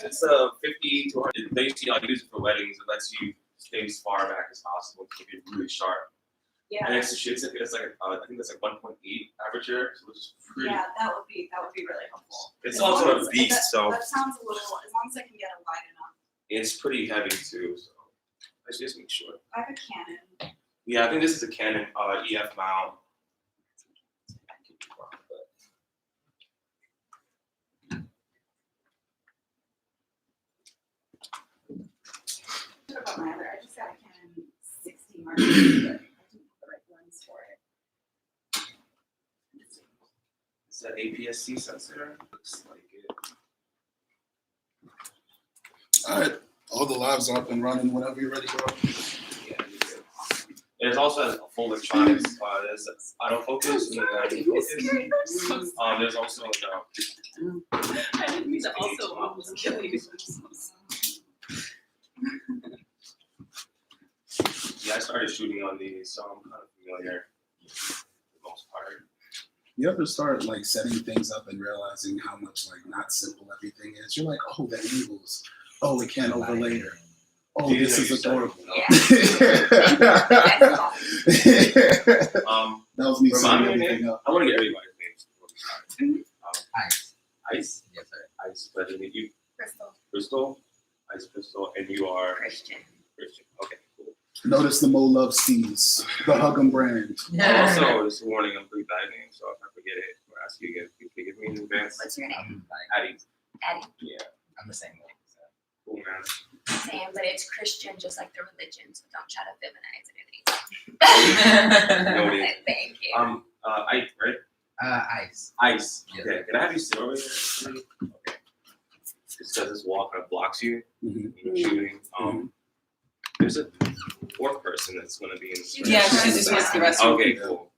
It's a 50 to 100. Basically, I'll use it for weddings. It lets you stay as far back as possible to keep it really sharp. Yeah. And it's like I think that's like 1.8 aperture, so it's pretty. Yeah, that would be really helpful. It's also a beast, so that sounds a little. As long as I can get it wide enough. it's pretty heavy too. So let's just make sure. I have a Canon. Yeah, I think this is a Canon EF mount. About my other, I just got a Canon 60 Mark II, but I didn't have the right lens for it. Is that APS-C sensor? Looks like it. All right, all the lives are up and running whenever you're ready, bro. Yeah, you do. There's also a full electronics. There's autofocus and then focus. There's also I didn't mean to also almost kill you. Yeah, I started shooting on these, so I'm kind of familiar for the most part. You ever start like setting things up and realizing how much like not simple everything is? You're like, oh, the angles. Oh, we can't overlay it. Oh, this is adorable. Yeah. That was me saying everything up. I want to get everybody's names before we start. Ice. Ice? Yes, sir. Ice, pleasure to meet you. Crystal. Crystal? Ice Crystal, and you are? Christian. Christian. Okay, cool. Notice the Mo Love Steez, the Hug 'em brand. Also, this warning, I'm pretty bad name, so if I forget it or ask you again, you can give me in advance. What's your name? I'm Addie. Addie. Yeah, I'm the same way. So. cool, man. Same, but it's Christian, just like the religion, so don't try to feminize anything. Noted. Thank you. Ike, right? Ice. Ice. Yeah. Okay, can I have you sit over here? Okay. Just because this wall kind of blocks you when you're shooting. There's a fourth person that's going to be in this. Yeah, she just wants the rest. Okay, cool.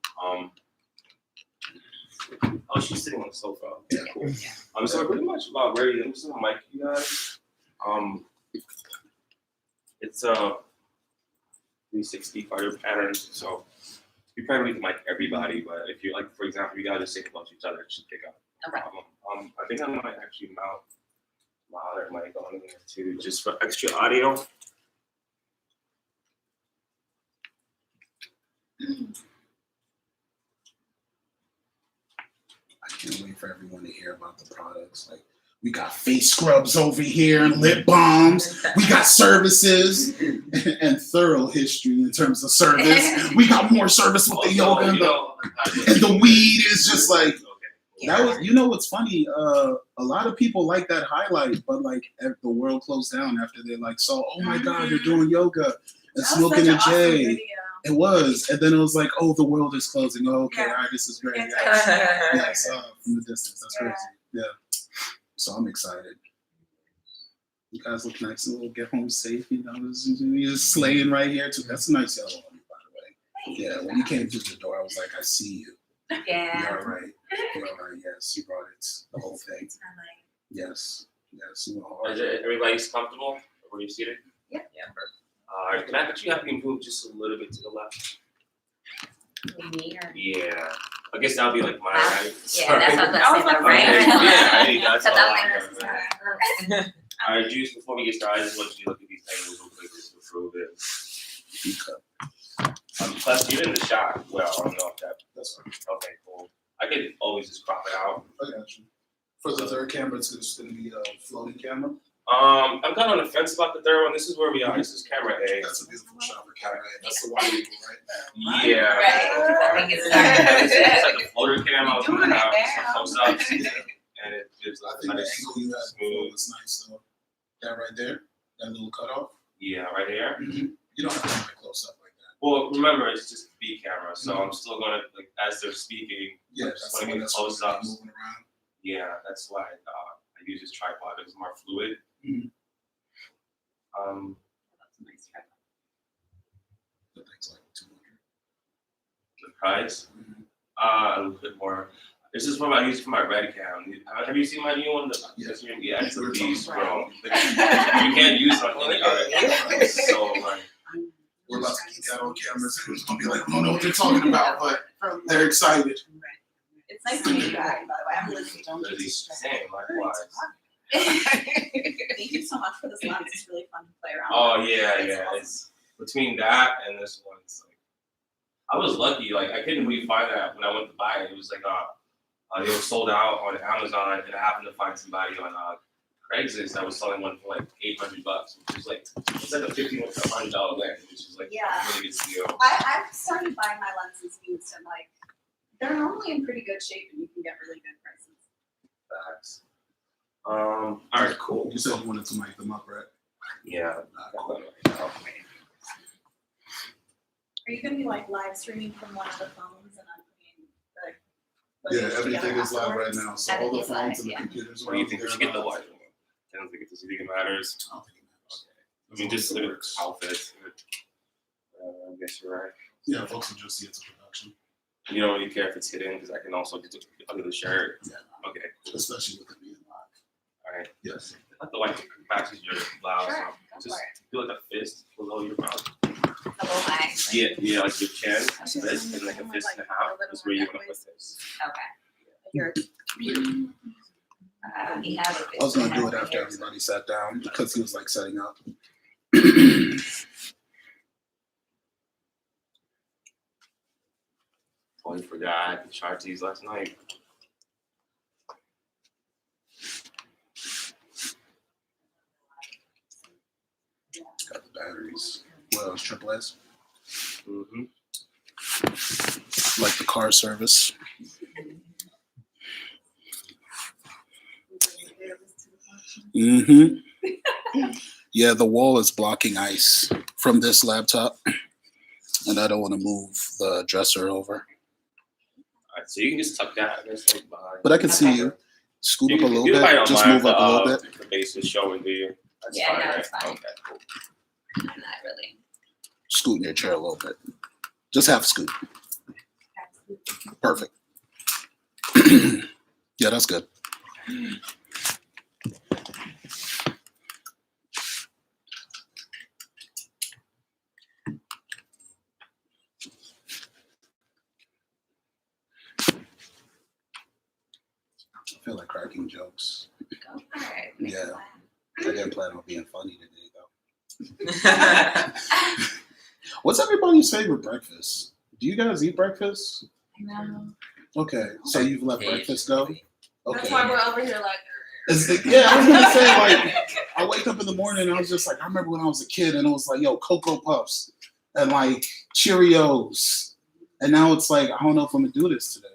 Oh, she's sitting on the sofa. Yeah, cool. So we're pretty much about ready. I'm just gonna mic you guys. It's 360 fighter pattern, so you probably can mic everybody. But if you like, for example, you guys just say close to each other, it should pick up. Okay. I think I might actually mount my other mic on here too, just for extra audio. I can't wait for everyone to hear about the products. Like, we got face scrubs over here and lip balms. We got services and thorough history in terms of service. We got more service with the yoga and the weed is just like, that was, you know what's funny? A lot of people like that highlight, but like the world closed down after they like saw, oh my God, you're doing yoga and smoking a J. It was, and then it was like, oh, the world is closing. Oh, okay, all right, this is great. Yes, from the distance, that's crazy. Yeah, so I'm excited. You guys look nice. We'll get home safe. You know, you're slaying right here too. That's a nice yellow on you, by the way. Yeah, when you came through the door, I was like, I see you. Yeah. You're all right. You're all right. Yes, you brought it. The whole thing. Yes. Yes. You know, Everybody's comfortable? Were you seated? Yeah. Yeah, perfect. Can I put you have you move just a little bit to the left? Me or? Yeah. I guess that'll be like mine, right? Yeah, that's what that's the Okay. right. Yeah, that's all. That's All right, Juice, before we get started, I just want you to look at these angles real quick just to prove it. Plus, you didn't shot well. I don't know if that's okay, cool. I could always just crop it out. I got you. For the third camera, it's just going to be a floating camera. I'm kind of on the fence about the third one. This is where we are. This is camera A. That's a beautiful shot for camera A. That's the one we do right now. Yeah. Right. It's like a floater cam. I was doing some close-ups, and it gives I like think the nice, angle you had before smooth. was nice, though. That right there, that little cutoff. Yeah, right here. You don't have to have it close up like that. Well, remember, it's just a B camera, so I'm still gonna like as they're speaking. Yeah, just that's wanna the one get that's close-ups. moving around. Yeah, that's why I use this tripod. It's more fluid. Mhm. That's a nice tripod. The thing's like 200. The price, a little bit more. This is what I use for my red cam. Have you seen my new one? Yes. Yeah, it's a beast, bro. You can't use it on any other camera. So like, We're about to keep that on camera, so it's going to be like, we don't know what they're talking about, but they're excited. It's nice to meet you guys, by the way. I'm listening. they're the same, likewise. Thank much for this lens. It's really fun to play around Oh with. yeah, It's yeah. awesome. It's between that and this one. It's like I was lucky. Like I couldn't really find that when I went to buy it. It was like they were sold out on Amazon, and I happened to find somebody on Craigslist that was selling one for like $800, which is like it's like a $1,500 lens, which is like Yeah. a really good deal. I've started buying my lenses used, and like they're normally in pretty good shape, and you can get really good prices. Facts. All right, cool. You said you wanted to mic them up, right? Yeah. Cool. Are you gonna be like live streaming from one of the phones and I'm putting the Yeah, footage everything together is live right afterwards? now. So all the Everything's phones live, and the yeah. computers. What do you are think we out should there get the live. white one? I don't think it matters. I don't think it matters. I mean, just look at the outfits. I guess you're right. Yeah, folks will just see it's a production. You don't really care if it's hidden because I can also get it under the shirt. Yeah, Okay. especially with it being live. All right. Yes. Let the white matches your blouse. Sure, go Just for it. feel like a fist below your brow. Below my. Yeah, like your chin, Okay. this, and like a fist and a half. That's where you're gonna put this. Okay. Yours. He has a I was gonna do it fist after and everybody sat down because he was like setting up. Totally forgot. I tried these last night. Got the batteries. What else? Triple S. Mm-hmm. Like the car service. Mm-hmm. Yeah, the wall is blocking ice from this laptop, and I don't want to move the dresser over. All right, so you can just tuck that. That's like behind. But I can see you. Scoot up a little You probably bit. don't Just mind move up a little bit. The base is showing, do you? That's Yeah, fine, no, right? it's fine. Okay, cool. I'm not really. Scoot in your chair a little bit. Just half scoot. Perfect. Yeah, that's good. I feel like cracking jokes. Go for it. Yeah. I didn't plan on being funny today, though. What's everybody's favorite breakfast? Do you guys eat breakfast? No. Okay, so you've let breakfast go? That's Okay. why we're over here like. Yeah, I was gonna say, like, I wake up in the morning and I was just like, I remember when I was a kid and it was like, yo, Cocoa Puffs and like Cheerios. And now it's like, I don't know if I'm gonna do this today.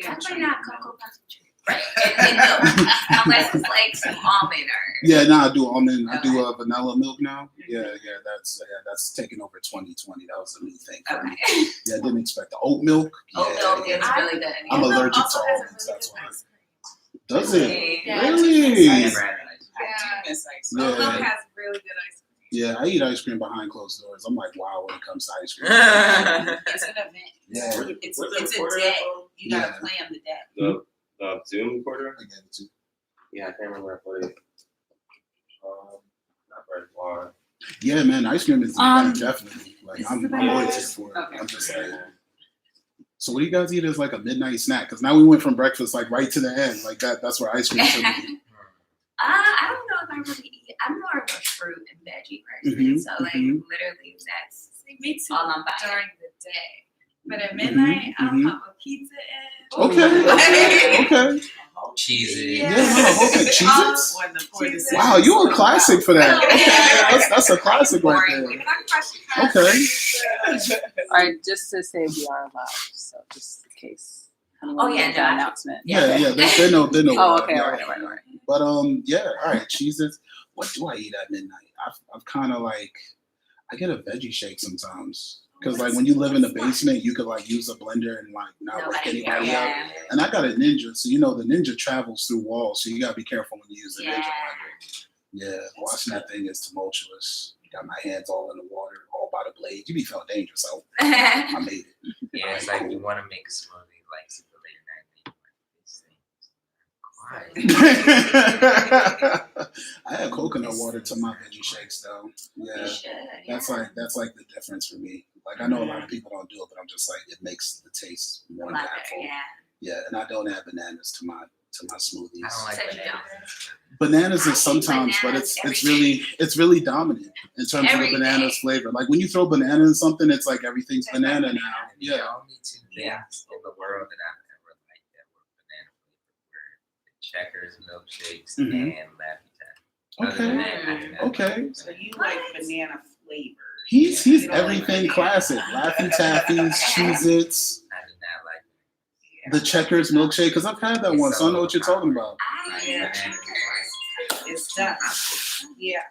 Definitely not Cocoa Puffs and milk. Unless it's like some almond or. Yeah, now I do almond. I do vanilla milk now. Yeah, that's taking over 2020. That was a new thing for me. Okay. Yeah, I didn't expect the oat milk. Oat milk Yeah, is yeah. really good. I'm Oat milk allergic to also has a almonds. really That's good why. ice cream. Does it? Yeah. Really? I never had ice. Yeah. I do miss ice. Yeah. Oat milk has really good ice Yeah, I eat ice cream behind closed doors. I'm like, wow, when it comes to ice cream. It's an event. Yeah. It's Where's the a recorder day. at? You gotta Yeah. plan the day. The Zoom recorder? I get it too. Yeah, I can't remember where I put it. Not very far. Yeah, man, ice cream is definitely like I'm always here for it. Okay. I'm just like. So what do you guys eat as like a midnight snack? Because now we went from breakfast like right to the end. Like that's where ice cream should be. I don't know if I really eat. I'm more of a fruit and veggie person. Mhm, So like mhm. literally that's Me too. all I'm buying. During the day. But at midnight, I'll mhm. pop a pizza in. Okay, okay. Cheesy. Yeah, no, okay. Cheez-Its? Or the Cheez-Its. Wow, you a classic for that. Yeah. That's a classic right Boring. there. If I question Okay. All right, just to say we are allowed, so just in case. Oh, yeah, the Josh. announcement. Yeah, they know. Oh, okay, Yeah. all right. But yeah, all right. Cheez-Its. What do I eat at midnight? I've kind of like I get a veggie shake sometimes because like when you live in the basement, you could like use a blender and like not wake Nobody. anybody up. Yeah. And I got a Ninja, so you know the Ninja travels through walls, so you gotta be careful when you use the Ninja Yeah. blender. Yeah, washing that thing is tumultuous. Got my hands all in the water, all by the blade. You be feeling dangerous, so I made it. Yeah, it's like you want to make a smoothie like super late at night. I add coconut water to my veggie shakes though. Yeah. You should, That's yeah. like the difference for me. Like I know a lot of people don't do it, but I'm just like it makes the taste more Love it, impactful. yeah. Yeah, and I don't add bananas to my to my smoothies. I don't like Said you bananas. Bananas I is think sometimes, but bananas it's really dominant in terms of Every the bananas day. flavor. Like when you throw banana in something, it's like everything's Tastes like banana banana. now. The Yeah. only two things in the world that I've ever liked that were banana flavored were the Checkers milkshakes Mhm. and Laffy Taffy. Other Okay. than that, I cannot Okay. like So you What? like banana flavors. He's You don't like everything banana. classic. Laffy Taffies, Cheez-Its, I do not like it. the Checkers milkshake, because I've had that It's one, so I know so what you're talking about. I Like, Yeah. like bananas is Checkers. It's done. Yeah.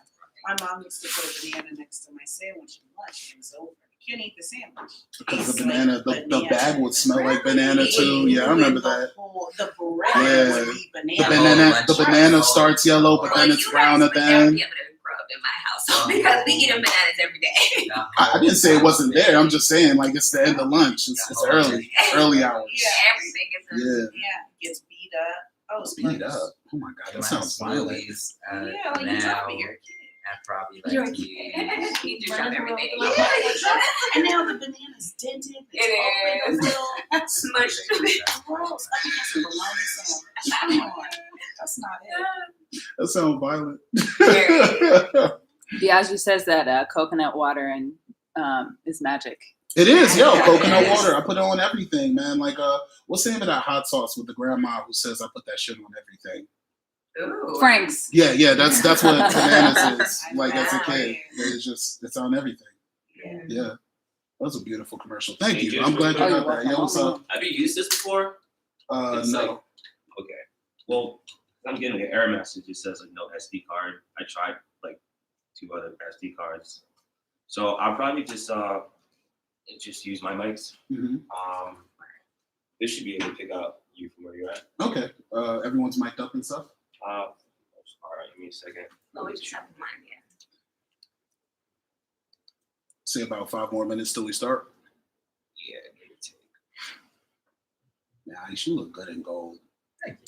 My mom used to put a banana next to my sandwich and lunch, and it was over. You can't eat the sandwich. Because It's the banana, like the bag would smell like banana Really? too. Yeah, I remember that. The bread Yeah. would be banana. The banana starts yellow, but then Well, it's you brown guys at the would never end. be able to grow up in my household because we eating bananas every day. The I didn't say it whole wasn't there. I'm just saying, like, it's the end of lunch. It's early hours. Yeah. Everything is a Yeah, Yeah, gets beat up. Oh, it's speed gross. up. Oh my god, My that sounds violent. smoothies, Yeah, like you now drop it, you're a kid. I probably You're like a to use. kid. You just drop everything. And now the banana's dented. It open, is. a little Smushed. gross. I think that's a bologna sandwich. Come on. That's not it. That sounds violent. Diageo says that coconut water and is magic. It is, yo, Yeah. coconut water. I put it on everything, man. Like, what's the name of that hot sauce with the grandma who says I put that shit on everything? Ooh. Frank's. Yeah, that's what bananas is. I Like as a know. kid, it's on everything. Yeah. Yeah, that was a beautiful commercial. Thank Hey, you. just I'm glad you real got quick. that. Yo, what's up? Have you used this before? It's No. like, okay. Well, I'm getting an error message. It says like no SD card. I tried like 2 other SD cards. So I'll probably just use my mics. Mhm. This should be able to pick up you from where you're at. Okay. Everyone's mic'd up and stuff. All right, give me a second. Oh, we just have mine, yeah. Say about 5 more minutes till we start. Yeah, give it a take. Nah, you look good in gold.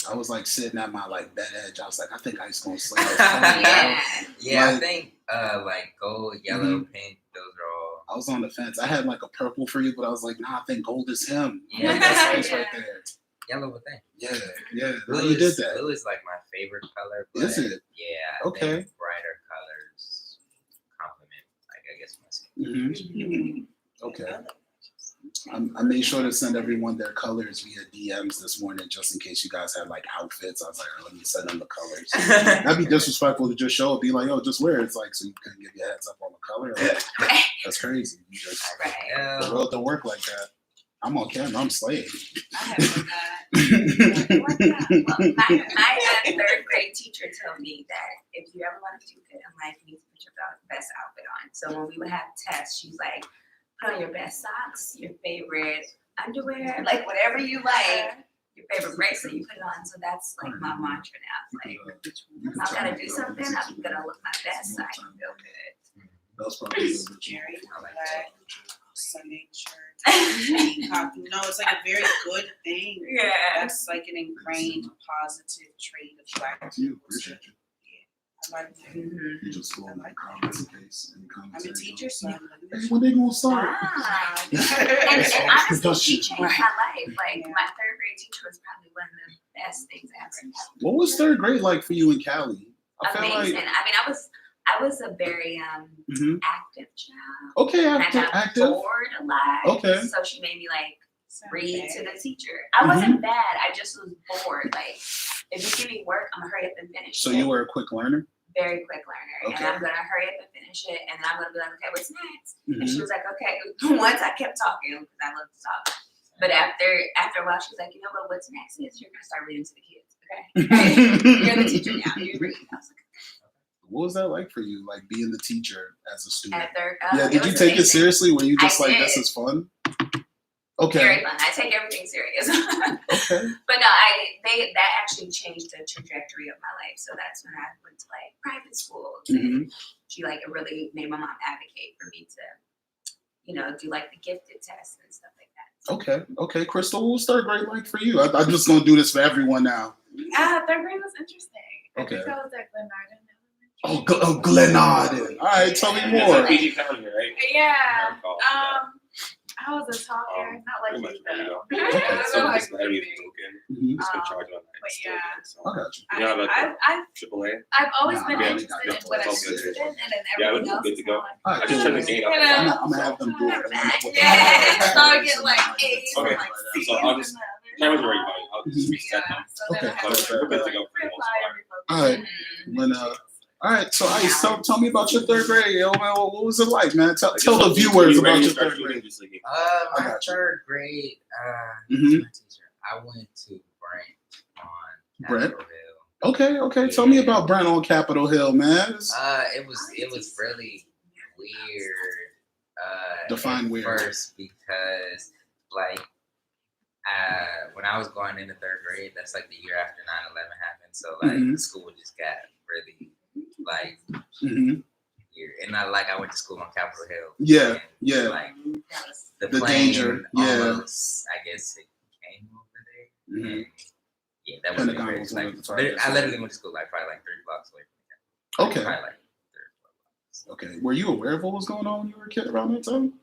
I was like sitting at my like bed edge. I was like, I think Ice gonna slay this. Yeah. Yeah, I Like- think like gold, yellow, pink, those are all. I was on the fence. I had like a purple for you, but I was like, nah, I think gold is him. Yeah. Like, that's Ice right there. Yellow with that. Yeah. How Blue you did that? Blue is like my favorite color. But Is it? Yeah. I Okay. think brighter colors complement, like I guess my skin. Mm-hmm. Okay. I made sure to send everyone their colors via DMs this morning, just in case you guys had like outfits. I was like, let me send them the colors. That'd be disrespectful to just show it, be like, oh, just wear it. It's like, so you couldn't give your heads up on the color. Like, that's crazy. You just, Right. the world don't work like that. I'm on camera. I'm slaying. I have done that. Well, my 3rd grade teacher told me that if you ever want to do good in life, you need to put your best outfit on. So when we would have tests, she's like, put on your best socks, your favorite underwear, like whatever you like, your favorite bracelet, you put it on. So that's like my mantra now. It's like, if I gotta do something, I'm gonna look my best so I can feel good. That's probably good. Jerry, I like black, Sunday shirt. Yeah. No, it's like a very good thing. That's like an ingrained positive trait of black Thank you. people. Appreciate you. I like that. Mhm. You just go in that comments in case any I'm commentary. a teacher, so I'm Hey, when they gonna start? Ah. Yeah. And honestly, Production. she changed my life. Like my 3rd grade teacher was probably one of the best things ever. What was 3rd grade like for you in Cali? I felt Amazing. like I mean, I was a very Mhm. active child. Okay, And I got active. bored a lot. Okay. So she made me like read to Okay. the teacher. I wasn't bad. I just was bored. Like if you give me work, I'm gonna hurry up and finish So it. you were a quick learner. Very quick learner, Okay. and I'm gonna hurry up and finish it, and then I'm gonna be like, okay, what's next? And Mhm. she was like, okay. Once I kept talking because I love to talk. But after a while, she was like, you know what? What's next is you're gonna start reading to the kids. Okay, you're the teacher now. You read. I was like, What was that like for you? Like being the teacher as a student? at 3rd. Yeah, did you take it seriously? Were you just I like, did. this is fun? Very Okay. fun. I take everything serious. Okay. But no, that actually changed the trajectory of my life. So that's when I went to like private schools. And she like really made my mom advocate for me to, do like the gifted tests and stuff like that. Okay. Crystal, what was 3rd grade like for you? I'm just gonna do this for everyone now. 3rd grade was interesting. Okay. I think I was at Glenarden Oh, Glenarden. All right, tell me It's more. a PG County, right? Yeah. Recall, I was a talker, not like pretty much you there you though. go. Okay, So Not just like let me you. smoking. Mhm. Just been charged on but yeah. I got you. Yeah, like I've AAA. always Nah, been yeah, interested yeah, in what I'm okay. interested in, and then Yeah, everything we're else good is to go. like, All right, I just turned the game up. You know. I'm gonna have them do it. Yeah, start getting like A's Okay, and like so C's I'll and just- others. Cameras are ready, buddy. I'll just reset Yeah, them. so then I Okay. have to We're good to go for the most reply part. everybody. All right. Mhm. When all right, so Ice, tell me about your third grade, yo, man. What was it like, man? Tell the viewers about your third grade. I My got you. third grade, Mhm. my teacher, I went to Brent on Brent? Capitol Hill. Okay. Tell me about Brent on Capitol Hill, man. It was really weird. Define at weird. First, because like when I was going into third grade, that's like the year after 9/11 happened. So like Mhm. the school just got really like Hmm. weird. And I went to school on Capitol Hill. Yeah, and, yeah. Like the The plane danger, yeah. almost, I guess it came over there. Mhm. And yeah, that was Pentagon crazy. was one Like, of the targets. I literally went to school like probably like 3 blocks away from the Okay. Probably like 3 or 4 blocks. Okay. Were you aware of what was going on when you were a kid around that time?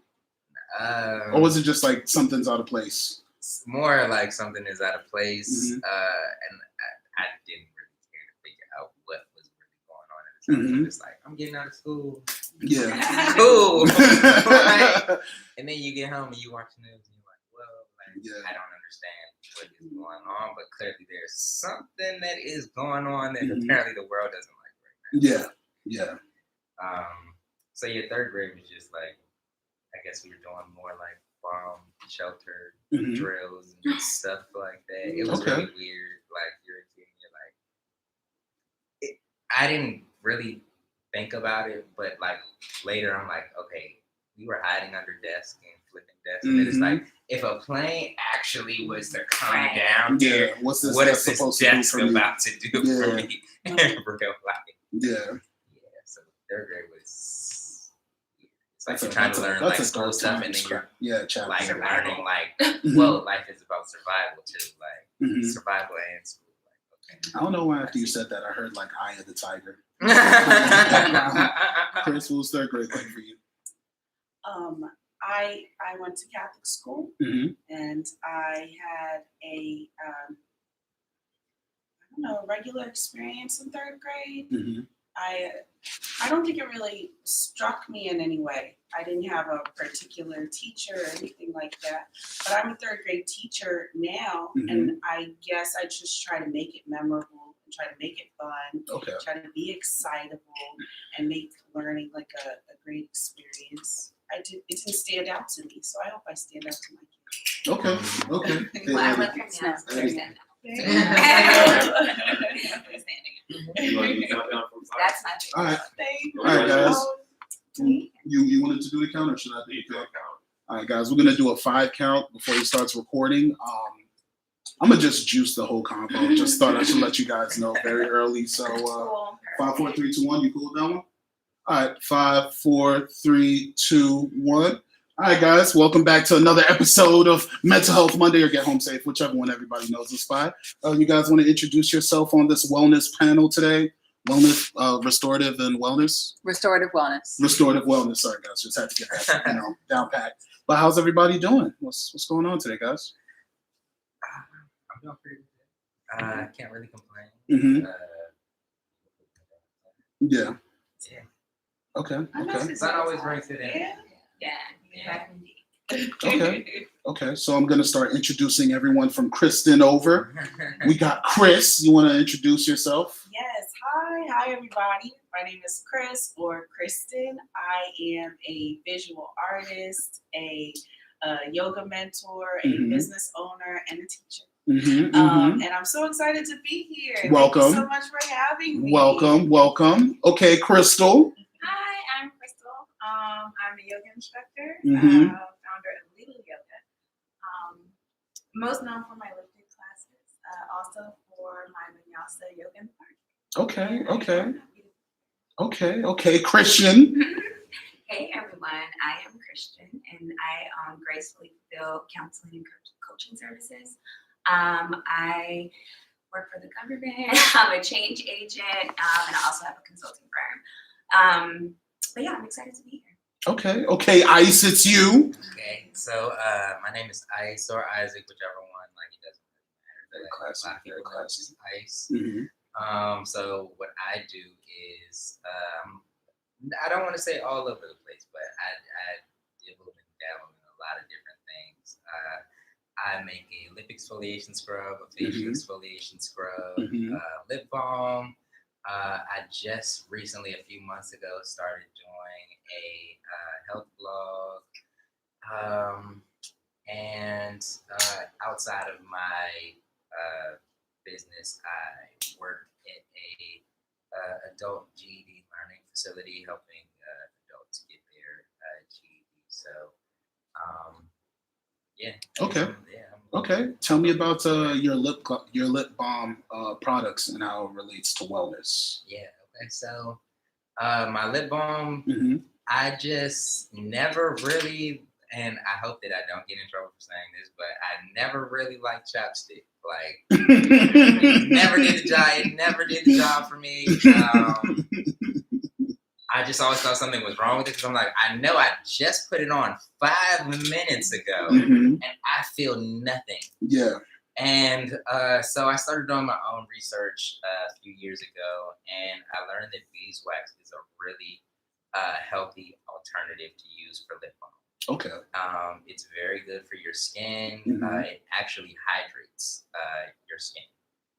Or Um, was it just like something's out of place? it's more like something is out of place, Mhm. and I didn't really care to figure out what was really going on at the time. So Mhm. it's like, I'm getting out of school. Yeah. Cool. Right? And then you get home and you watch the news and you're like, well, like, Yeah. I don't understand what is going on, but clearly there's something that is going on that Mhm. apparently the world doesn't like right now. Yeah. So your third grade was just like, I guess we were doing more like bomb shelter Mhm. drills and stuff like that. It was Okay. really weird. Like you're a kid, and you're like, I didn't really think about it, but like later I'm like, okay, we were hiding under desks and flipping desks, and then it's Mhm. like, if a plane actually was to come Right. down here, Yeah. What's this what desk is this supposed to do desk for me? about to do for Yeah. me? And we're like, Yeah. yeah. So third grade was. It's like That's you're a- trying that's to a- learn that's like a school dark stuff, time and then to you're Yeah, chapter. like learning like, Mhm. well, life is about survival too, like Mhm. survival and school. I don't know why after you said that I heard like Eye of the Tiger. Like, Chris, what was third grade like for you? I went to Catholic school Mm-hmm. and I had a regular experience in third grade. Mm-hmm. I don't think it really struck me in any way. I didn't have a particular teacher or anything like that. But I'm a third grade teacher now, Mhm. and I guess I just try to make it memorable and try to make it fun, Okay. try to be excitable, and make learning like a great experience. It didn't stand out to me, so I hope I stand out to my kids. Okay. Well, I Yeah. love your nails. Understand You want to do countdown from 5? That's my All right. Thank All right, guys. you. You wanted to do the count or should I do You the do a count? count. All right, guys, we're gonna do a 5 count before he starts recording. I'm gonna just juice the whole combo. Just thought I should let you guys know very early. So Cool. 5, 4, 3, 2, 1. You cool with that one? All right, 5, 4, 3, 2, 1. All right, guys, welcome back to another episode of Mental Health Monday or Get Home Safe, whichever one everybody knows us by. You guys want to introduce yourself on this wellness panel today? Wellness, restorative and wellness? Restorative Wellness. Restorative wellness. Sorry, guys, just had to get that down pat. But how's everybody doing? What's going on today, guys? I'm doing pretty good. I can't really complain. Mm-hmm. Yeah. Yeah. Okay. I know Okay. this Sun always is- brings it in. Yeah. Yeah. Okay. Okay. So I'm gonna start introducing everyone from Kristen over. We got Chris. You want to introduce yourself? Yes. Hi, everybody. My name is Chris or Kristen. I am a visual artist, a yoga mentor, a Mhm. business owner, and a teacher. Mm-hmm, And I'm so excited to be here. Thank Welcome. you so much for having me. Welcome. Okay, Crystal. Hi, I'm Crystal. I'm a yoga instructor, Mhm. founder of Little Yoga. Most known for my lifting classes, also for my vinyasa yoga in the park. Okay, Christian. Hey everyone, I am Christian and I gracefully fulfill counseling and coaching services. I work for the government. I'm a change agent, and I also have a consulting firm. But yeah, I'm excited to be here. Okay, Ice, it's you. Okay, so my name is Ice or Isaac, whichever one. Like it doesn't really matter. Very but classy, a lot of very people know classy. it's ice. Mhm. So what I do is, I don't want to say all over the place, but I dibble and dabble in a lot of different things. I make a lip exfoliation scrub, a facial Mhm. exfoliation scrub, Mhm. lip balm. I just recently, a few months ago, started doing a health blog. And outside of my business, I work at a adult GED learning facility, helping adults get their GED. So, um, yeah. Okay. Yeah. Okay. Tell me about your lip balm products and how it relates to wellness. Yeah. Okay. So, my lip balm, Hmm. I just never really, and I hope that I don't get in trouble for saying this, but I never really liked chapstick. Like, never did the job. It never did the job for me. I just always thought something was wrong with it because I'm like, I know I just put it on 5 minutes ago, Mhm. and I feel nothing. Yeah. And so I started doing my own research a few years ago, and I learned that beeswax is a really healthy alternative to use for lip balm. Okay. It's very good for your skin. Mhm. It actually hydrates your skin.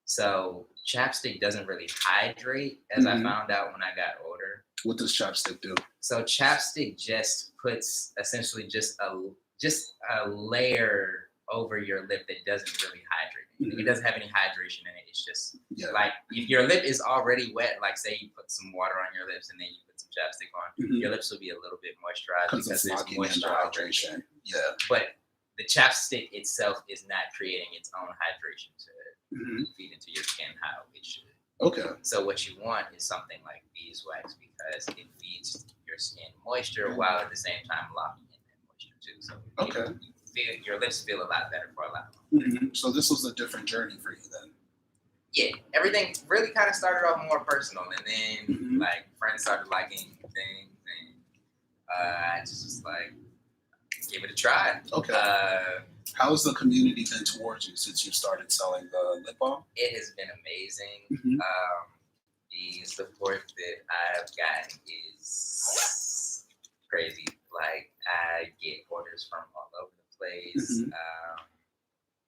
So chapstick doesn't really hydrate, as I Mhm. found out when I got older. What does chapstick do? So chapstick just puts essentially just a layer over your lip that doesn't really hydrate. It Mhm. doesn't have any hydration in it. It's just Yeah. like if your lip is already wet, like say you put some water on your lips and then you put some chapstick on, Mhm. your lips will be a little bit moisturized Because because it's there's locking in the moisture already hydration. there. Yeah. But the chapstick itself is not creating its own hydration to Mhm. feed into your skin how it should. Okay. So what you want is something like beeswax because it feeds your skin moisture while at the same time locking in that moisture too. So Okay. you feel your lips feel a lot better for a lot longer. Mhm. So this was a different journey for you then. Yeah, everything really kind of started off more personal, and then Mhm. like friends started liking things, and I just was like, give it a try. Okay. How's the community been towards you since you started selling the lip balm? It has been amazing. Mhm. The support that I've gotten is crazy. Like I get orders from all over the place. Mhm.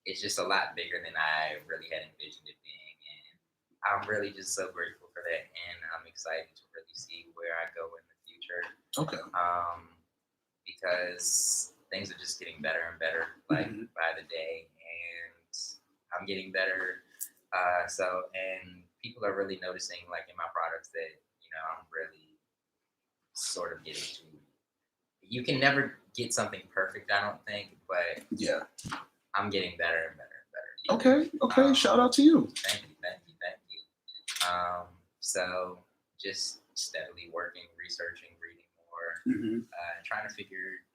It's just a lot bigger than I really had envisioned it being, and I'm really just so grateful for that. And I'm excited to really see where I go in the future. Okay. Because things are just getting better and better, like Mhm. by the day, and I'm getting better. And people are really noticing, like in my products, that I'm really sort of getting to. You can never get something perfect, I don't think, but Yeah. I'm getting better and better and better. Okay. Okay. Shout out to you. Thank you. So just steadily working, researching, reading more, Mhm. trying to figure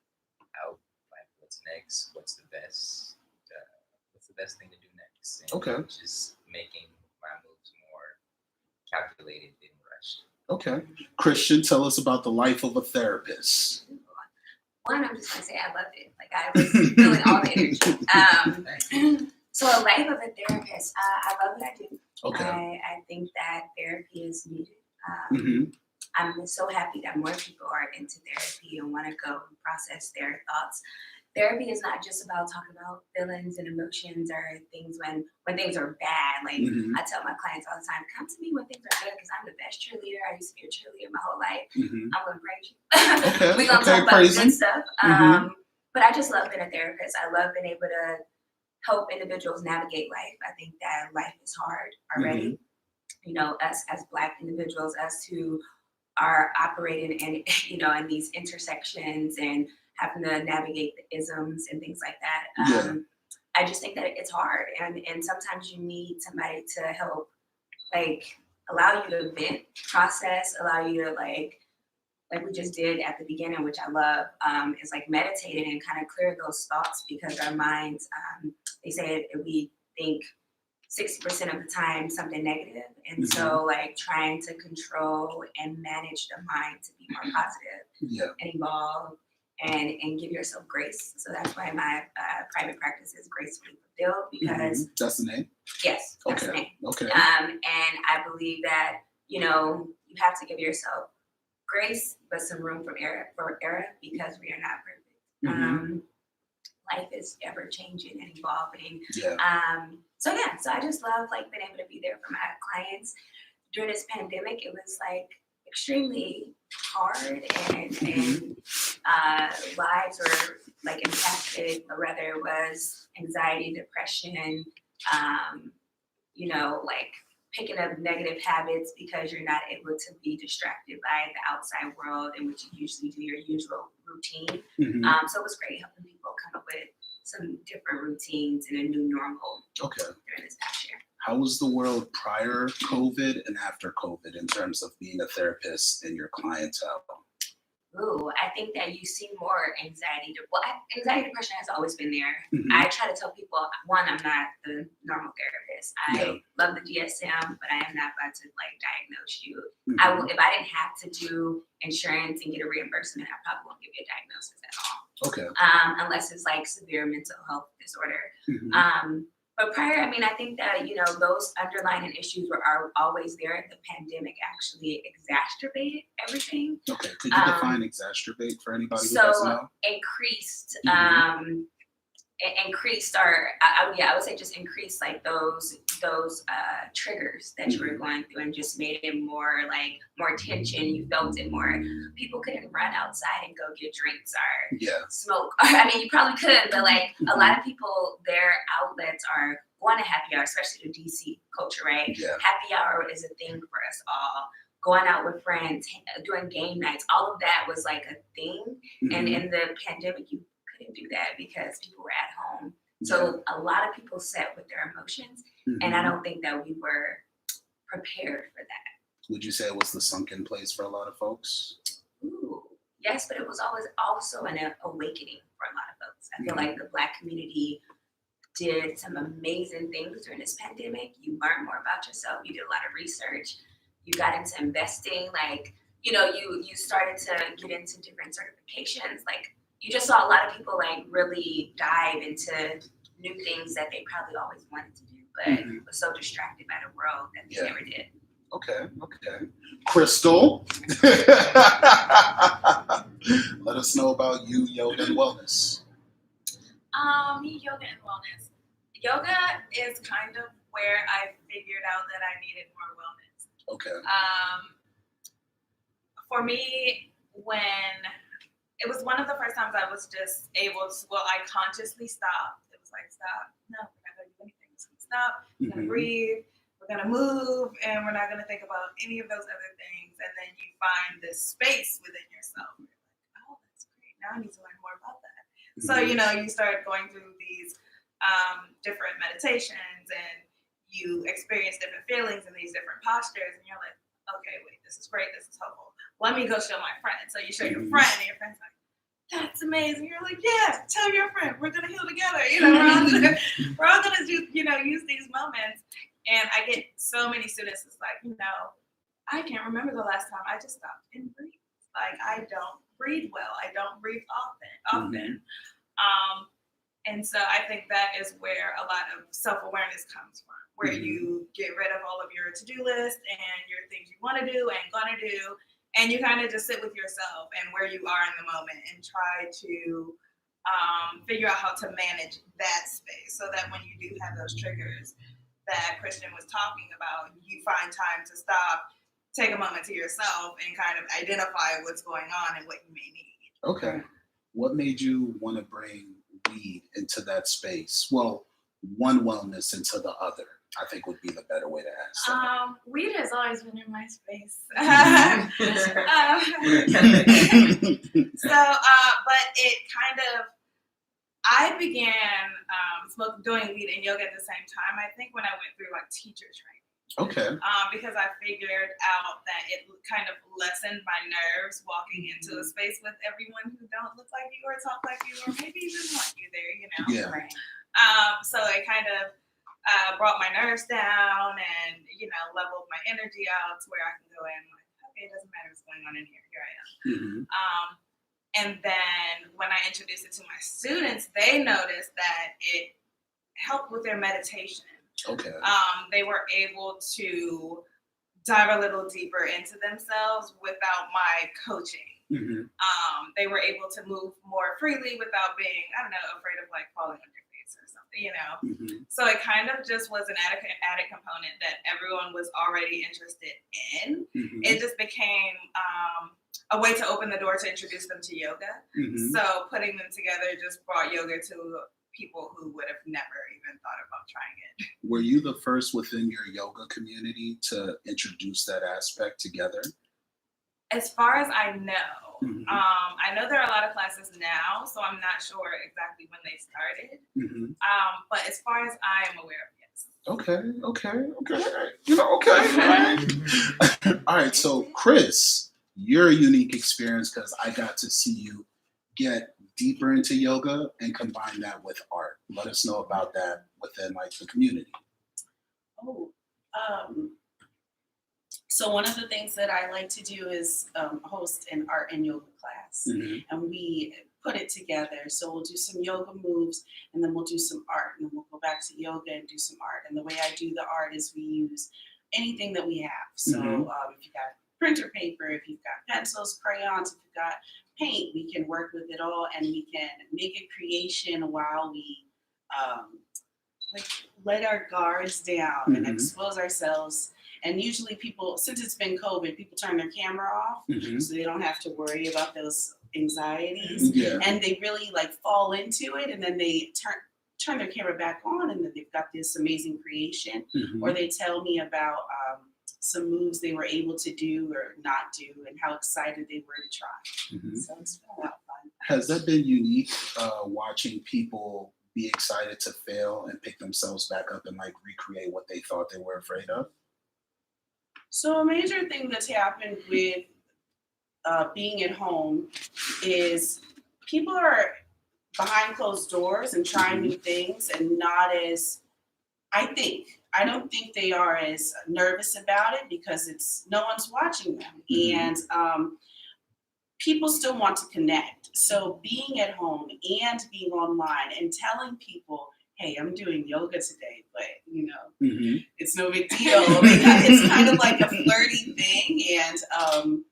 out like what's next, what's the best thing to do next, and Okay. just making my moves more calculated and rushed. Okay. Christian, tell us about the life of a therapist. One, I'm just gonna say I loved it. Like I was feeling all the energy. So a life of a therapist, I love what I do. Okay. I think that therapy is needed. Hmm. I'm so happy that more people are into therapy and want to go and process their thoughts. Therapy is not just about talking about feelings and emotions or things when things are bad. Like Mhm. I tell my clients all the time, come to me when things are good because I'm the best cheerleader. I used to be a cheerleader my whole life. Hmm. I'm gonna praise you. Okay. We're gonna Okay. talk about the Crazy. good stuff. Mhm. But I just love being a therapist. I love being able to help individuals navigate life. I think that life is hard already. Us as Black individuals, us who are operating in in these intersections and having to navigate the isms and things like that. Yeah. I just think that it's hard, and sometimes you need somebody to help, like allow you to vent, process, allow you to like we just did at the beginning, which I love, is like meditating and kind of clear those thoughts because our minds, they say we think 60% of the time something negative. And so like trying to control and manage the mind to be more positive Yeah. and evolve and give yourself grace. So that's why my private practice is gracefully fulfilled, because That's the name? yes, that's the name. Okay. And I believe that, you know, you have to give yourself grace, but some room for error, because we are not perfect. Life is ever changing and evolving. Yeah. So I just love like being able to be there for my clients. During this pandemic, it was like extremely hard, and lives were like impacted, or rather it was anxiety, depression, you know, like picking up negative habits because you're not able to be distracted by the outside world in which you usually do your usual routine. So it was great helping people come up with some different routines and a new normal during this past year. How was the world prior COVID and after COVID in terms of being a therapist and your clientele? Ooh, I think that you see more anxiety. Anxiety, depression has always been there. I try to tell people, one, I'm not the normal therapist. I love the DSM, but I am not about to like diagnose you. I will, if I didn't have to do insurance and get a reimbursement, I probably won't give you a diagnosis at all. Okay. Unless it's like severe mental health disorder. But prior, I mean, I think that, you know, those underlying issues are always there. The pandemic actually exacerbated everything. Okay, could you define exacerbate for anybody who doesn't know? Increased I would say just increased like those triggers that you were going through, and just made it more tension. You felt it more. People couldn't run outside and go get drinks or smoke. I mean, you probably could, but like a lot of people, their outlets are going to happy hour, especially the DC culture, right? Happy hour is a thing for us all. Going out with friends, doing game nights, all of that was like a thing. And in the pandemic, you couldn't do that because people were at home. So a lot of people sat with their emotions, and I don't think that we were prepared for that. Would you say it was the sunken place for a lot of folks? Ooh, yes, but it was always also an awakening for a lot of folks. I feel like the Black community did some amazing things during this pandemic. You learned more about yourself. You did a lot of research. You got into investing. Like, you know, you started to get into different certifications. Like, you just saw a lot of people like really dive into new things that they probably always wanted to do, but was so distracted by the world that they never did. Okay. Crystal, let us know about you, yoga and wellness. Me, yoga and wellness. Yoga is kind of where I figured out that I needed more wellness. Okay. For me, when it was one of the first times I was just able to, I consciously stopped. It was like, stop. No, we're not going to do anything. We're going to stop. We're going to breathe. We're going to move. And we're not going to think about any of those other things. And then you find this space within yourself. You're like, oh, that's great. Now I need to learn more about that. So, you know, you start going through these different meditations, and you experience different feelings in these different postures. And you're like, okay, wait, this is great. This is helpful. Let me go show my friend. So you show your friend, and your friend's like, that's amazing. You're like, yeah, tell your friend, we're gonna heal together. You know, we're all gonna do, you know, use these moments. And I get so many students that's like, you know, I can't remember the last time I just stopped and breathed. Like, I don't breathe well. I don't breathe often. And so I think that is where a lot of self-awareness comes from, where you get rid of all of your to-do list and your things you want to do and gonna do. And you kind of just sit with yourself and where you are in the moment and try to figure out how to manage that space, so that when you do have those triggers that Christian was talking about, you find time to stop, take a moment to yourself, and kind of identify what's going on and what you may need. Okay. What made you want to bring weed into that space? Well, one wellness into the other, I think would be the better way to ask that. Weed has always been in my space. But it kind of, I began doing weed and yoga at the same time, I think, when I went through like teacher training. Okay. Because I figured out that it kind of lessened my nerves walking into a space with everyone who don't look like you or talk like you, or maybe even want you there, you know? Yeah. So it kind of brought my nerves down and, you know, leveled my energy out to where I can go in like, okay, it doesn't matter what's going on in here. Here I am. And then when I introduced it to my students, they noticed that it helped with their meditation. Okay. They were able to dive a little deeper into themselves without my coaching. Mm-hmm. They were able to move more freely without being, I don't know, afraid of like falling on your face or something, you know? Mm-hmm. So it kind of just was an added component that everyone was already interested in. Mm-hmm. It just became a way to open the door to introduce them to yoga. Mm-hmm. So putting them together just brought yoga to people who would have never even thought about trying it. Were you the first within your yoga community to introduce that aspect together? As far as I know, Mhm. I know there are a lot of classes now, so I'm not sure exactly when they started. Mm-hmm. But as far as I am aware of, yes. Okay. You know, okay. All right. So, Chris, your unique experience, because I got to see you get deeper into yoga and combine that with art. Let us know about that within like the community. So one of the things that I like to do is host an art and yoga class, Mm-hmm. and we put it together. So we'll do some yoga moves, and then we'll do some art, and then we'll go back to yoga and do some art. And the way I do the art is we use anything that we have. So Mhm. if you've got printer paper, if you've got pencils, crayons, if you've got paint, we can work with it all, and we can make a creation while we like let our guards down and Mhm. expose ourselves. And usually people, since it's been COVID, people turn their camera off Mm-hmm. so they don't have to worry about those anxieties. Yeah. And they really like fall into it, and then they turn their camera back on, and then they've got this amazing creation. Mm-hmm. Or they tell me about some moves they were able to do or not do, and how excited they were to try. Mm-hmm. So it's been a lot of fun. Has that been unique, watching people be excited to fail and pick themselves back up and like recreate what they thought they were afraid of? So a major thing that's happened with being at home is people are behind closed doors and trying new things, and not as, I don't think they are as nervous about it because no one's watching them. Mhm. And people still want to connect. So being at home and being online and telling people, hey, I'm doing yoga today, but you know, Mm-hmm. it's no big deal. It's kind of like a flirty thing, and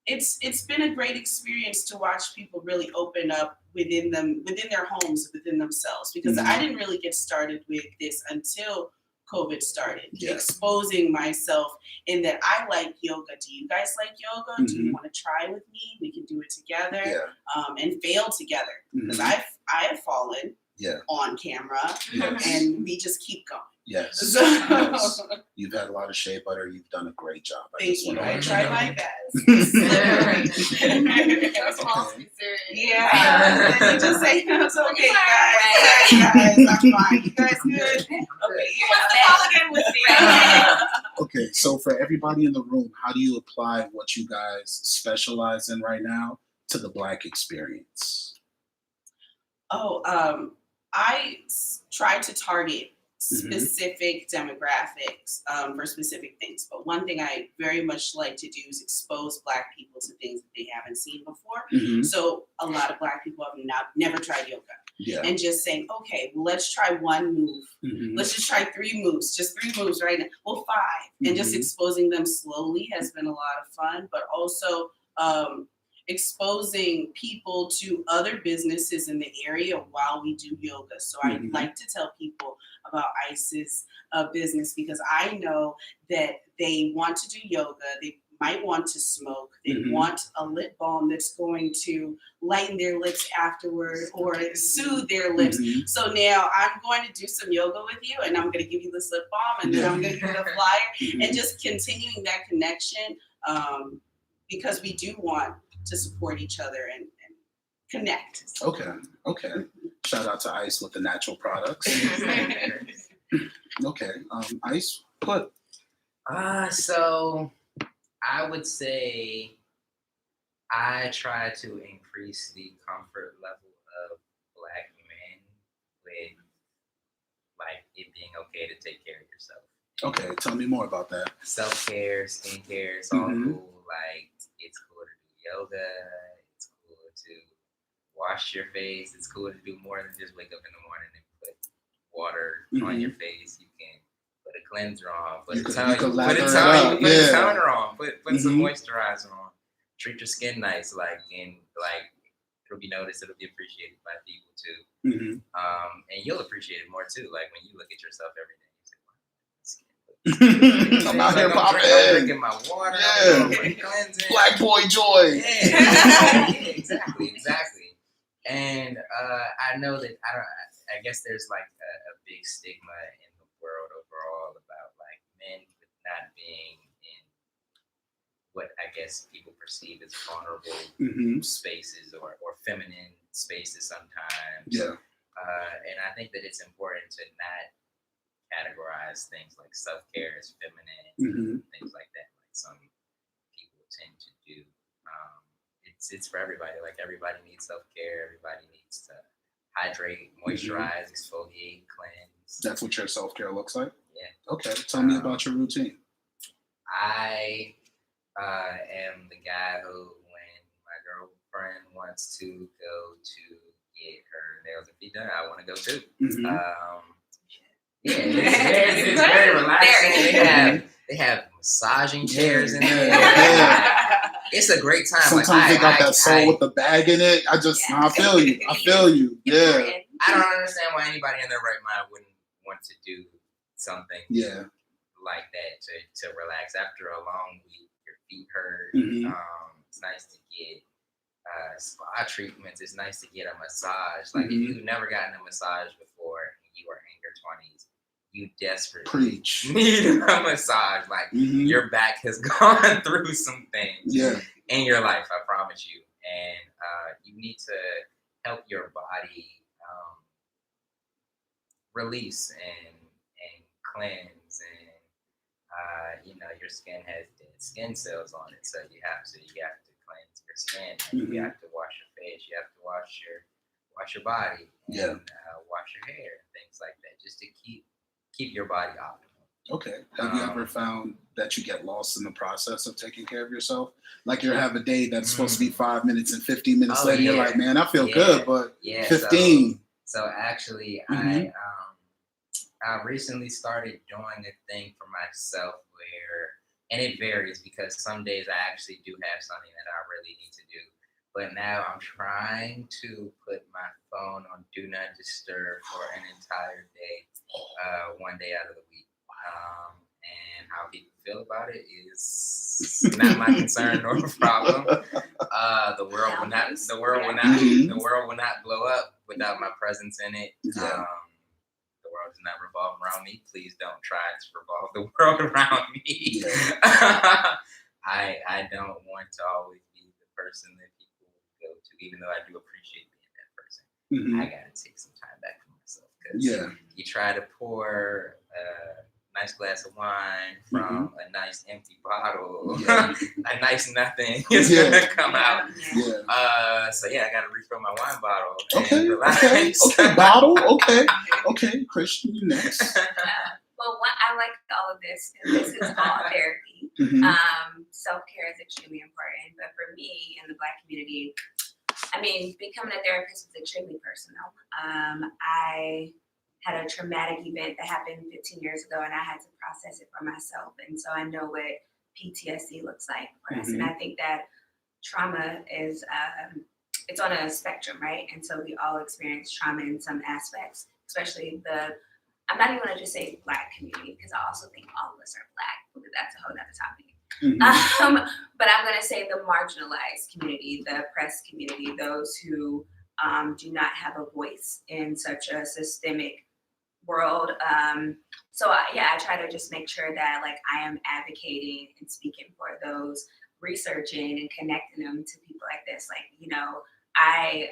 it's been a great experience to watch people really open up within their homes, within themselves. Because Mhm. I didn't really get started with this until COVID started, Yeah. exposing myself in that I like yoga. Do you guys like yoga? Do you Mhm. want to try with me? We can do it together, Yeah. and fail together. Because Mhm. I've fallen Yeah. on camera, Yes. and we just keep going. Yes. So, Yes. You've had a lot of shea butter. You've done a great job. thank you. I try my best. That's all Okay. serious. Yeah. And just say, no, it's okay, guys. Right. Guys, I'm fine. You guys good? Okay. Who wants to fall again with me? Okay, so for everybody in the room, how do you apply what you guys specialize in right now to the Black experience? I try to target Mhm. specific demographics for specific things. But one thing I very much like to do is expose Black people to things that they haven't seen before. Mhm. So a lot of Black people have never tried yoga. Yeah. And just saying, okay, well, let's try one move. Mhm. Let's just try just 3 moves right now. Well, 5. And just Mhm. exposing them slowly has been a lot of fun, but also exposing people to other businesses in the area while we do yoga. So I Mhm. like to tell people about ICE's business, because I know that they want to do yoga. They might want to smoke. They Mhm. want a lip balm that's going to lighten their lips afterward or soothe their lips. Mhm. So now I'm going to do some yoga with you, and I'm going to give you this lip balm, and then I'm going to give you the flyer, Mhm. and just continuing that connection, because we do want to support each other and connect. Okay. Shout out to Ice with the natural products. Okay. Ice, what? So I would say I try to increase the comfort level of Black men with like it being okay to take care of yourself. Okay, tell me more about that. Self-care, skincare, it's all Mhm. cool. Like it's cool to do yoga, it's cool to wash your face. It's cool to do more than just wake up in the morning and put water on your face. You can put a cleanser on, put a toner on, put some moisturizer on. Treat your skin nice, and it'll be noticed, it'll be appreciated by people too. And you'll appreciate it more too. Like when you look at yourself every day, you say, wow, skin. I'm out here popping. I'm drinking my water. Yeah. I'm cleansing. Black boy joy. Yeah. exactly. And I know that I guess there's like a big stigma in the world overall about like men not being in what I guess people perceive as vulnerable spaces or feminine spaces sometimes. Yeah. And I think that it's important to not categorize things like self-care as feminine, things like that, like some people tend to do. It's for everybody. Like everybody needs self-care. Everybody needs to hydrate, moisturize, exfoliate, cleanse. That's what your self-care looks like? Yeah. Okay. Tell me about your routine. I am the guy who, when my girlfriend wants to go to get her nails and feet done, I want to go too. It's very relaxing. They have massaging chairs in there. It's a great time. Sometimes they got that soul with the bag in it. I feel you. Yeah. I don't understand why anybody in their right mind wouldn't want to do something like that to relax after a long week. Your feet hurt. It's nice to get spa treatments. It's nice to get a massage. Like if you've never gotten a massage before and you are in your 20s, you desperately need a massage. Like your back has gone through some things in your life, I promise you. And you need to help your body release and cleanse. And your skin has dead skin cells on it, so you have to cleanse your skin. And you have to wash your face. You have to wash your body and wash your hair and things like that, just to keep your body optimal. Okay. Have you ever found that you get lost in the process of taking care of yourself? Like you have a day that's supposed to be 5 minutes and 15 minutes later, you're like, man, I feel good, but 15. So actually, I recently started doing a thing for myself and it varies because some days I actually do have something that I really need to do. But now I'm trying to put my phone on Do Not Disturb for an entire day, one day out of the week. And how people feel about it is not my concern nor problem. The world will not blow up without my presence in it. The world does not revolve around me. Please don't try to revolve the world around me. I don't want to always be the person that people go to, even though I do appreciate being that person. I gotta take some time back for myself because you try to pour a nice glass of wine from a nice empty bottle, a nice nothing is gonna come out. So I gotta refill my wine bottle. Okay, bottle. Okay, Christian, you next. Well, I like all of this, and this is all therapy. Self-care is extremely important, but for me in the Black community, I mean, becoming a therapist was extremely personal. I had a traumatic event that happened 15 years ago, and I had to process it for myself. And so I know what PTSD looks like for us. And I think that trauma is, it's on a spectrum, right? And so we all experience trauma in some aspects, especially I'm not even gonna just say Black community, because I also think all of us are Black, because that's a whole nother topic. But I'm gonna say the marginalized community, the oppressed community, those who do not have a voice in such a systemic world. So I try to just make sure that like I am advocating and speaking for those, researching and connecting them to people like this. Like, I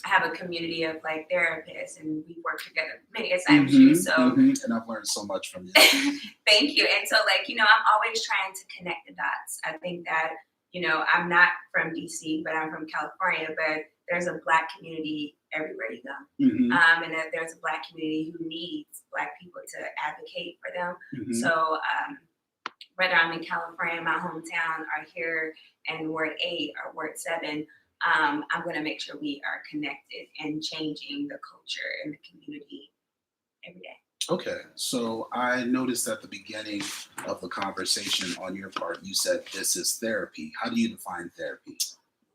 have a community of like therapists, and we work together many times too. So and I've learned so much from you. Thank you. And so I'm always trying to connect the dots. I think that, I'm not from DC, but I'm from California, but there's a Black community everywhere you go. And that there's a Black community who needs Black people to advocate for them. So whether I'm in California, my hometown, or here in Ward 8 or Ward 7, I'm going to make sure we are connected and changing the culture in the community every day. Okay, so I noticed at the beginning of the conversation on your part, you said this is therapy. How do you define therapy?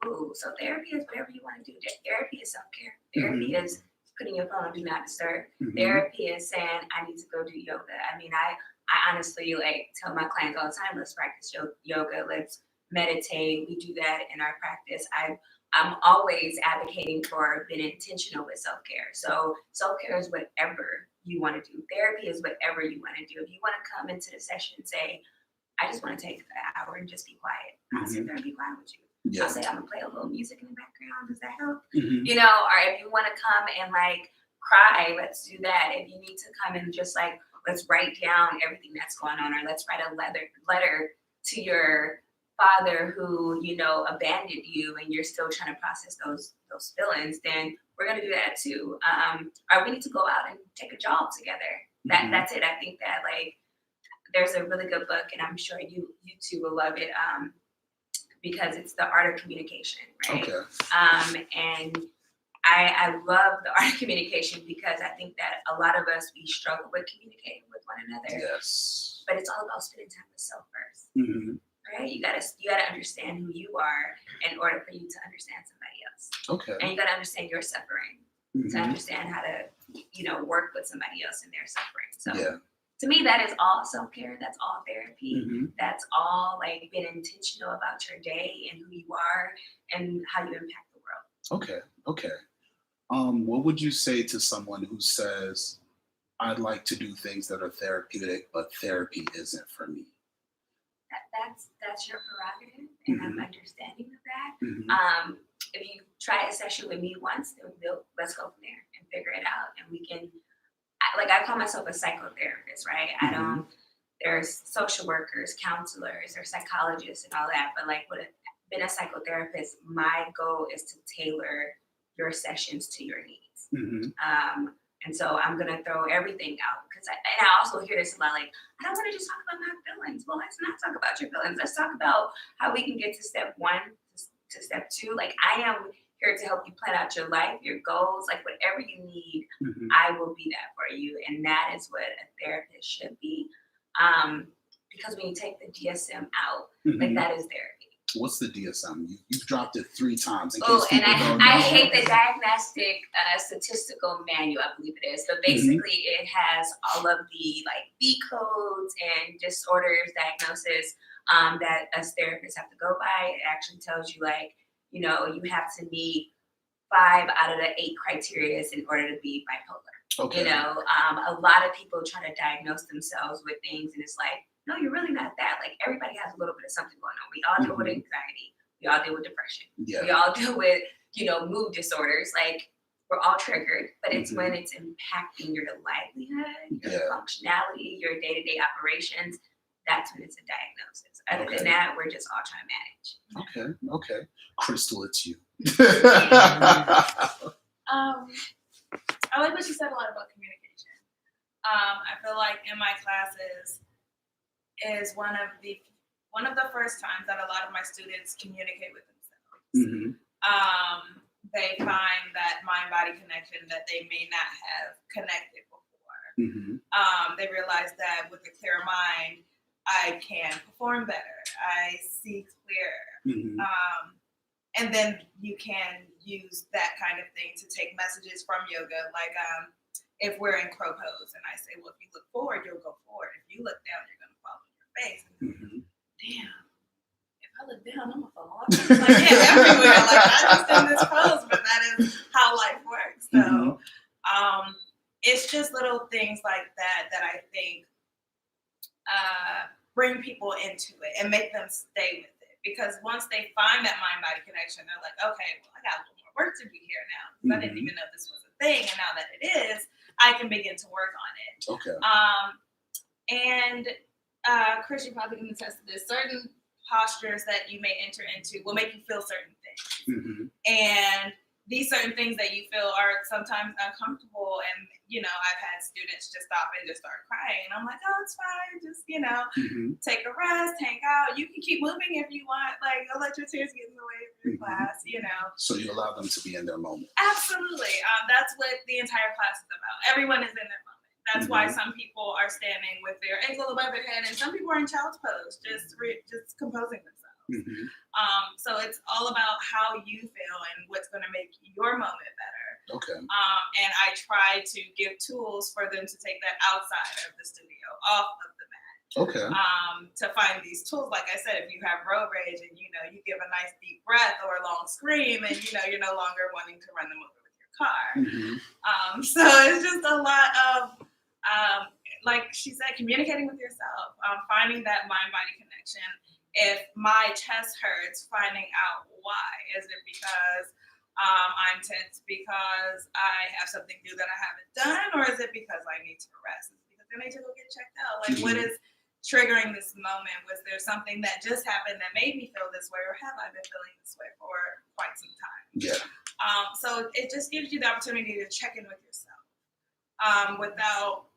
Ooh, so therapy is whatever you want to do. Therapy is self-care. Therapy is putting your phone on do not disturb. Mhm. Therapy is saying, I need to go do yoga. I mean, I honestly like tell my clients all the time, let's practice yoga, let's meditate. We do that in our practice. I'm always advocating for being intentional with self-care. So self-care is whatever you want to do. Therapy is whatever you want to do. If you want to come into the session and say, I just want to take an hour and just be quiet, I'll sit there and be quiet with you. Yeah. I'll say I'm gonna play a little music in the background. Does that help? Mhm. You know, or if you want to come and like cry, let's do that. If you need to come and just like let's write down everything that's going on, or let's write a letter to your father who abandoned you, and you're still trying to process those feelings. Then we're gonna do that too. Or we need to go out and take a jog together. That's it. I think that like there's a really good book, and I'm sure you two will love it. Because it's the art of communication, right? Okay. And I love the art of communication because I think that a lot of us, we struggle with communicating with one another. Yes. But it's all about spending time with self first, Mhm. right? You gotta understand who you are in order for you to understand somebody else. Okay. And you gotta understand your suffering to Mhm. understand how to, work with somebody else in their suffering. So Yeah. to me, that is all self-care. That's all therapy. Mhm. That's all like being intentional about your day and who you are and how you impact the world. Okay. Okay. What would you say to someone who says, I'd like to do things that are therapeutic, but therapy isn't for me? That's your prerogative, and I'm Mhm. understanding of that. Mhm. If you try a session with me once, then let's go from there and figure it out, and we can. I call myself a psychotherapist, right? I don't. There's social workers, counselors, or psychologists, and all that. But like, being a psychotherapist, my goal is to tailor your sessions to your needs. Mhm. And so I'm gonna throw everything out because I also hear this a lot. Like, I don't want to just talk about my feelings. Well, let's not talk about your feelings. Let's talk about how we can get to step 1 to step 2. Like, I am here to help you plan out your life, your goals, like whatever you need. Mhm. I will be that for you, and that is what a therapist should be. Because when you take the DSM out, like Mhm. that is therapy. What's the DSM? You've dropped it 3 times. In Oh, case and people don't I know. hate the diagnostic statistical manual, I believe it is. But basically, it has all of the like B codes and disorders diagnosis that us therapists have to go by. It actually tells you like, you have to meet 5 out of the 8 criteria in order to be bipolar. Okay. A lot of people try to diagnose themselves with things, and it's like, no, you're really not that. Like, everybody has a little bit of something going on. We all deal with anxiety. We all deal with depression. Yeah. We all deal with, mood disorders. Like, we're all triggered, but it's when it's impacting your livelihood, your functionality, your day-to-day operations. That's when it's a diagnosis. Other than that, we're just all trying to manage. Okay. Crystal, it's you. I like what you said a lot about communication. I feel like in my classes is one of the first times that a lot of my students communicate with themselves. Mhm. They find that mind-body connection that they may not have connected before. Mhm. They realize that with a clear mind, I can perform better. I see clearer. Mhm. And then you can use that kind of thing to take messages from yoga. Like if we're in crow pose and I say, well, if you look forward, you'll go forward. If you look down, you're going to fall on your face. Mhm. Damn, if I look down, I'm going to fall off. It's like, yeah, everywhere. Like, I just in this pose, but that is how life works. So it's just little things like that I think bring people into it and make them stay with it. Because once they find that mind-body connection, they're like, okay, well, I got a little more work to do here now. I didn't even know this was a thing, and now that it is, I can begin to work on it. Okay. And Chris, you probably can attest to this. Certain postures that you may enter into will make you feel certain things. Mhm. And these certain things that you feel are sometimes uncomfortable. And, you know, I've had students just stop and just start crying. And I'm like, oh, it's fine. Just, you know, take a rest, hang out. You can keep moving if you want. Like, don't let your tears get in the way of your class, you know. So you allow them to be in their moment. Absolutely. That's what the entire class is about. Everyone is in their moment. That's why some people are standing with their ankle above their head, and some people are in child's pose, just composing themselves. So it's all about how you feel and what's going to make your moment better. Okay. And I try to give tools for them to take that outside of the studio, off of the mat. Okay. To find these tools, like I said, if you have road rage and you know you give a nice deep breath or a long scream, and you know you're no longer wanting to run them over with your car. So it's just a lot of, like she said, communicating with yourself, finding that mind-body connection. If my chest hurts, finding out why. Is it because I'm tense because I have something new that I haven't done, or is it because I need to rest? Is it because I need to go get checked out? Like, what is triggering this moment? Was there something that just happened that made me feel this way, or have I been feeling this way for quite some time? Yeah. So it just gives you the opportunity to check in with yourself without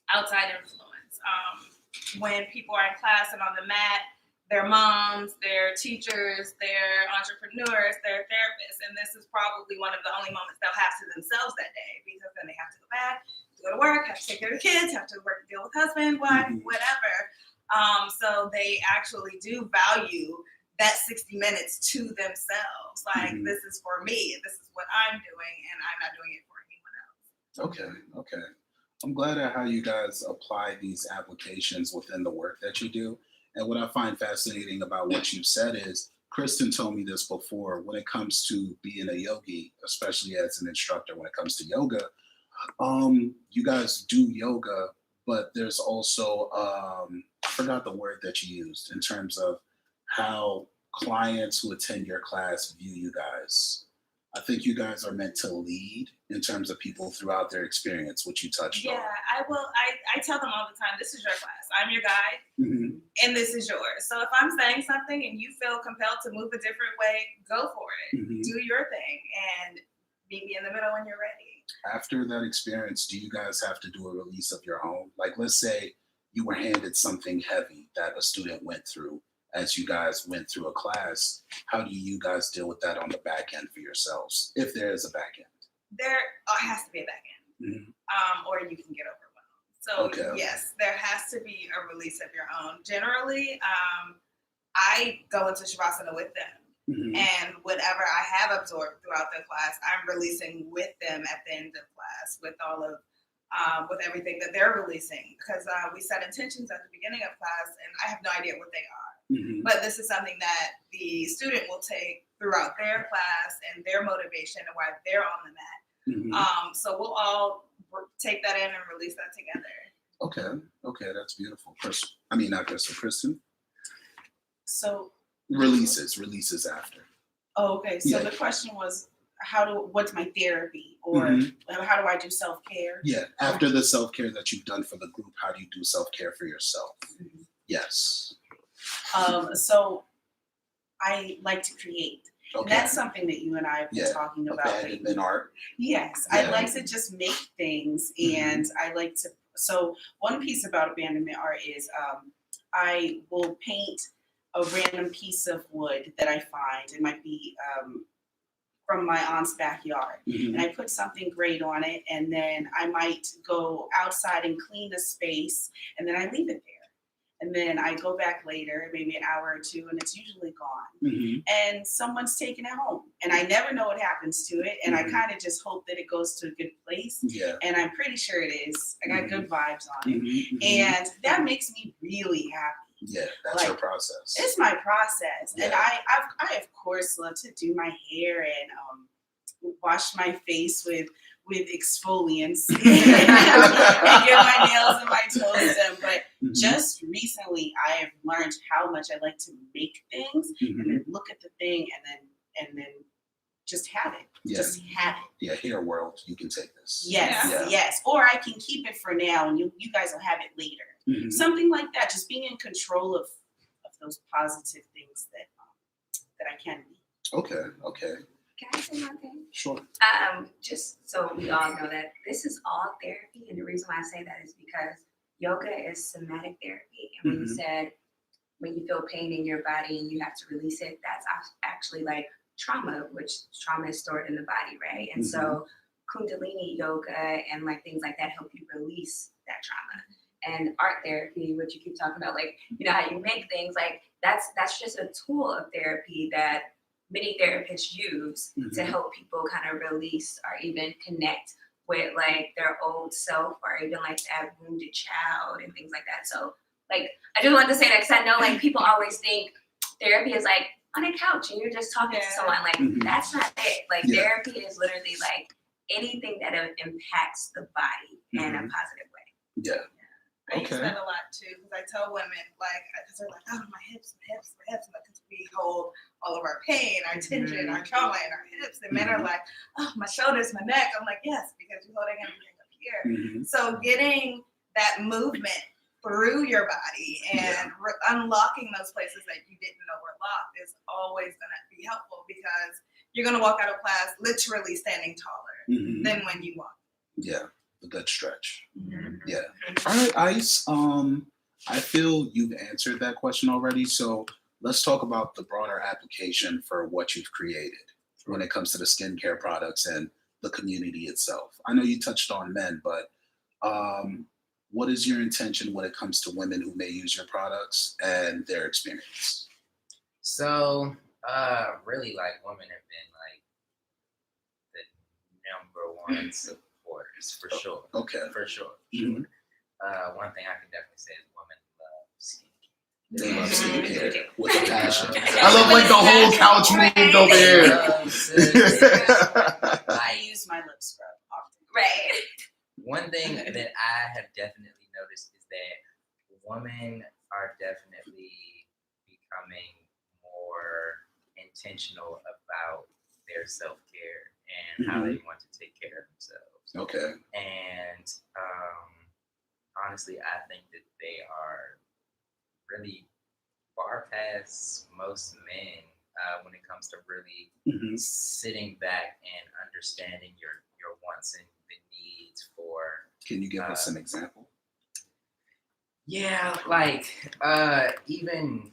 outside influence. When people are in class and on the mat, their moms, their teachers, their entrepreneurs, their therapists, and this is probably one of the only moments they'll have to themselves that day, because then they have to go back, to go to work, have to take care of the kids, have to work, deal with husband, wife, whatever. So they actually do value that 60 minutes to themselves. Like, this is for me, this is what I'm doing, and I'm not doing it for anyone else. Okay. I'm glad at how you guys apply these applications within the work that you do. And what I find fascinating about what you've said is, Kristen told me this before, when it comes to being a yogi, especially as an instructor, when it comes to yoga, you guys do yoga, but there's also, I forgot the word that you used in terms of how clients who attend your class view you guys. I think you guys are meant to lead in terms of people throughout their experience, which you touched on. Yeah, I tell them all the time, this is your class. I'm your guide, and this is yours. So if I'm saying something and you feel compelled to move a different way, go for it. Do your thing and meet me in the middle when you're ready. After that experience, do you guys have to do a release of your own? Like, let's say you were handed something heavy that a student went through as you guys went through a class. How do you guys deal with that on the back end for yourselves, if there is a back end? There has to be a back end, or you can get overwhelmed. So yes, there has to be a release of your own. Generally, I go into Shavasana with them, and whatever I have absorbed throughout the class, I'm releasing with them at the end of class, with all of with everything that they're releasing, because we set intentions at the beginning of class, and I have no idea what they are. But this is something that the student will take throughout their class and their motivation and why they're on the mat. So we'll all take that in and release that together. Okay, that's beautiful. Kristen. So releases after. Oh, okay. So the question was, what's my therapy, or how do I do self-care? Yeah, after the self-care that you've done for the group, how do you do self-care for yourself? Yes. So I like to create. Okay. And that's something that you and I have been talking about. Abandonment art. Yes, I like to just make things, and I like to. So one piece about abandonment art is I will paint a random piece of wood that I find. It might be from my aunt's backyard, and I put something great on it, and then I might go outside and clean the space, and then I leave it there. And then I go back later, maybe an hour or two, and it's usually gone. And someone's taken it home. And I never know what happens to it. And I kind of just hope that it goes to a good place. And I'm pretty sure it is. I got good vibes on it. And that makes me really happy. Yeah, that's your process. It's my process. And I of course love to do my hair and wash my face with exfoliants and get my nails and my toes done. But just recently I have learned how much I like to make things and then look at the thing and then just have it. Just have it. Yeah, here world, you can take this. Yes. Or I can keep it for now and you guys will have it later. Something like that. Just being in control of those positive things that I can be. Okay. Can I say one thing? Sure. Just so we all know that this is all therapy, and the reason why I say that is because yoga is somatic therapy, and when you said when you feel pain in your body and you have to release it, that's actually like trauma, which trauma is stored in the body, right? And so Kundalini yoga and like things like that help you release that trauma. And art therapy, which you keep talking about, like, you know, how you make things, like that's just a tool of therapy that many therapists use to help people kind of release or even connect with like their old self or even like that wounded child and things like that. So like, I just wanted to say that because I know like people always think therapy is like on a couch and you're just talking to someone. Like that's not it. Like therapy is literally like anything that impacts the body in a positive way. Yeah. I use that a lot too, because I tell women, like, because they're like, oh, my hips, because we hold all of our pain, our tension, our trauma in our hips. And men are like, oh, my shoulders, my neck. I'm like, yes, because you're holding everything up here. So getting that movement through your body and unlocking those places that you didn't know were locked is always going to be helpful, because you're going to walk out of class literally standing taller than when you walk. Yeah. A good stretch. Yeah. All right, Ice. I feel you've answered that question already. So let's talk about the broader application for what you've created when it comes to the skincare products and the community itself. I know you touched on men, but what is your intention when it comes to women who may use your products and their experience? So, really, like, women have been like the number one supporters for sure. Okay. For sure. One thing I can definitely say is women love skincare. They love skincare with a passion. I love like the whole couch moved over here. I use my lip scrub often. Right. One thing that I have definitely noticed is that women are definitely becoming more intentional about their self-care and how they want to take care of themselves. Okay. And honestly, I think that they are really far past most men when it comes to really sitting back and understanding your wants and the needs for. Can you give us an example? Yeah, like even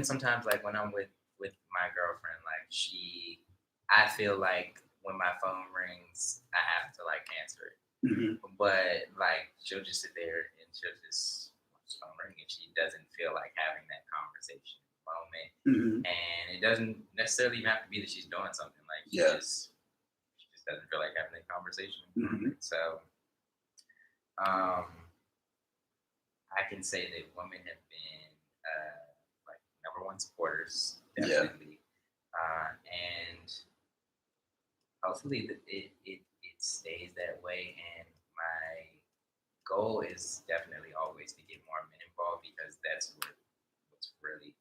sometimes, like when I'm with my girlfriend, like I feel like when my phone rings, I have to like answer it. But like she'll just sit there and she'll just watch the phone ring, and she doesn't feel like having that conversation moment. And it doesn't necessarily even have to be that she's doing something. Like she just doesn't feel like having that conversation. So I can say that women have been like number one supporters, definitely. And hopefully it stays that way. And my goal is definitely always to get more men involved, because that's what's really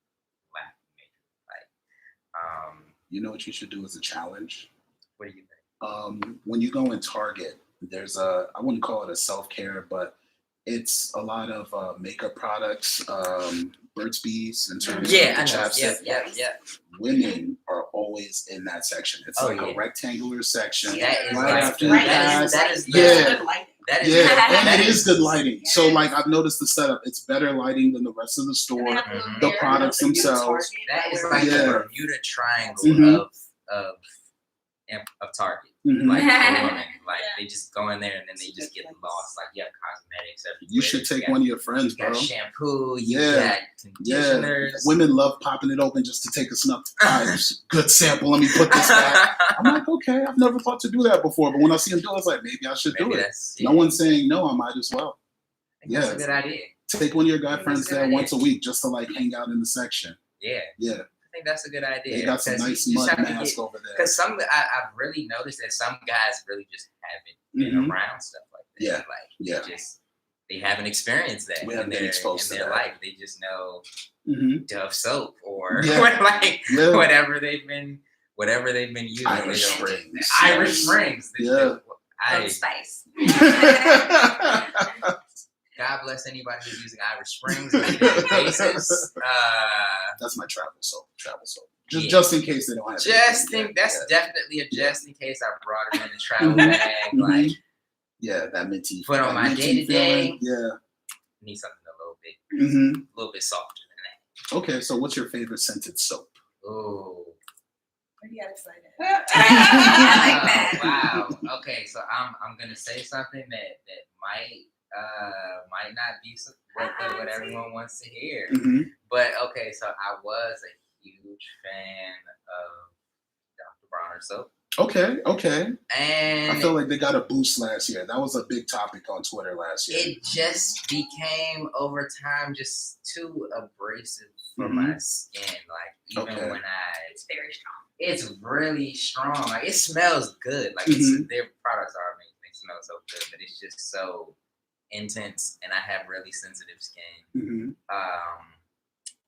lacking majorly. Like, you know what you should do as a challenge? What do you think? When you go in Target, there's I wouldn't call it a self-care, but it's a lot of makeup products, Burt's Bees, in terms of the chapstick. Yeah. Women are always in that section. It's a rectangular section. That is right after you that pass. is And it is good lighting. So like I've noticed the setup. It's better lighting than the rest of the store. The products themselves. That is like the Bermuda Triangle of Target. Like for women, like they just go in there and then they just get lost. Like you have cosmetics everywhere. You should take one of your friends, bro. You got shampoo. You got conditioners. Women love popping it open just to take a snuff. Good sample. Let me put this back. I'm like, okay, I've never thought to do that before, but when I see them do it, I was like, maybe I should do it. No one's saying no. I might as well. That's a good idea. Take one of your guy friends there once a week just to like hang out in the section. Yeah. I think that's a good idea. They got some nice mud mask over there. Because I've really noticed that some guys really just haven't been around stuff like that. They haven't experienced that in their life. They just know Dove soap or whatever they've been using. Irish Springs. Irish Springs. Old Spice. God bless anybody who's using Irish Springs on a daily basis. That's my travel soap. Just in case they don't have Just anything. think that's definitely a just in case. I brought it in the travel bag. Like, yeah, that minty. Put on that my minty day-to-day. feeling. Yeah. need something Mm-hmm. a little bit softer Okay, so what's your favorite scented soap? than that. Ooh. Maybe I'm excited. I like that. Wow. Okay, so I'm gonna say something that might not be what everyone wants to hear. Mm-hmm. But okay, so I was a huge fan of Dr. Bronner soap. Okay. And I feel like they got a boost last year. That was a big topic on Twitter last year. it just became over time just too abrasive for my skin. Like even when It's very strong. it's really strong. Like it smells good. Like their products are amazing. They smell so good, but it's just so intense, and I have really sensitive skin.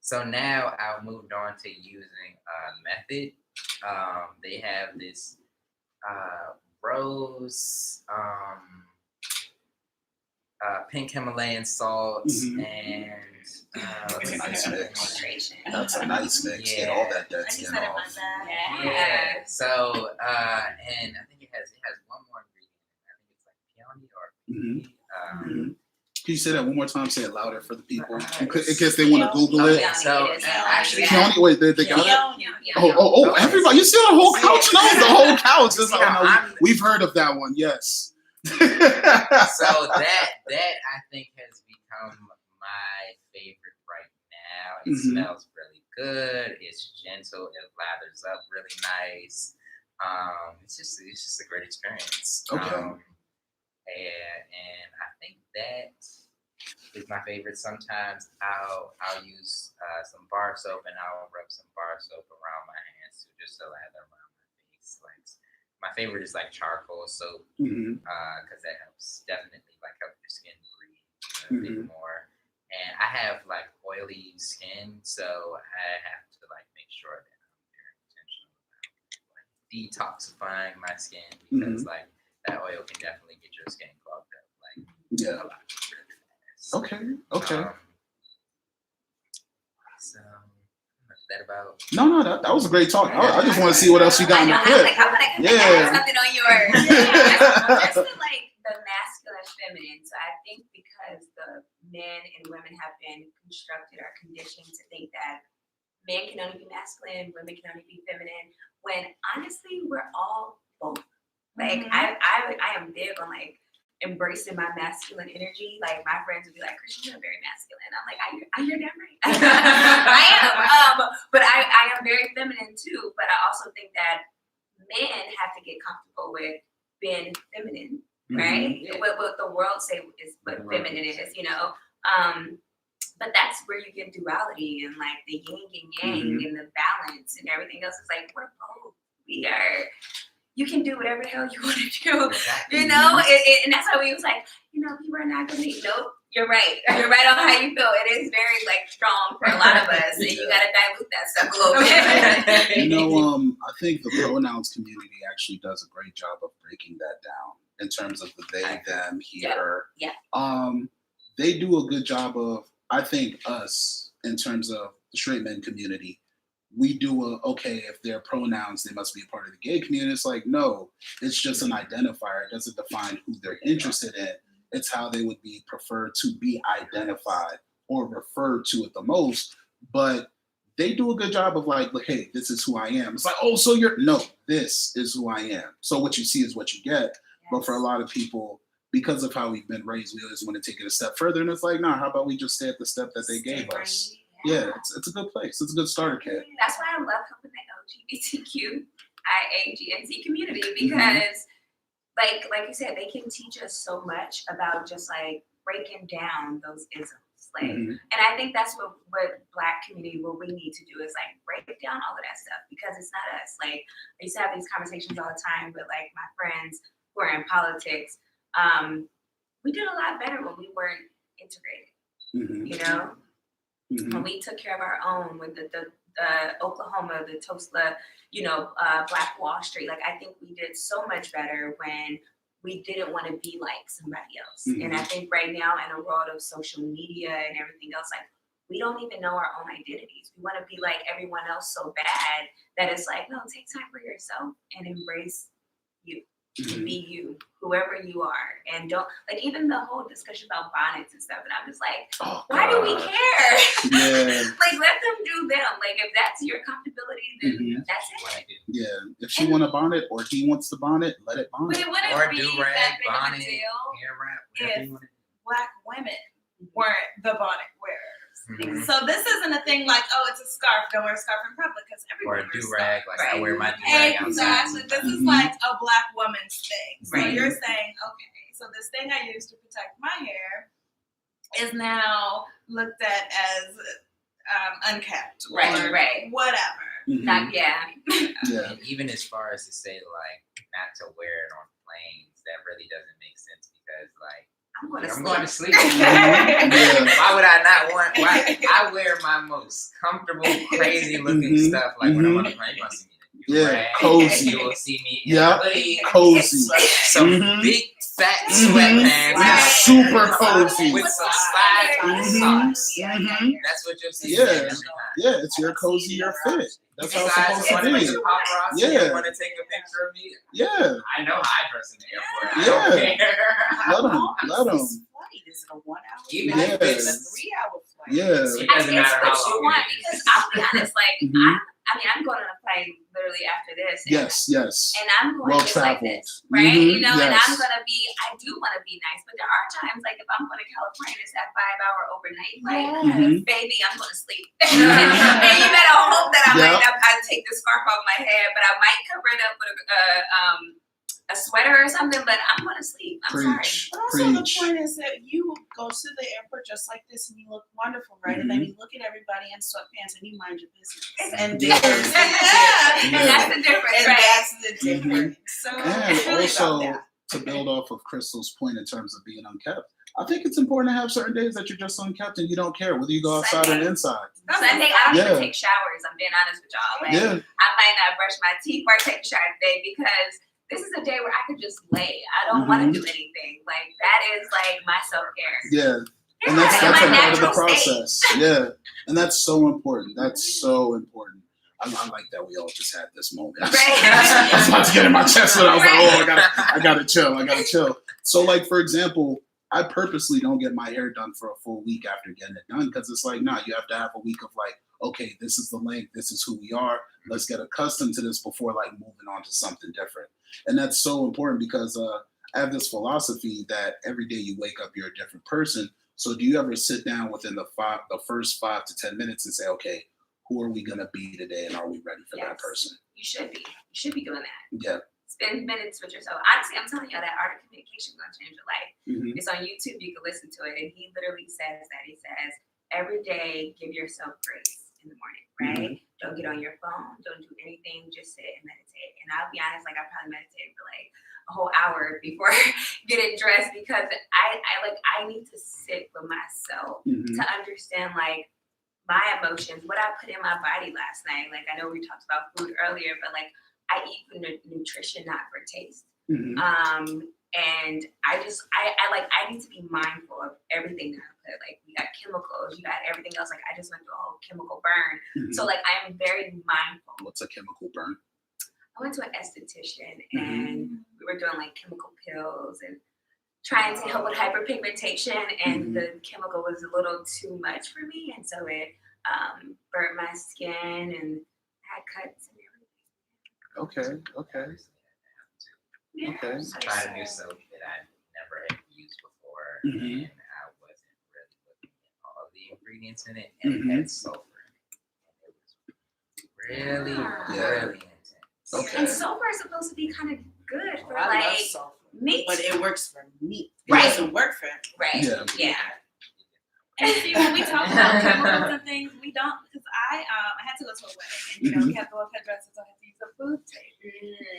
So now I've moved on to using Method. They have this rose, pink Himalayan salt, and That's a nice mix. Hydration. That's a nice mix. Yeah. Get all that I dead just skin said it off. like that. yeah. So and I think it has one more ingredient. I think it's like peony or peony. Can you say that one more time? Say it louder for the people in Right. case they want to Google it. Yeah. So It is. actually, Peony, wait, they got it? Yeah. Oh, Okay. everybody. You see the whole couch? No, the whole couch. It's See like, how no, I'm- we've heard of that one, yes. So that I think has become my favorite right now. It smells really good. It's gentle. It lathers up really nice. It's just a great experience. Okay. And I think that is my favorite. Sometimes I'll use some bar soap and I'll rub some bar soap around my hands too, just to lather around my face. Like my favorite is like charcoal soap because that helps definitely like help your skin breathe a bit more. And I have like oily skin, so I have to like make sure that I'm very intentional about like detoxifying my skin because like that oil can definitely get your skin clogged up like a lot really fast. Okay. So that about No, that was a great talk. I just want to see what else you got in the I clip. like, I'm gonna Yeah. add something on yours. Just to like the masculine feminine. So I think because the men and women have been constructed or conditioned to think that men can only be masculine, women can only be feminine, when honestly we're all both. Like I am big on like embracing my masculine energy. Like my friends would be like, Christian, you're very masculine. I'm like, you're damn right. I am. But I am very feminine too. But I also think that men have to get comfortable with being feminine, right? What the world say is what feminine is, you know. But that's where you get duality and like the yin and yang and the balance and everything else. It's like we're both. We are. You can do whatever the hell you want to do, you know? And that's why we was like, you know, people are not going to, nope, you're right. You're right on how you feel. It is very, like, strong for a lot of us, and you got to dilute that stuff a little bit. You know, I think the pronouns community actually does a great job of breaking that down in terms of the they, them, he, her. Yeah. They do a good job of, I think, us, in terms of the straight men community, we do okay, if they're pronouns, they must be a part of the gay community. It's like, no, it's just an identifier. It doesn't define who they're interested in. It's how they would be preferred to be identified or referred to at the most. But they do a good job of like, hey, this is who I am. It's like, oh, so this is who I am. So what you see is what you get. Yes. But for a lot of people, because of how we've been raised, we always want to take it a step further. And it's like, nah, how about we just stay at the step that they gave us? Yeah, it's a good place. It's a good starter kit. That's why I love helping the LGBTQIAGNC community because, like you said, they can teach us so much about just like breaking down those isms. Like, and I think that's what Black community, what we need to do is like break down all of that stuff because it's not us. Like I used to have these conversations all the time with like my friends who are in politics. We did a lot better when we weren't integrated. You know. When we took care of our own with the Oklahoma, the Tulsa, you know, Black Wall Street, like I think we did so much better when we didn't want to be like somebody else. And I think right now in a world of social media and everything else, like we don't even know our own identities. We want to be like everyone else so bad that it's like, no, take time for yourself and embrace you. To be you, whoever you are, and don't like even the whole discussion about bonnets and stuff. And I'm just like, why do we care? Yeah. Like, let them do them. Like, if that's your comfortability, then that's it. Yeah. If she want a bonnet or he wants the bonnet, let it But bonnet. it wouldn't Or be do that rag, big of a bonnet, deal hair wrap, whatever if you want to Black women weren't the bonnet wearers. do. So this isn't a thing like, oh, it's a scarf. Don't wear a scarf in public because Or everyone a do wears rag, scarves. like I wear my do rag outside. Exactly. This is Mhm. like a Black woman's thing. So Right. you're saying, okay, so this thing I used to protect my hair is now looked at as unkept, Right, or right. whatever. Mhm. Not, yeah. Yeah. And even as far as to say like not to wear it on planes, that really doesn't make sense because like I'm going to I'm sleep. going to sleep. Yeah. Why would I not want? Why I wear my most comfortable, crazy looking Mhm. stuff. Like when I'm on a plane, you're gonna see me. in a Yeah, rag. cozy. You will see me in Yeah. a hoodie, Cozy. some Mhm. big fat Mhm. sweatpants, Right. Super cozy. with some slides on the Mhm. socks. Mhm. That's what you'll see. Yeah. me in every time. Yeah, it's your cozy, your fit. That's how it's Besides, supposed you want to to make be. a paparazzi, Yeah. you want to take a picture of me. Yeah. I know how I dress in the airport. I Yeah. don't care. Let them. How Let long them. is this flight? Is it a 1 hour Even flight? if Is it's- it a 3-hour flight? Yeah. It It's doesn't matter how what you long want it because is. I'll be honest, like Mhm. I'm going on a flight literally after this. And, Yes. Yes. and I'm going Well just like traveled. this, right? Mhm, You know, and yes. I'm gonna be. I do want to be nice, but there are times like if I'm going to California, it's that 5-hour overnight flight. Mhm. Baby, I'm going to sleep. Mhm. And you better hope that I Yeah. might not. I take the scarf off my head, but I might cover it up with a sweater or something. But I'm going to sleep. I'm sorry. Preach. But also the Preach. point is that you go to the airport just like this and you look wonderful, right? And then you look at everybody in sweatpants and you mind your business. And Yeah. there's And Yeah. that's the difference, and right? that's the difference. So And it's really about also that. to build off of Crystal's point in terms of being unkept, I think it's important to have certain days that you're just unkept and you don't care whether you go outside or Sunday. inside. Sunday, I don't Yeah. even take showers. I'm being honest with y'all. Like, Yeah. I might not brush my teeth or take a shower today because this is a day where I could just lay. I don't want to do anything. Like that is like my self care. Yeah. And Yeah, that's in a my part of the natural state. process. Yeah. And that's so important. That's so important. I like that we all just had this moment. Right. I was about to get in my chest and I was like, oh, I gotta chill. So like, for example, I purposely don't get my hair done for a full week after getting it done because it's like, nah, you have to have a week of like, okay, this is the length, this is who we are. Let's get accustomed to this before like moving on to something different. And that's so important because I have this philosophy that every day you wake up, you're a different person. So do you ever sit down within the first 5 to 10 minutes and say, okay, who are we gonna be today, and are we ready for that Yes. person? You should be. You should be doing that. Yeah. Spend minutes with yourself. Honestly, I'm telling you that art of communication is gonna change your life. Mhm. It's on YouTube. You can listen to it, and he literally says that. He says every day, give yourself grace in the morning. Right? Don't get on your phone. Don't do anything. Just sit and meditate. And I'll be honest, like I probably meditated for like a whole hour before getting dressed because I need to sit with myself Mhm. to understand like my emotions, what I put in my body last night. Like I know we talked about food earlier, but like I eat for nutrition, not for taste. Mhm. And I need to be mindful of everything that I put. Like we got chemicals, you got everything else. Like I just went through a whole chemical burn. Mhm. So like I am very mindful. What's a chemical burn? I went to an esthetician and we were doing like chemical pills and trying to help with hyperpigmentation, and the chemical was a little too much for me, and so it burnt my skin and had cuts and everything. Okay. Yeah. Okay. So I tried a new soap that I never had used before, Mhm. and I wasn't really looking at all the ingredients in it, and it had sulfur in it. And it was really, really intense. Okay. And sulfur is supposed to be kind of good for I love like sulfur, meat. but it works for meat. Right. It doesn't work for Right. Yeah. Yeah. And see, when we talk about chemicals and things, we don't, because I had to go to a wedding, and you know, we have to look at dresses, so I had to use a food tape.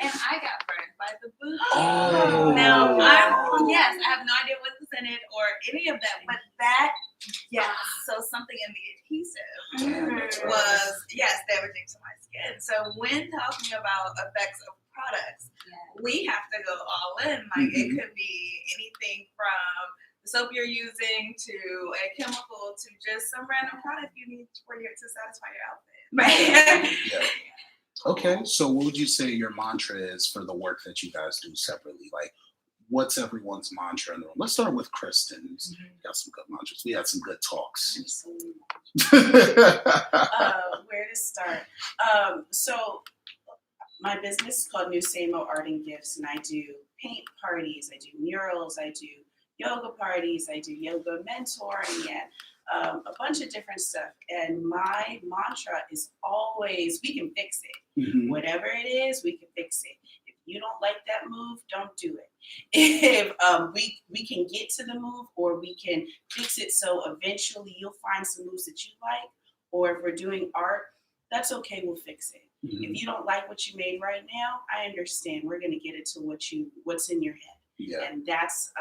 And I got burned by the food tape. Oh. Now, I have no idea what was in it or any of that, but that, yes, so something in the adhesive was, yes, damaging to my skin. So when talking about effects of products, we have to go all in. Like, it could be anything from the soap you're using to a chemical to just some random product you need to satisfy your outfit. Right. Yeah. Okay, so what would you say your mantra is for the work that you guys do separately? Like, what's everyone's mantra in the room? Let's start with Kristen. Who's got some good mantras. We had some good talks. Where to start? So my business is called New Samo Art and Gifts, and I do paint parties, I do murals, I do yoga parties, I do yoga mentoring, and a bunch of different stuff. And my mantra is always, we can fix it. Mhm. Whatever it is, we can fix it. If you don't like that move, don't do it. If we can get to the move, or we can fix it so eventually you'll find some moves that you like, or if we're doing art, that's okay, we'll fix it. Mhm. If you don't like what you made right now, I understand. We're gonna get it to what's in your head. Yeah. And that's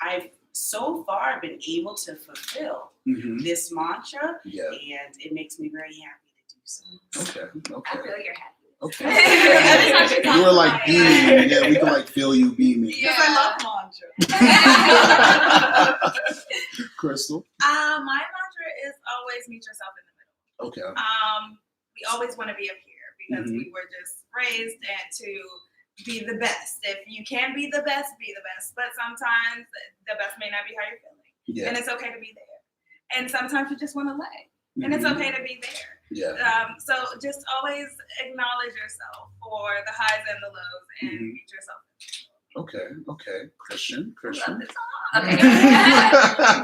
I've so far been able to fulfill Mhm. this mantra, Yeah. and it makes me very happy to do so. Okay. I Okay. feel you're happy. Okay. Every time she You were like talks beaming. Yeah, we can like feel you beaming. Because I love mantra. Crystal. My mantra is always meet yourself in the middle. Okay. We always want to be up here because we were just raised and to be the best. If you can be the best, be the best. But sometimes the best may not be how you're feeling. Yeah. And it's okay to be there. And sometimes you just want to lay. And it's okay to be there. Yeah. So just always acknowledge yourself for the highs and the lows and meet yourself. Okay. Okay. Christian. I love Christian. this all. Okay.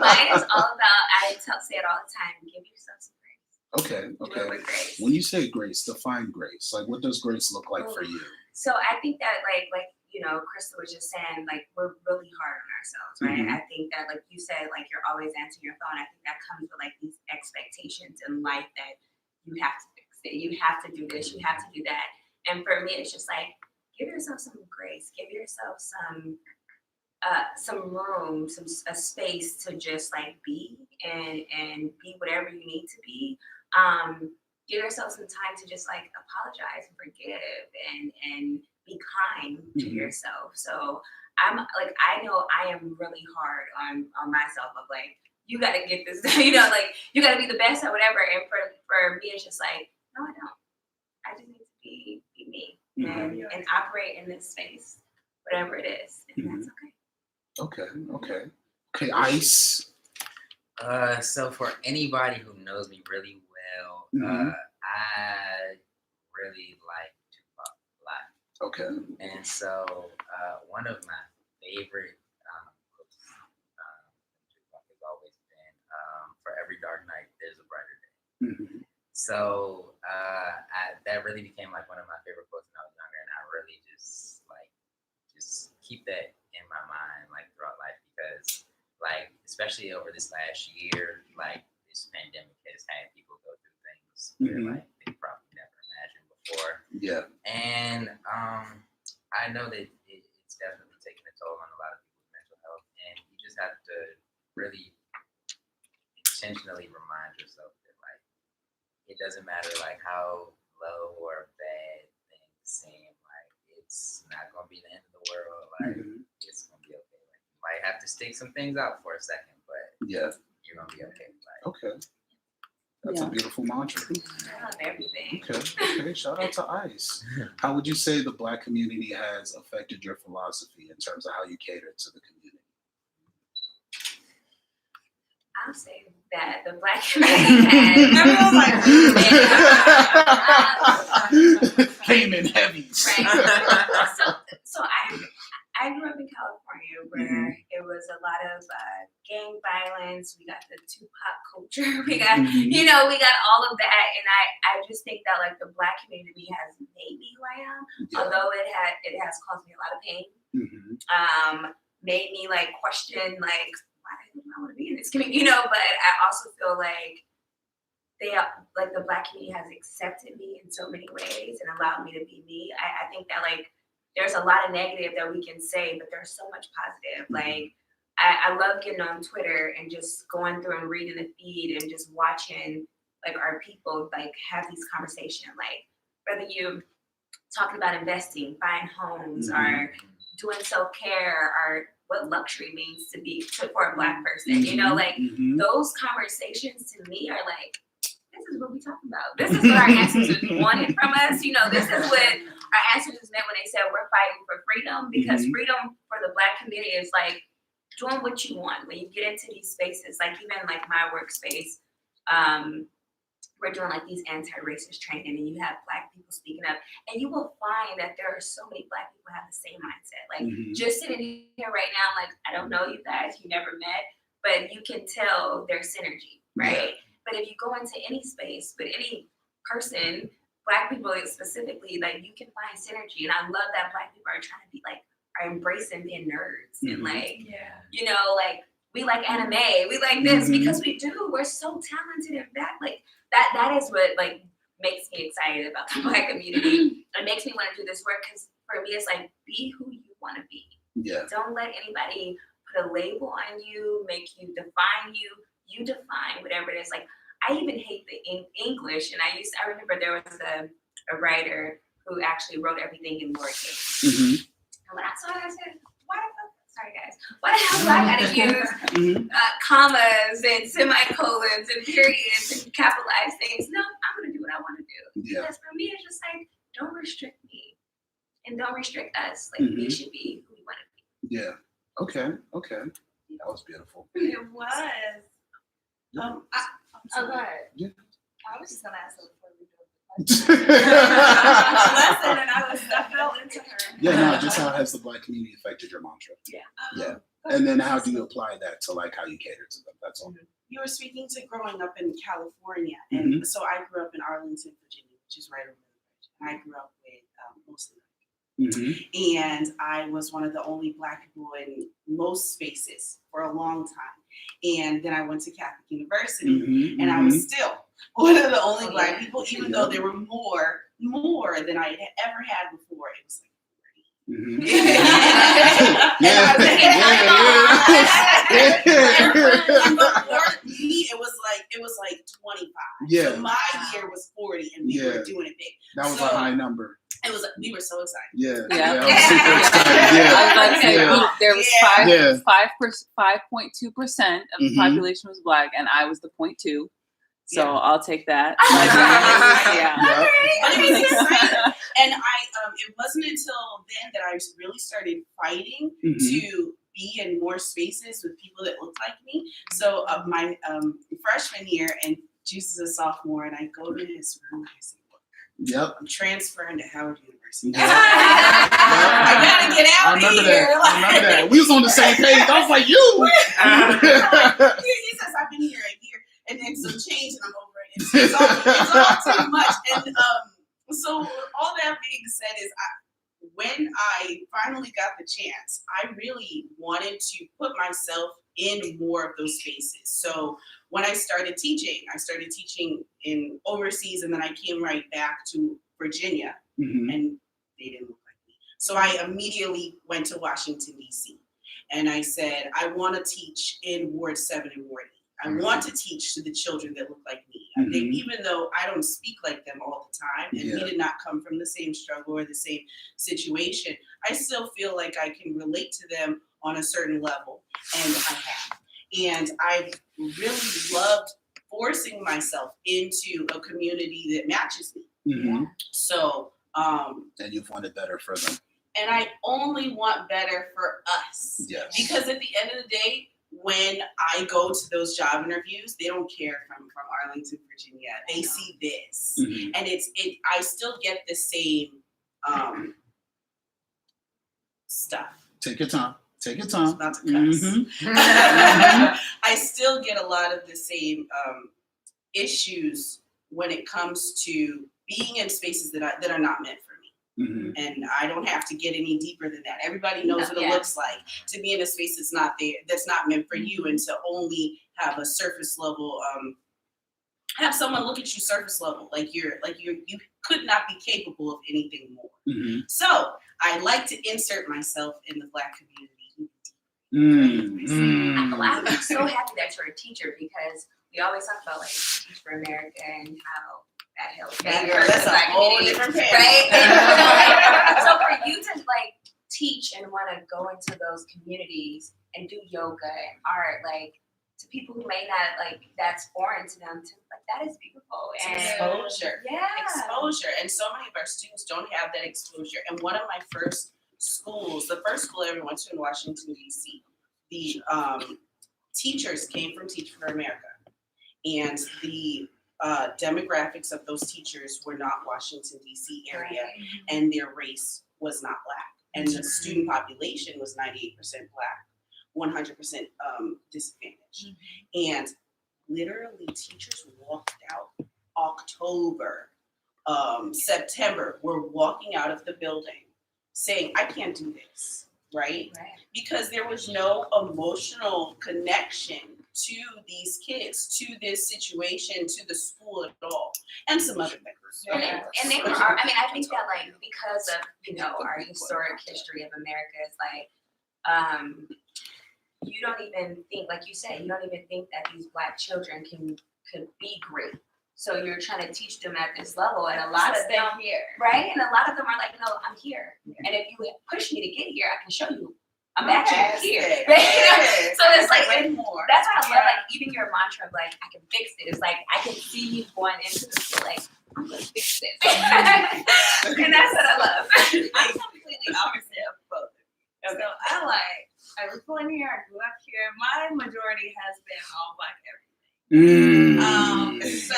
Mine is all about, say it all the time, give yourself some grace. Okay. Do it Okay. with grace. When you say grace, define grace. Like, what does grace look like for you? So I think that like Crystal was just saying, like, we're really hard on ourselves, right? Mhm. I think that, like you said, like you're always answering your phone. I think that comes with like these expectations in life that you have to fix it, you have to do this, you have to do that. And for me, it's just like, give yourself some grace, give yourself some room, a space to just like be and be whatever you need to be. Give yourself some time to just like apologize and forgive and be kind to yourself. So I'm like, I know I am really hard on myself of like, you got to get this, like you got to be the best or whatever. And for me, it's just like, no, I don't. I just need to be me and operate in this space, whatever it is. And that's okay. Okay. Okay. Ice. So for anybody who knows me really well, I really like Tupac a lot. Okay. And so one of my favorite quotes Tupac has always been, "For every dark night, there's a brighter day." Mm-hmm. So that really became like one of my favorite quotes when I was younger, and I really just keep that in my mind like throughout life, because like especially over this last year, like this pandemic has had people go through things where like they probably never imagined before. Yeah. And I know that it's definitely taking a toll on a lot of people's mental health, and you just have to really intentionally remind yourself that like it doesn't matter like how low or bad things seem, like it's not gonna be the end of the world. Like it's gonna be okay. Like you might have to stick some things out for a second, but yeah, you're gonna be okay. Like, okay. That's a beautiful mantra. I love everything. Okay. Shout out to Ice. How would you say the Black community has affected your philosophy in terms of how you cater to the community? I'll say that the Black community has came in heavy. Right. So I grew up in California where it was a lot of gang violence. We got the Tupac culture. We got we got all of that, and I just think that like the Black community has made me who I am, although it has caused me a lot of pain. Made me like question like, why do I want to be in this community? But I also feel like the Black community has accepted me in so many ways and allowed me to be me. I think that like there's a lot of negative that we can say, but there's so much positive. Like I love getting on Twitter and just going through and reading the feed and just watching like our people like have these conversations. Like whether you talking about investing, buying homes, or doing self-care, or what luxury means for a Black person. You know, like Mhm. those conversations to me are like, this is what we talking about. This is what our ancestors wanted from us. You know, this is what our ancestors meant when they said we're fighting for freedom, because freedom for the Black community is like doing what you want. When you get into these spaces, like even like my workspace, we're doing like these anti-racist training, and you have Black people speaking up, and you will find that there are so many Black people who have the same mindset. Like just sitting here right now, like I don't know you guys, you never met, but you can tell there's synergy, right? But if you go into any space with any person, Black people specifically, like you can find synergy, and I love that Black people are trying to be like are embracing being nerds and like you know like we like anime, we like this because we do. We're so talented and that like that is what like makes me excited about the Black community. It makes me want to do this work because for me it's like be who you want to be. Yeah. Don't let anybody put a label on you, make you define you. You define whatever it is. Like I even hate the English, and I remember there was a writer who actually wrote everything in lowercase. And when I saw it, I said, sorry guys, why the hell do I gotta use commas and semicolons and periods and capitalize things? No, I'm gonna do what I want to do. Because for me, it's just like, don't restrict me and don't restrict us. Like we should be who we want to be. Yeah. Okay. That was beautiful. It was. Go ahead. Yeah. I was just gonna ask her before we do it. Lesson, and I fell into her. Yeah, no, just how has the Black community affected your mantra? Yeah. And then how do you apply that to like how you cater to them? That's all. You were speaking to growing up in California, and so I grew up in Arlington, Virginia, which is right over the bridge. And I grew up with mostly and I was one of the only Black people in most spaces for a long time. And then I went to Catholic University, and I was still one of the only Black people, even though there were more than I had ever had before. It was like 40. For me, it was like 25. Yeah. So my year was 40, and we were doing it big. That was a high number. It was. We were so excited. I was super excited. I was about to say there was 5.2% of the Mhm. population was Black, and I was the 0.2. So I'll take that. But it was exciting. And it wasn't until then that I really started fighting to be in more spaces with people that looked like me. So my freshman year, and Juice is a sophomore, and I go to his room and I say, look, I'm transferring to Howard University. I gotta get out of here. I remember that. We was on the same page. I was like, you. He says, I've been here a year, and then some change, and I'm over it. It's all too much. And so all that being said is, when I finally got the chance, I really wanted to put myself in more of those spaces. So when I started teaching in overseas, and then I came right back to Virginia, and they didn't look like me. So I immediately went to Washington, D.C., and I said, I want to teach in Ward 7 and Ward 8. I want to teach to the children that look like me. I think even though I don't speak like them all the time, and we did not come from the same struggle or the same situation, I still feel like I can relate to them on a certain level, and I have. And I've really loved forcing myself into a community that matches me. So, and you've wanted better for them. And I only want better for us. Yes. Because at the end of the day, when I go to those job interviews, they don't care if I'm from Arlington, Virginia. They see this. And I still get the same stuff. Take your time. Not to cuss. I still get a lot of the same issues when it comes to being in spaces that are not meant for me. And I don't have to get any deeper than that. Everybody knows what it looks like to be in a space that's not there, that's not meant for you, and to only have a surface level, have someone look at you surface level, like you could not be capable of anything more. So I like to insert myself in the Black community. I'm so happy that you're a teacher, because we always talk about like Teach for America and how that helps. That's a whole different page. Right? So for you to like teach and want to go into those communities and do yoga and art, like to people who may not like that's foreign to them, to, like that is beautiful and Exposure. yeah, Exposure. And so many of our students don't have that exposure. And one of my first schools, the first school I ever went to in Washington, D.C., the teachers came from Teach for America. And the demographics of those teachers were not Washington, D.C. area, and their race was not Black. And the student population was 98% Black, 100% disadvantaged. And literally teachers walked out October, September, were walking out of the building saying, I can't do this, right? Because there was no emotional connection to these kids, to this situation, to the school at all, and some other things. And they were, I mean, I think that like because of, you know, our historic history of America, it's like, you don't even think, like you said, you don't even think that these Black children could be great. So you're trying to teach them at this level, and a lot of them, right? And a lot of them are like, no, I'm here. And if you push me to get here, I can show you I'm actually here. So it's like, that's why I love like even your mantra of like, I can fix it. It's like, I can see you going into the school like, I'm gonna fix this. And that's what I love. I'm completely opposite of both of you. So I was born here, I grew up here. My majority has been all Black everything. So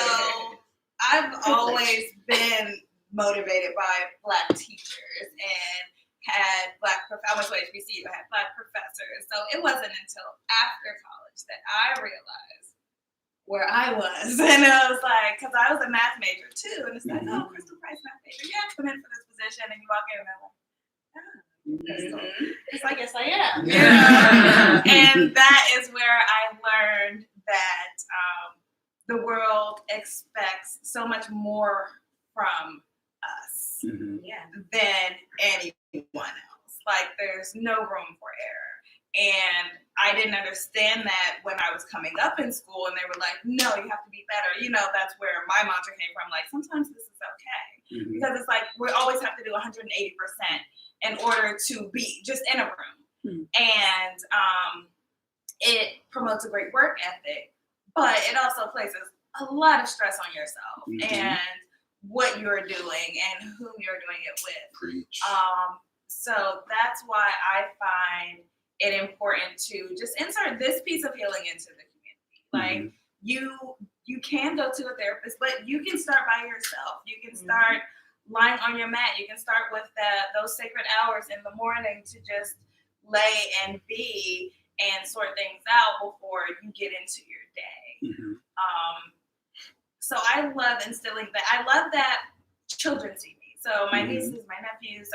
I've always been motivated by Black teachers and had I went to HBCU, I had Black professors. So it wasn't until after college that I realized where I was. And I was like, because I was a math major too. And it's like, oh, Crystal Price math major. Yeah, come in for this position. And you walk in and I'm like, it's like, yes, I am. Yeah. And that is where I learned that the world expects so much more from us than anyone else. Like, there's no room for error. And I didn't understand that when I was coming up in school, and they were like, no, you have to be better. You know, that's where my mantra came from. Like, sometimes this is okay. Because it's like, we always have to do 180% in order to be just in a room. And it promotes a great work ethic, but it also places a lot of stress on yourself and what you're doing and whom you're doing it with. Preach. So that's why I find it important to just insert this piece of healing into the community. Like you can go to a therapist, but you can start by yourself. You can start lying on your mat. You can start with those sacred hours in the morning to just lay and be and sort things out before you get into your day. So I love instilling that. I love that children see me. So my nieces, my nephews,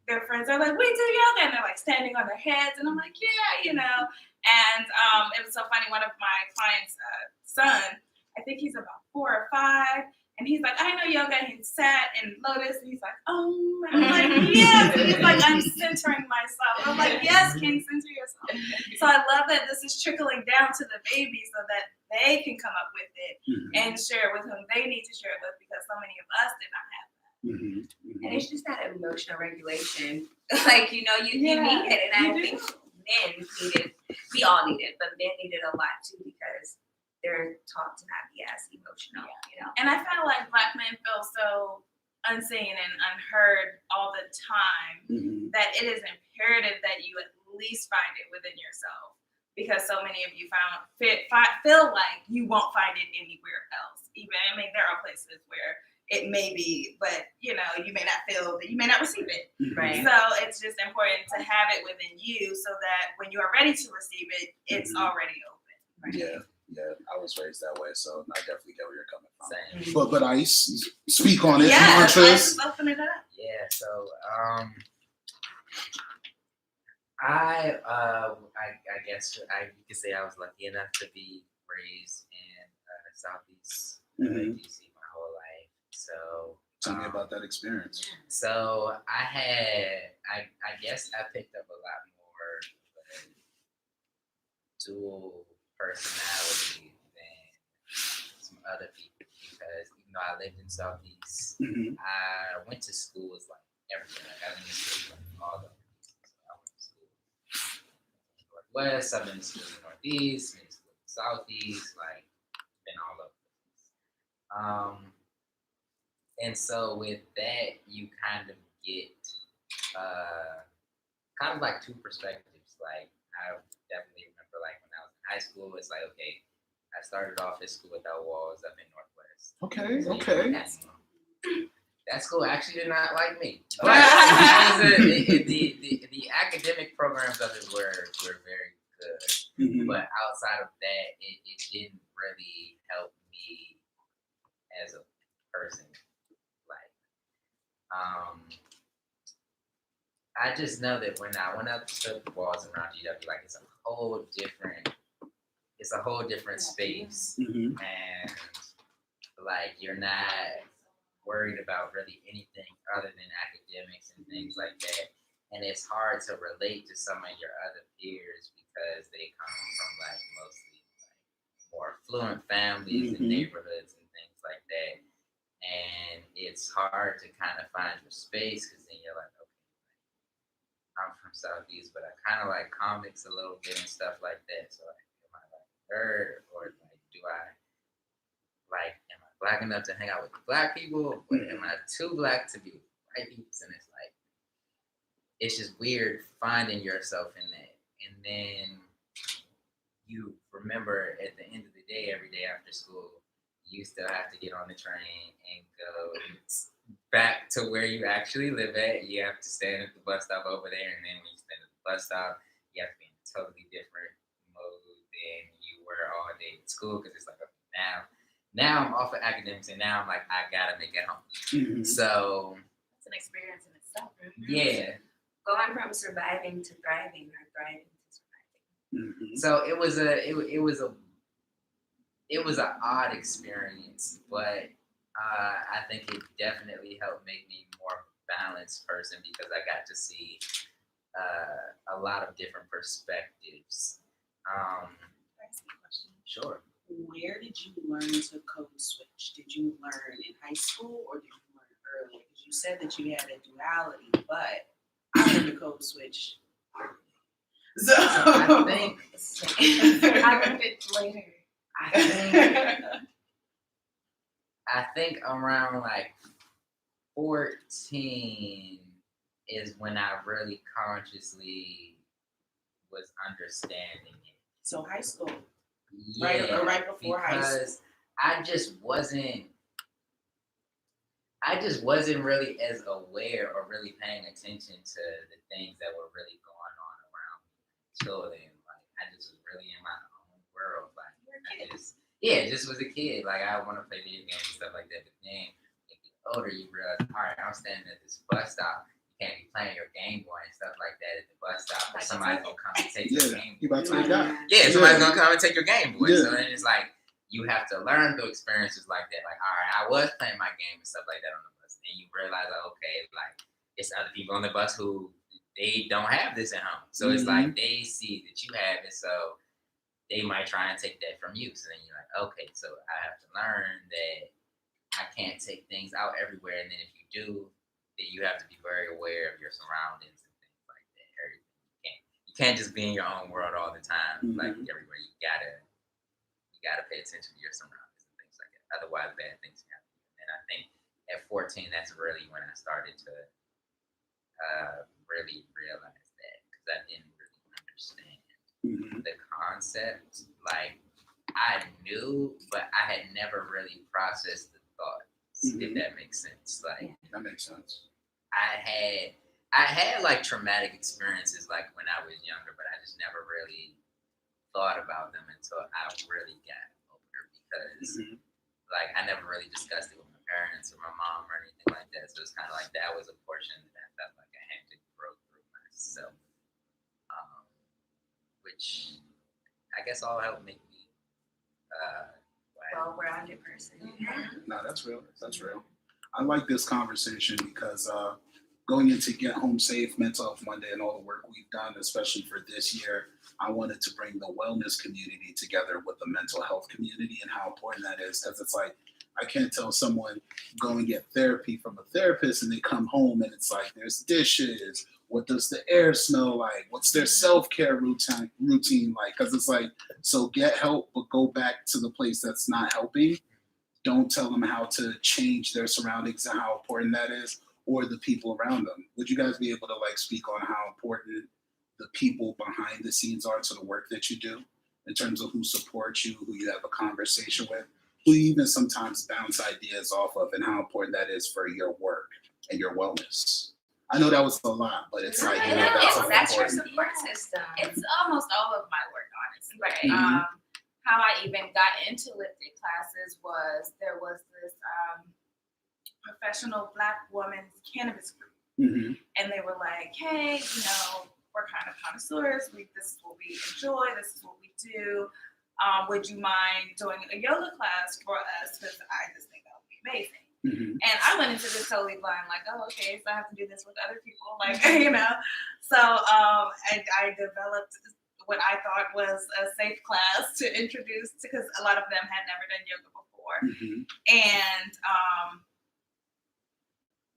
their friends are like, we do yoga, and they're like standing on their heads, and I'm like, yeah, you know. And it was so funny. One of my clients' son, I think he's about 4 or 5, and he's like, I know yoga. And he sat in lotus, and he's like, oh, and I'm like, yes. And he's like, I'm centering myself. And I'm like, yes, King, center yourself. So I love that this is trickling down to the baby, so that they can come up with it and share it with whom they need to share it with, because so many of us did not have that. And it's just that emotional regulation. Like, you know, you need it. And I think men needed, we all need it, but men needed a lot too, because they're taught to not be as emotional, you know. And I feel like Black men feel so unseen and unheard all the time that it is imperative that you at least find it within yourself, because so many of you feel like you won't find it anywhere else. Even, I mean, there are places where it may be, but you know, you may not feel that, you may not receive it. Right. So it's just important to have it within you, so that when you are ready to receive it, it's already open. Right. Yeah, I was raised that way, so I definitely get where you're coming from. Same. But I speak on it. Yeah, Mantras. let's open it up. Yeah, so I guess you could say I was lucky enough to be raised in Southeast DC my whole life. So Tell me about that experience. So I guess I picked up a lot more of a dual personality than some other people, because even though I lived in Southeast, I went to school as like everything. Like I went to school like all the West, I've been to school in the Northeast, been to school in the Southeast, like been all over the place. And so with that, you kind of get kind of like two perspectives. Like I definitely remember like when I was in high school, it's like, okay, I started off at school without walls up in Northwest. Okay, So, okay. that school actually did not like me. But the academic programs of it were very good. Mhm. But outside of that, it didn't really help me as a person. Like, I just know that when I went up to the walls around GW, like it's a whole different space, Mhm. and like you're not worried about really anything other than academics and things like that. And it's hard to relate to some of your other peers because they come from like mostly like more affluent families and Mhm. neighborhoods and things like that. And it's hard to kind of find your space because then you're like, okay, I'm from Southeast, but I kind of like comics a little bit and stuff like that. So like, am I like a nerd or like do I like am I black enough to hang out with black people, but am I too black to be with white people? And it's like it's just weird finding yourself in that. And then you remember at the end of the day, every day after school, you still have to get on the train and go back to where you actually live at. You have to stand at the bus stop over there, and then when you stand at the bus stop, you have to be in a totally different mode than you were all day at school because it's like, okay, now I'm off of academics, and now I'm like, I gotta make it home. Mhm. So It's an experience in itself. yeah, Going from surviving to thriving or thriving to surviving. Mhm. so it was an odd experience, but I think it definitely helped make me a more balanced person because I got to see a lot of different perspectives. Sure. Where did you learn to code switch? Did you learn in high school or did you learn early? Because you said that you had a duality, but I learned to code switch. So I think I learned it later. I think around like 14 is when I really consciously was understanding it. So high school. Yeah, Right before high school. because I just wasn't really as aware or really paying attention to the things that were really going on around me until then. Like I just was really in my own world. Like I just was a kid. Like I want to play video games and stuff like that. But then when you get older, you realize, all right, I'm standing at this bus stop. You can't be playing your Game Boy and stuff like that at the bus stop. Or somebody's gonna come and take your Game Boy. You about to take that? Yeah, somebody's gonna come and take your Game Boy. Yeah. So then it's like you have to learn through experiences like that. Like, all right, I was playing my game and stuff like that on the bus, and you realize, like, okay, like it's other people on the bus who they don't have this at home. So it's like they see that you have it, so they might try and take that from you. So then you're like, okay, so I have to learn that I can't take things out everywhere, and then if you do, then you have to be very aware of your surroundings and things like that. You can't just be in your own world all the time, like everywhere. You gotta pay attention to your surroundings and things like that. Otherwise, bad things happen. And I think at 14, that's really when I started to really realize that because I didn't really understand the concept. Like I knew, but I had never really processed the thoughts. If that makes sense. Like that makes sense. I had like traumatic experiences like when I was younger, but I just never really thought about them until I really got older because like I never really discussed it with my parents or my mom or anything like that. So it's kind of like that was a portion that I felt like I had to grow through myself, which I guess all helped make me Well-rounded person. No, that's real. That's real. I like this conversation because going into Get Home Safe Mental Health Monday and all the work we've done, especially for this year, I wanted to bring the wellness community together with the mental health community and how important that is because it's like I can't tell someone go and get therapy from a therapist and they come home and it's like there's dishes. What does the air smell like? What's their self-care routine like? Because it's like, so get help, but go back to the place that's not helping. Don't tell them how to change their surroundings and how important that is, or the people around them. Would you guys be able to like speak on how important the people behind the scenes are to the work that you do, in terms of who supports you, who you have a conversation with, who you even sometimes bounce ideas off of, and how important that is for your work and your wellness? I know that was a lot, but it's like, you know, that's your important. support system. It's almost all of my work, honestly. Right. Mhm. How I even got into lifting classes was there was this professional Black women's cannabis group, Mhm. and they were like, "Hey, you know, we're kind of connoisseurs. This is what we enjoy. This is what we do. Would you mind doing a yoga class for us? Because I just think that would be amazing." Mhm. And I went into this totally blind, like, oh, okay, so I have to do this with other people, like, you know. So I developed what I thought was a safe class to introduce, because a lot of them had never done yoga before. Mhm. And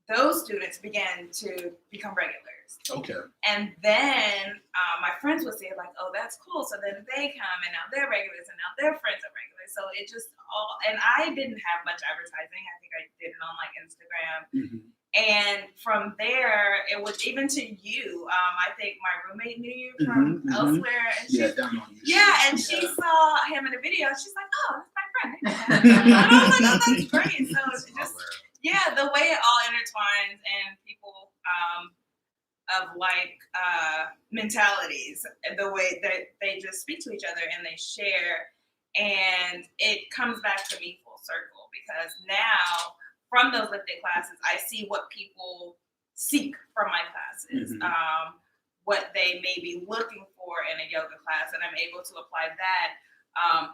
those students began to become regulars. Okay. And then my friends would say, like, oh, that's cool. So then they come, and now they're regulars, and now their friends are regulars. So it just all, and I didn't have much advertising. I think I did it on like Instagram. Mhm. And from there, it was even to you. I think my roommate knew you from Mhm, mhm. elsewhere. And she, Yeah, down on you. and she saw him in a video. She's like, oh, that's my friend. And I was like, oh, that's great. So it's just, yeah, the way it all intertwines, and people of like mentalities, the way that they just speak to each other and they share, and it comes back to me full circle, because now from those lifting classes, I see what people seek from my classes, Mhm. what they may be looking for in a yoga class, and I'm able to apply that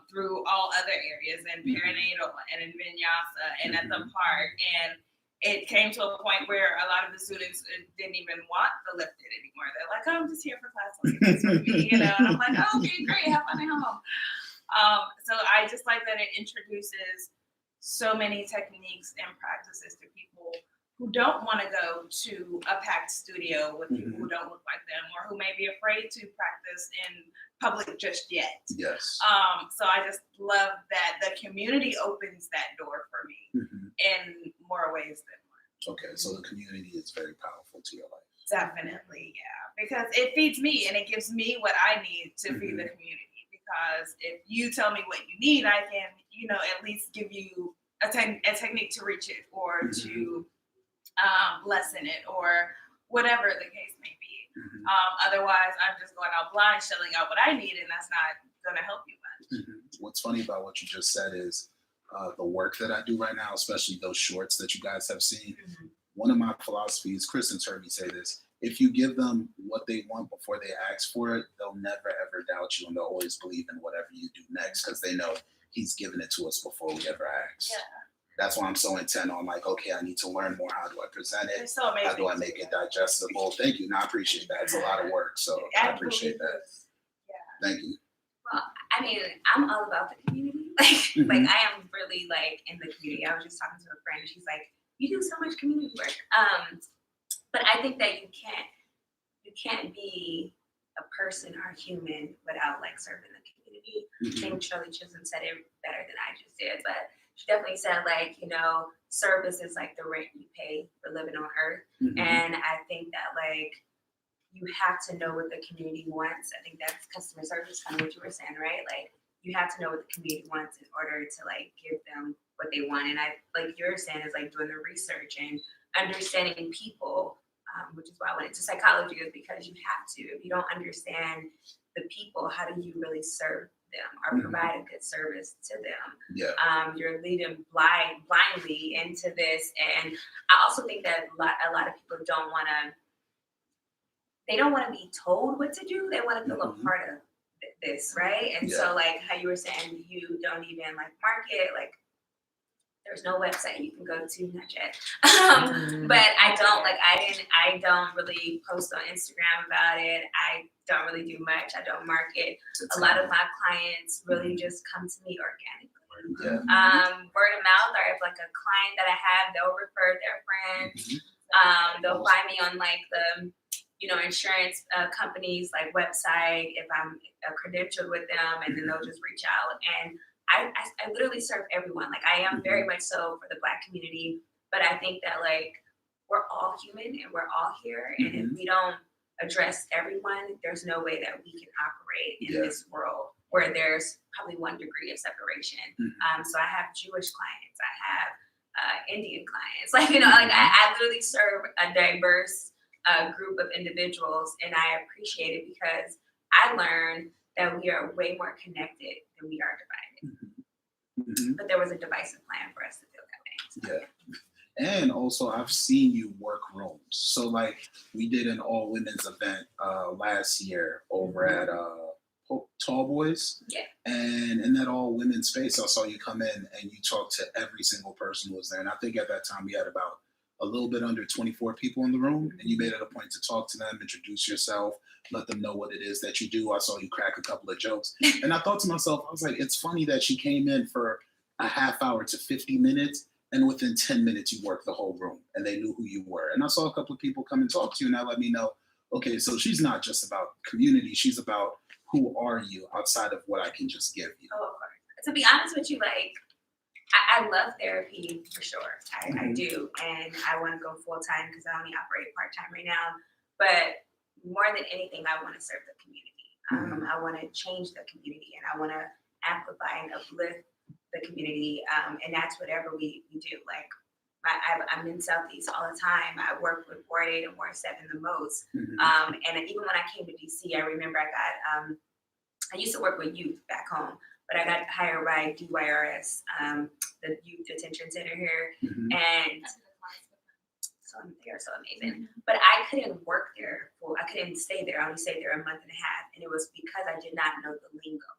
through all other areas, in perinatal and in vinyasa and at the park. And it came to a point where a lot of the students didn't even want the lifted anymore. They're like, oh, I'm just here for class, look at this with me, you know. And I'm like, oh, okay, great, have fun at home. So I just like that it introduces so many techniques and practices to people who don't want to go to a packed studio with people who don't look like them, or who may be afraid to practice in public just yet. Yes. So I just love that the community opens that door for me Mhm. in more ways than one. Okay, so the community is very powerful to your life. Definitely, yeah, because it feeds me and it gives me what I need to feed the community. Because if you tell me what you need, I can, you know, at least give you a technique to reach it, or to lessen it, or whatever the case may be. Mhm. Otherwise, I'm just going out blind, shelling out what I need, and that's not going to help you much. Mhm. What's funny about what you just said is the work that I do right now, especially those shorts that you guys have seen. One of my philosophies, Kristen's heard me say this: if you give them what they want before they ask for it, they'll never ever doubt you, and they'll always believe in whatever you do next, because they know he's given it to us before we ever ask. Yeah. That's why I'm so intent on like, okay, I need to learn more. How do I present it? It's so amazing. How do I make it digestible? Thank you. No, I appreciate that. It's a lot of work, so I appreciate that. Yeah. Thank you. Well, I mean, I'm all about the community. Like I am really like in the community. I was just talking to a friend, and she's like, "You do so much community work." But I think that you can't be a person or a human without like serving the community. I think Shirley Chisholm said it better than I just did, but she definitely said, like, you know, service is like the rent you pay for living on earth. And I think that like you have to know what the community wants. I think that's customer service, kind of what you were saying, right? Like you have to know what the community wants in order to like give them what they want. And I, like you're saying, is like doing the research and understanding people, which is why I went into psychology, is because you have to. If you don't understand the people, how do you really serve them or provide a good service to them? Yeah. You're leading blindly into this. And I also think that a lot of people don't want to be told what to do. They want to feel a part of this, right? And so like how you were saying, you don't even like market, like there's no website you can go to, not yet. But I don't really post on Instagram about it. I don't really do much. I don't market. A lot of my clients really just come to me organically. Yeah. Word of mouth, or if like a client that I have, they'll refer their friends. They'll find me on like the, insurance companies like website if I'm credentialed with them, and then they'll just reach out. And I literally serve everyone. Like I am very much so for the Black community, but I think that like we're all human and we're all here, and if we don't address everyone, there's no way that we can operate in this world where there's probably 1 degree of separation. So I have Jewish clients, I have Indian clients, like I literally serve a diverse group of individuals, and I appreciate it because I learned that we are way more connected than we are divided. But there was a divisive plan for us to feel that way. Yeah. And also, I've seen you work rooms. So, like, we did an all women's event last year over at Tall Boys. Yeah. And in that all women's space, I saw you come in and you talked to every single person who was there. And I think at that time we had about a little bit under 24 people in the room. And you made it a point to talk to them, introduce yourself, let them know what it is that you do. I saw you crack a couple of jokes. And I thought to myself, I was like, it's funny that she came in for a half hour to 50 minutes. And within 10 minutes, you worked the whole room and they knew who you were. And I saw a couple of people come and talk to you, and that let me know, okay, so she's not just about community. She's about who are you outside of what I can just give you. Oh, of course. To be honest with you, like, I love therapy for sure. I do. And I want to go full time because I only operate part time right now. But more than anything, I want to serve the community. I want to change the community, and I want to amplify and uplift the community, and that's whatever we do. Like I'm in Southeast all the time. I work with Ward 8 and Ward 7 the most. And even when I came to DC, I remember I used to work with youth back home, but I got hired by DYRS, the Youth Detention Center here, and so they are so amazing. But I couldn't work there. I couldn't stay there. I only stayed there a month and a half, and it was because I did not know the lingo.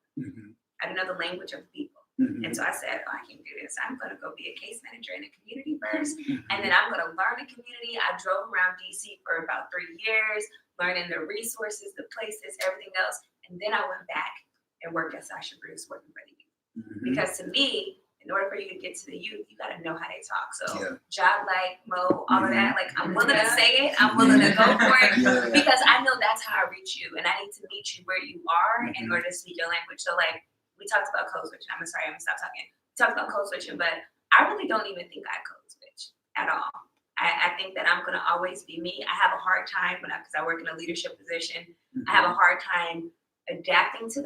I didn't know the language of people. And so I said, I can do this. I'm going to go be a case manager in the community first. And then I'm going to learn the community. I drove around DC for about 3 years, learning the resources, the places, everything else. And then I went back and worked at Sasha Bruce working for the youth. Because to me, in order for you to get to the youth, you got to know how they talk. So job like, Mo, all of that, like I'm willing to say it. I'm willing to go for it because I know that's how I reach you. And I need to meet you where you are in order to speak your language. So like, we talked about code switching. I'm sorry, I'm gonna stop talking. We talked about code switching, but I really don't even think I code switch at all. I think that I'm gonna always be me. I have a hard time because I work in a leadership position. I have a hard time adapting to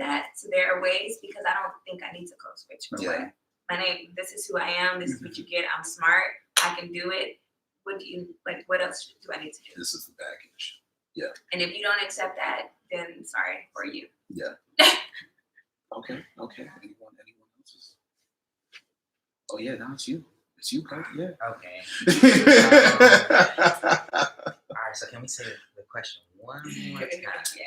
their ways because I don't think I need to code switch for what. My name, this is who I am. This is what you get. I'm smart. I can do it. What do you like? What else do I need to do? This is the package. Yeah. And if you don't accept that, then sorry for you. Yeah. Okay. Anyone else? Oh yeah, now it's you. It's you, Kurt. Yeah. Okay. All right. So can we say the question one more time?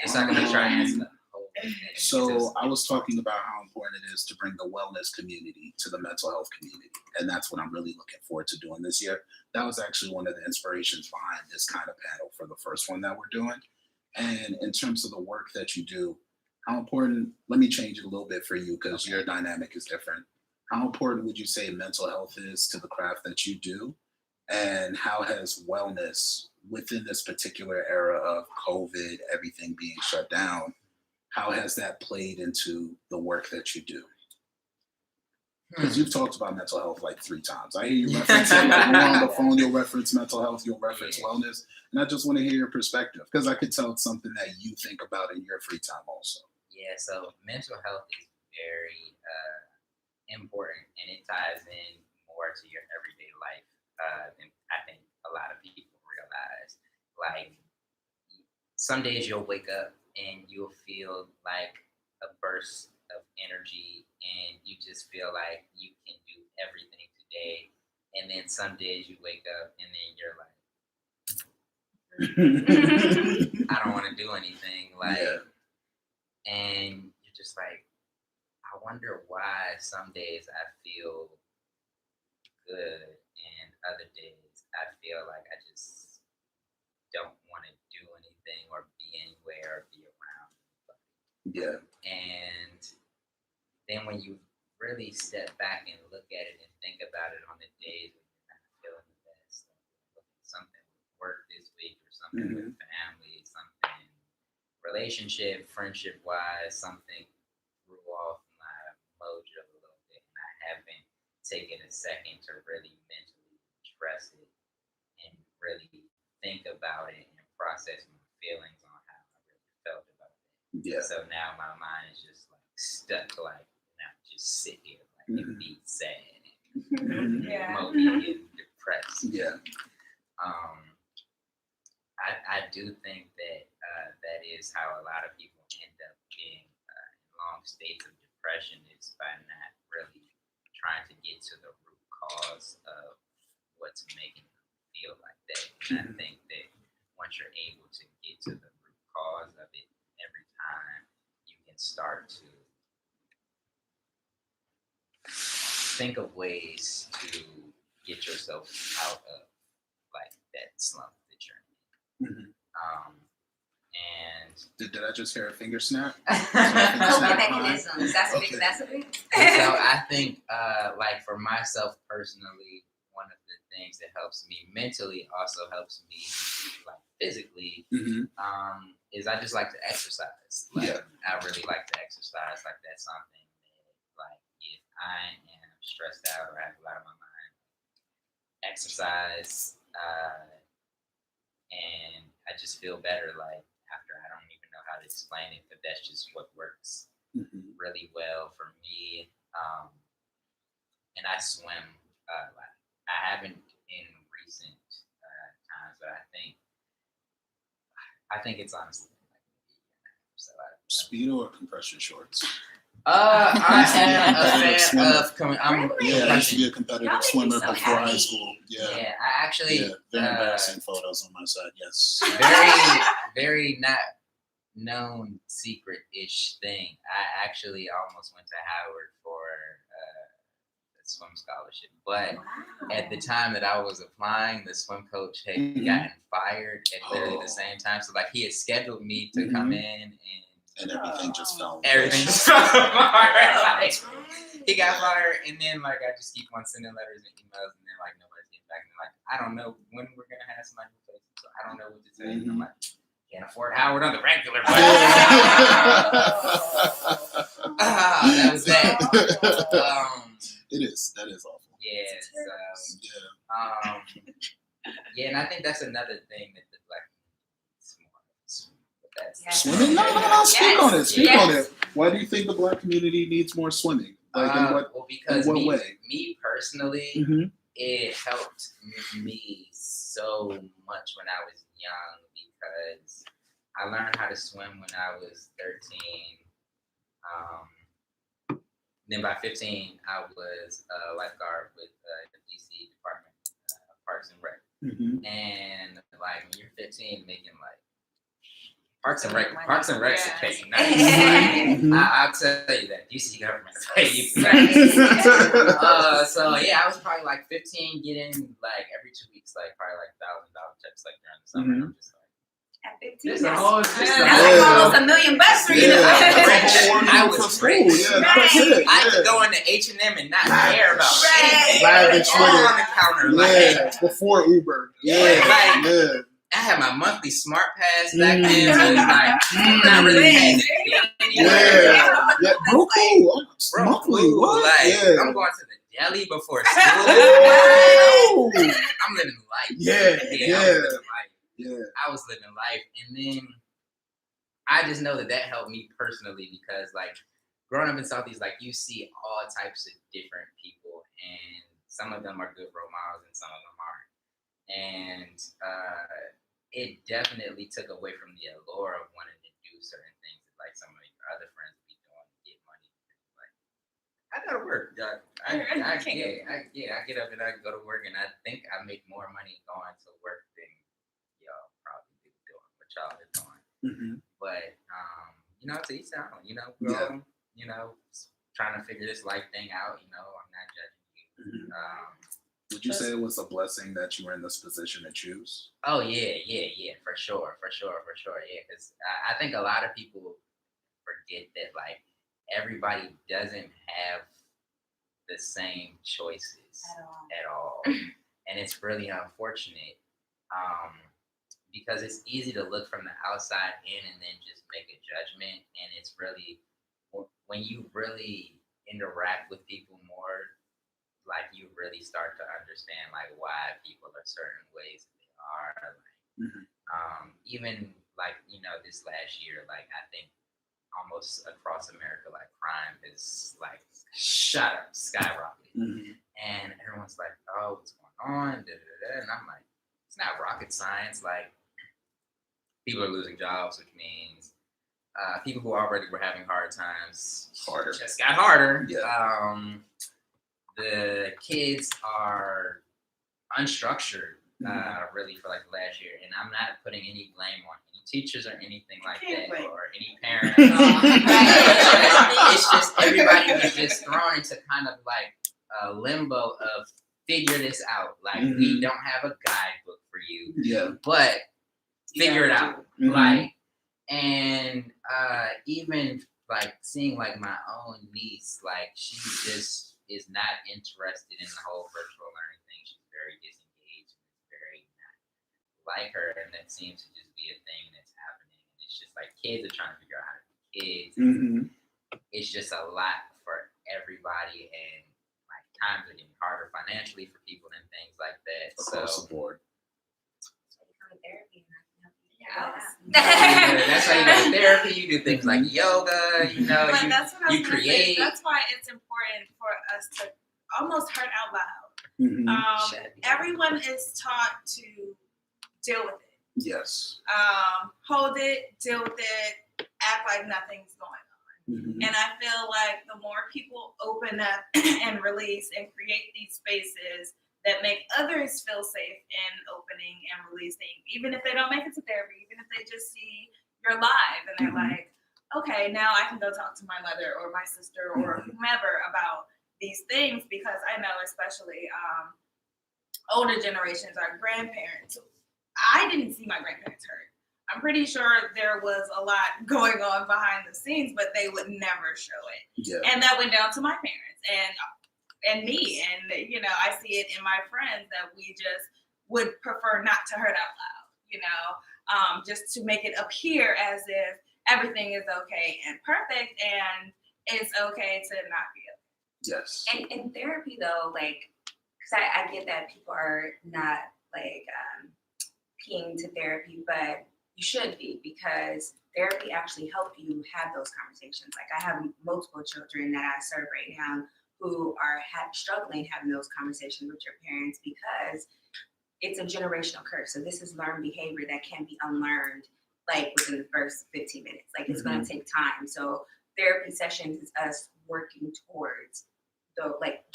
Just so I can make sure I answer the whole thing. So I was talking about how important it is to bring the wellness community to the mental health community, and that's what I'm really looking forward to doing this year. That was actually one of the inspirations behind this kind of panel for the first one that we're doing. And in terms of the work that you do, how important, let me change it a little bit for you because your dynamic is different. How important would you say mental health is to the craft that you do? And how has wellness within this particular era of COVID, everything being shut down, how has that played into the work that you do? Because you've talked about mental health like 3 times. I hear you reference it. Like, we're on the phone, you'll reference mental health, you'll reference wellness. And I just want to hear your perspective because I could tell it's something that you think about in your free time also. Yeah, so mental health is very important, and it ties in more to your everyday life than I think a lot of people realize. Like, some days you'll wake up and you'll feel like a burst of energy, and you just feel like you can do everything today. And then some days you wake up and then you're like, I don't want to do anything. And you're just like, I wonder why some days I feel good and other days I feel like I just don't want to do anything or be anywhere or be around anybody. Yeah. And then when you really step back and look at it and think about it on the days when you're not feeling the best. Something with work this week or something with family, something relationship, friendship wise, something threw off my mojo a little bit, and I haven't taken a second to really mentally address it and really think about it and process my feelings on how I really felt about it. Yeah. So now my mind is just like stuck, like now just sit here like and be sad and Yeah. mopey and depressed. Yeah. I do think that that is how a lot of people end up being in long states of depression, is by not really trying to get to the root cause of what's making them feel like that. And I think that once you're able to get to the root cause of it every time, you can start to think of ways to get yourself out of like that slump that you're in. And Did I just hear a finger snap? Coping mechanisms. That's a big. Okay. That's a big. so I think, like for myself personally, one of the things that helps me mentally also helps me like physically, is I just like to exercise. Like I really like to exercise. Like that's something that, like, if I am stressed out or I have a lot on my mind, exercise, and I just feel better. Like after, I don't even know how to explain it, but that's just what works really well for me. And I swim. Like I haven't in recent times, but I think it's honestly like maybe a year now. So Speedo or compression shorts? I am a fan of I used to be a competitive Y'all make me swimmer so before high happy. school. Yeah. I actually Very embarrassing photos on my side. Yes. very not known secret-ish thing. I actually almost went to Howard for a swim scholarship, but at the time that I was applying, the swim coach had gotten fired at literally the same time. So like he had scheduled me to come in and everything just fell. Everything just fell apart. Like, he got fired, and then like I just keep on sending letters and emails, and then like nobody's getting back. And like I don't know when we're gonna have somebody replace me, so I don't know what to tell you. And I'm like, can't afford Howard on the regular, but that was that. It is. That is awful. Yeah. Yeah, and I think that's another thing that the Black Swimming? No. Speak on it. Speak on it. Why do you think the Black community needs more swimming? Like because in what way? Me personally, it helped me so much when I was young because I learned how to swim when I was 13. Then by 15, I was a lifeguard with the DC Department of Parks and Rec. And like when you're 15, making like Parks and Rec is paying nice. I'll tell you that DC government is paying you nice. So yeah, I was probably like 15, getting like every 2 weeks, like probably like $1,000 checks like during the summer. And I'm just like, at 15, this that's like almost $1 million for you. I was rich. I could go into H&M and not care about anything. Lavish All with on the counter. it. Before Uber. I had my monthly smart pass back then, so it's like I'm not really paying Bro, cool. Monthly. What? Like I'm going to the deli before school. I'm living life. I was living life, and then I just know that helped me personally because, like, growing up in Southeast, like, you see all types of different people, and some of them are good role models, and some of them aren't. And it definitely took away from the allure of wanting to do certain things that, like, some of your other friends be doing to get money. Like, I gotta work. I get up and I go to work, and I think I make more money going to work than y'all probably be doing what y'all are doing. But to each their own. We're all, trying to figure this life thing out. I'm not judging you. Would you say it was a blessing that you were in this position to choose? Oh yeah, for sure. Yeah, because I think a lot of people forget that like everybody doesn't have the same choices At all. at all. And it's really unfortunate because it's easy to look from the outside in and then just make a judgment. And it's really, when you really interact with people more, like you really start to understand like why people are certain ways they are. Like, even like, this last year, like I think almost across America, like crime is like shot up, skyrocketed. And everyone's like, oh, what's going on? Da, da, da. And I'm like, it's not rocket science. Like, people are losing jobs, which means people who already were having hard times just got harder. Yeah. The kids are unstructured, really, for like the last year. And I'm not putting any blame on any teachers or anything like that, or any parents. It's just everybody was just thrown into kind of like a limbo of figure this out. Like, we don't have a guidebook for you, but figure it out. Like, and even like seeing like my own niece, like she just is not interested in the whole virtual learning thing. She's very disengaged and it's very not like her, and that seems to just be a thing that's happening. And it's just like kids are trying to figure out how to be kids. It's just a lot for everybody, and like times are getting harder financially for people and things like that. Across the board. That's why you go to therapy. You do things like yoga. But that's what I was you gonna create. say. That's why it's important for us to almost hurt out loud. Everyone is taught to deal with it. Yes. Hold it, deal with it, act like nothing's going on. And I feel like the more people open up and release and create these spaces that make others feel safe in opening and releasing, even if they don't make it to therapy, even if they just see your live and they're like, okay, now I can go talk to my mother or my sister or whomever about these things, because I know especially older generations, our grandparents, I didn't see my grandparents hurt. I'm pretty sure there was a lot going on behind the scenes, but they would never show it. Yeah. And that went down to my parents and me. And, I see it in my friends that we just would prefer not to hurt out loud, just to make it appear as if everything is okay and perfect and it's okay to not be okay. Yes. And in therapy, though, like, because I get that people are not like peeing to therapy, but you should be, because therapy actually helps you have those conversations. Like, I have multiple children that I serve right now who are struggling having those conversations with your parents, because it's a generational curse. So this is learned behavior that can be unlearned like within the first 15 minutes. Like, it's going to take time. So therapy sessions is us working towards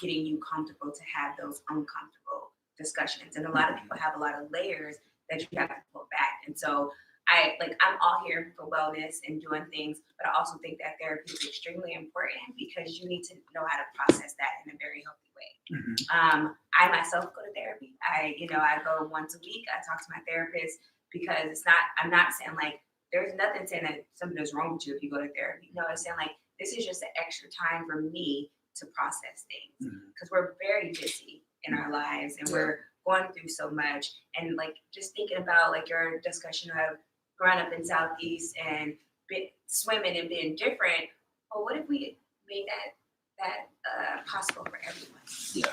getting you comfortable to have those uncomfortable discussions. And a lot of people have a lot of layers that you have to pull back. And so I'm all here for wellness and doing things, but I also think that therapy is extremely important, because you need to know how to process that in a very healthy way. I myself go to therapy. I go once a week. I talk to my therapist, because I'm not saying like there's nothing saying that something is wrong with you if you go to therapy. No, I'm saying like this is just an extra time for me to process things, because we're very busy in our lives and we're going through so much. And like just thinking about like your discussion of growing up in Southeast and swimming and being different. Well, what if we made that possible for everyone? Yeah.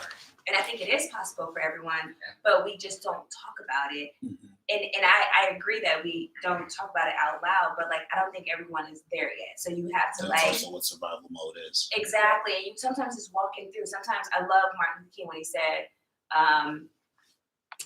And I think it is possible for everyone, but we just don't talk about it. And I agree that we don't talk about it out loud, but like I don't think everyone is there yet. So you have to That's also what survival mode is. Exactly. And you sometimes just walking through. Sometimes I love Martin Luther King when he said,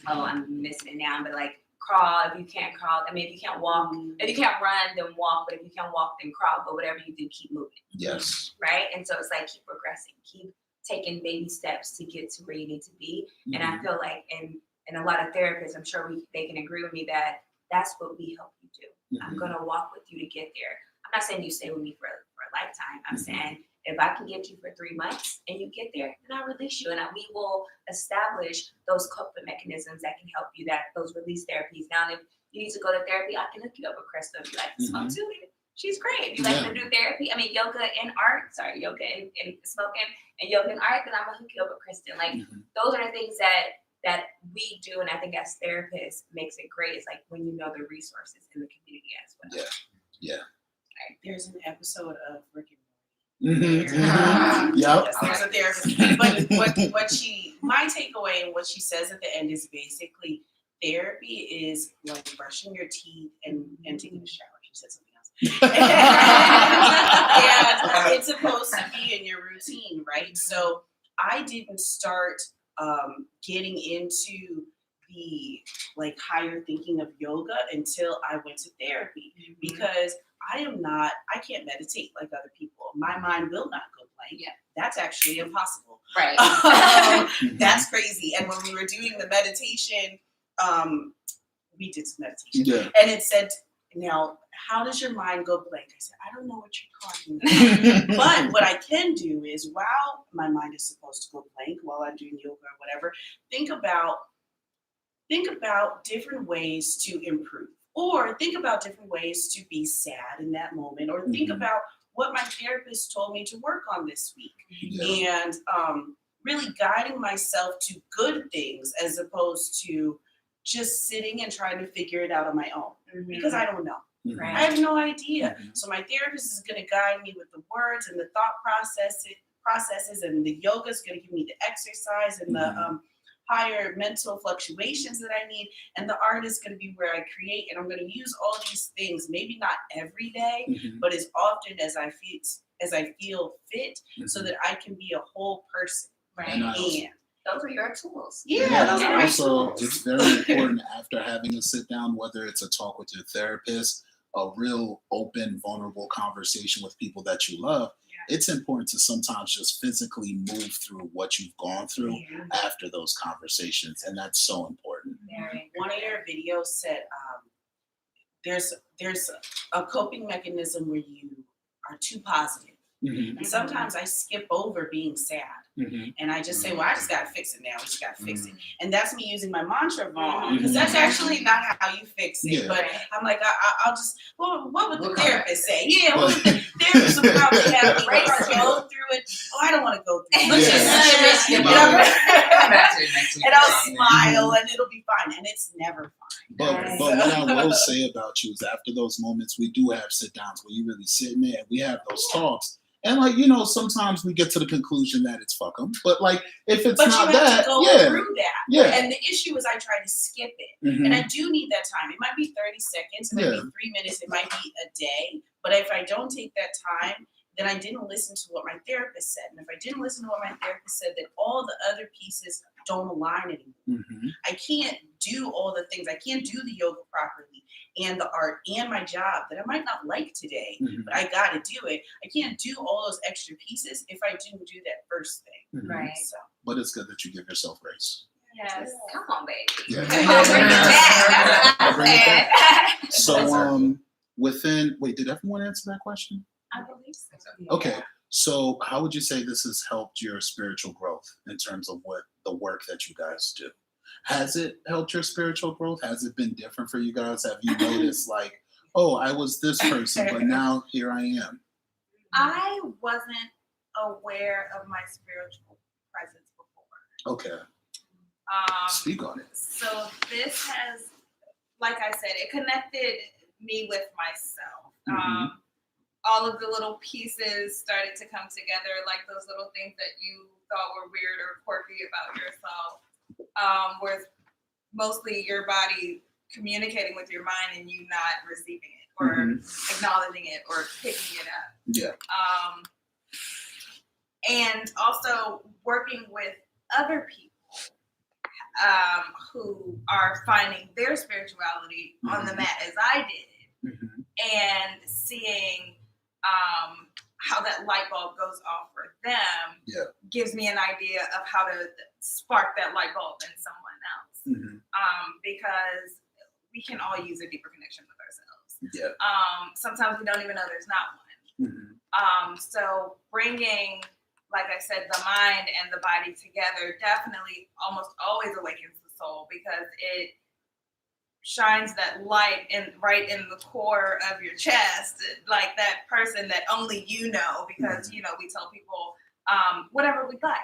I'm missing it now, but like crawl if you can't crawl. I mean, if you can't walk, if you can't run, then walk. But if you can't walk, then crawl. But whatever you do, keep moving. Yes. Right. And so it's like keep progressing, keep taking baby steps to get to where you need to be. And I feel like, and a lot of therapists, I'm sure they can agree with me that that's what we help you do. I'm gonna walk with you to get there. I'm not saying you stay with me for a lifetime. I'm saying if I can get you for 3 months and you get there, then I'll release you, and we will establish those coping mechanisms that can help you, those release therapies. Now, if you need to go to therapy, I can hook you up with Crystal. If you like to smoke too, she's great. You like to do therapy? I mean, yoga and art. Sorry, yoga and smoking, and yoga and art. Then I'm gonna hook you up with Kristen. Like those are the things that we do, and I think as therapists makes it great. It's like when you know the resources in the community as well. Yeah. Right. There's an episode of Rick and Mm-hmm. Yep. There's a therapist, but my takeaway and what she says at the end is basically therapy is like brushing your teeth and taking a shower. She said something else. And it's supposed to be in your routine, right? So I didn't start getting into the like higher thinking of yoga until I went to therapy because I can't meditate like other people. My mind will not go blank. Yeah. That's actually impossible. Right. That's crazy. And when we were doing the meditation, we did some meditation. Yeah. And it said, now, how does your mind go blank? I said, I don't know what you're talking about. But what I can do is while my mind is supposed to go blank, while I'm doing yoga or whatever, think about different ways to improve. Or think about different ways to be sad in that moment. Or think about what my therapist told me to work on this week. Yeah. And really guiding myself to good things as opposed to just sitting and trying to figure it out on my own. Because I don't know. Right. I have no idea. So my therapist is going to guide me with the words and the thought processes, and the yoga is going to give me the exercise and the higher mental fluctuations that I need, and the art is going to be where I create, and I'm going to use all these things, maybe not every day, but as often as I feel fit, so that I can be a whole person. Right. And those are your tools. Yeah, those are my tools. It's very important after having a sit down, whether it's a talk with your therapist, a real open, vulnerable conversation with people that you love. It's important to sometimes just physically move through what you've gone through after those conversations, and that's so important. One of your videos said there's a coping mechanism where you are too positive. And sometimes I skip over being sad. And I just say, well, I just got to fix it now. I just got to fix it. And that's me using my mantra wrong, because that's actually not how you fix it. But I'm like, I'll just, well, what would the therapist say? Yeah, what would the therapist would probably have me go through it? Oh, I don't want to go through it. Let's just and I'll smile and it'll be fine. And it's never fine. But what I will say about you is after those moments, we do have sit downs where you really sit in there and we have those talks. And like, sometimes we get to the conclusion that it's fuck 'em. But like, if it's not that, you have to go through that. And the issue is I try to skip it. And I do need that time. It might be 30 seconds, it might be 3 minutes, it might be a day. But if I don't take that time, then I didn't listen to what my therapist said. And if I didn't listen to what my therapist said, then all the other pieces don't align anymore. I can't do all the things. I can't do the yoga properly and the art and my job that I might not like today, but I got to do it. I can't do all those extra pieces if I didn't do that first thing. Right. So. But it's good that you give yourself grace. Yes. Come on, baby. Yeah. Bring it back. So, did everyone answer that question? I believe so. Okay. So how would you say this has helped your spiritual growth in terms of what the work that you guys do? Has it helped your spiritual growth? Has it been different for you guys? Have you noticed like, oh, I was this person, but now here I am? I wasn't aware of my spiritual presence before. Okay. Speak on it. So this has, like I said, it connected me with myself. All of the little pieces started to come together, like those little things that you thought were weird or quirky about yourself, where mostly your body communicating with your mind and you not receiving it or acknowledging it or picking it up. Yeah. And also working with other people who are finding their spirituality on the mat as I did, and seeing how that light bulb goes off for them gives me an idea of how to spark that light bulb in someone else. Because we can all use a deeper connection with ourselves. Sometimes we don't even know there's not one. So bringing, like I said, the mind and the body together definitely almost always awakens the soul, because it shines that light right in the core of your chest, like that person that only you know, because you know we tell people whatever we like,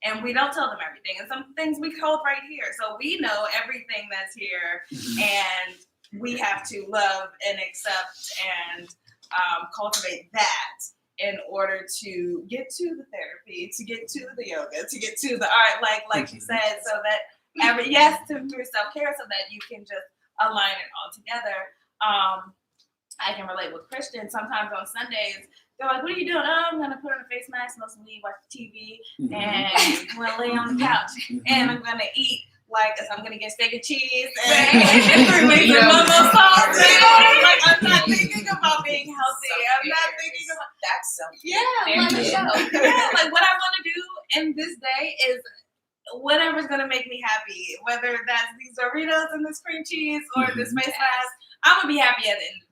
and we don't tell them everything, and some things we hold right here, so we know everything that's here, and we have to love and accept and cultivate that in order to get to the therapy, to get to the yoga, to get to the art, like you said, so that through self-care, so that you can just align it all together. I can relate with Christians. Sometimes on Sundays, they're like, "What are you doing?" "Oh, I'm gonna put on a face mask, smoke some weed, watch TV, and I'm gonna lay on the couch, and I'm gonna eat I'm gonna get steak and cheese and 3 weeks of momo sauce." Like, I'm not thinking about being healthy. I'm not thinking about That's so like what I want to do in this day is whatever's gonna make me happy, whether that's these Doritos and this cream cheese or this face mask. I'm gonna be happy at the end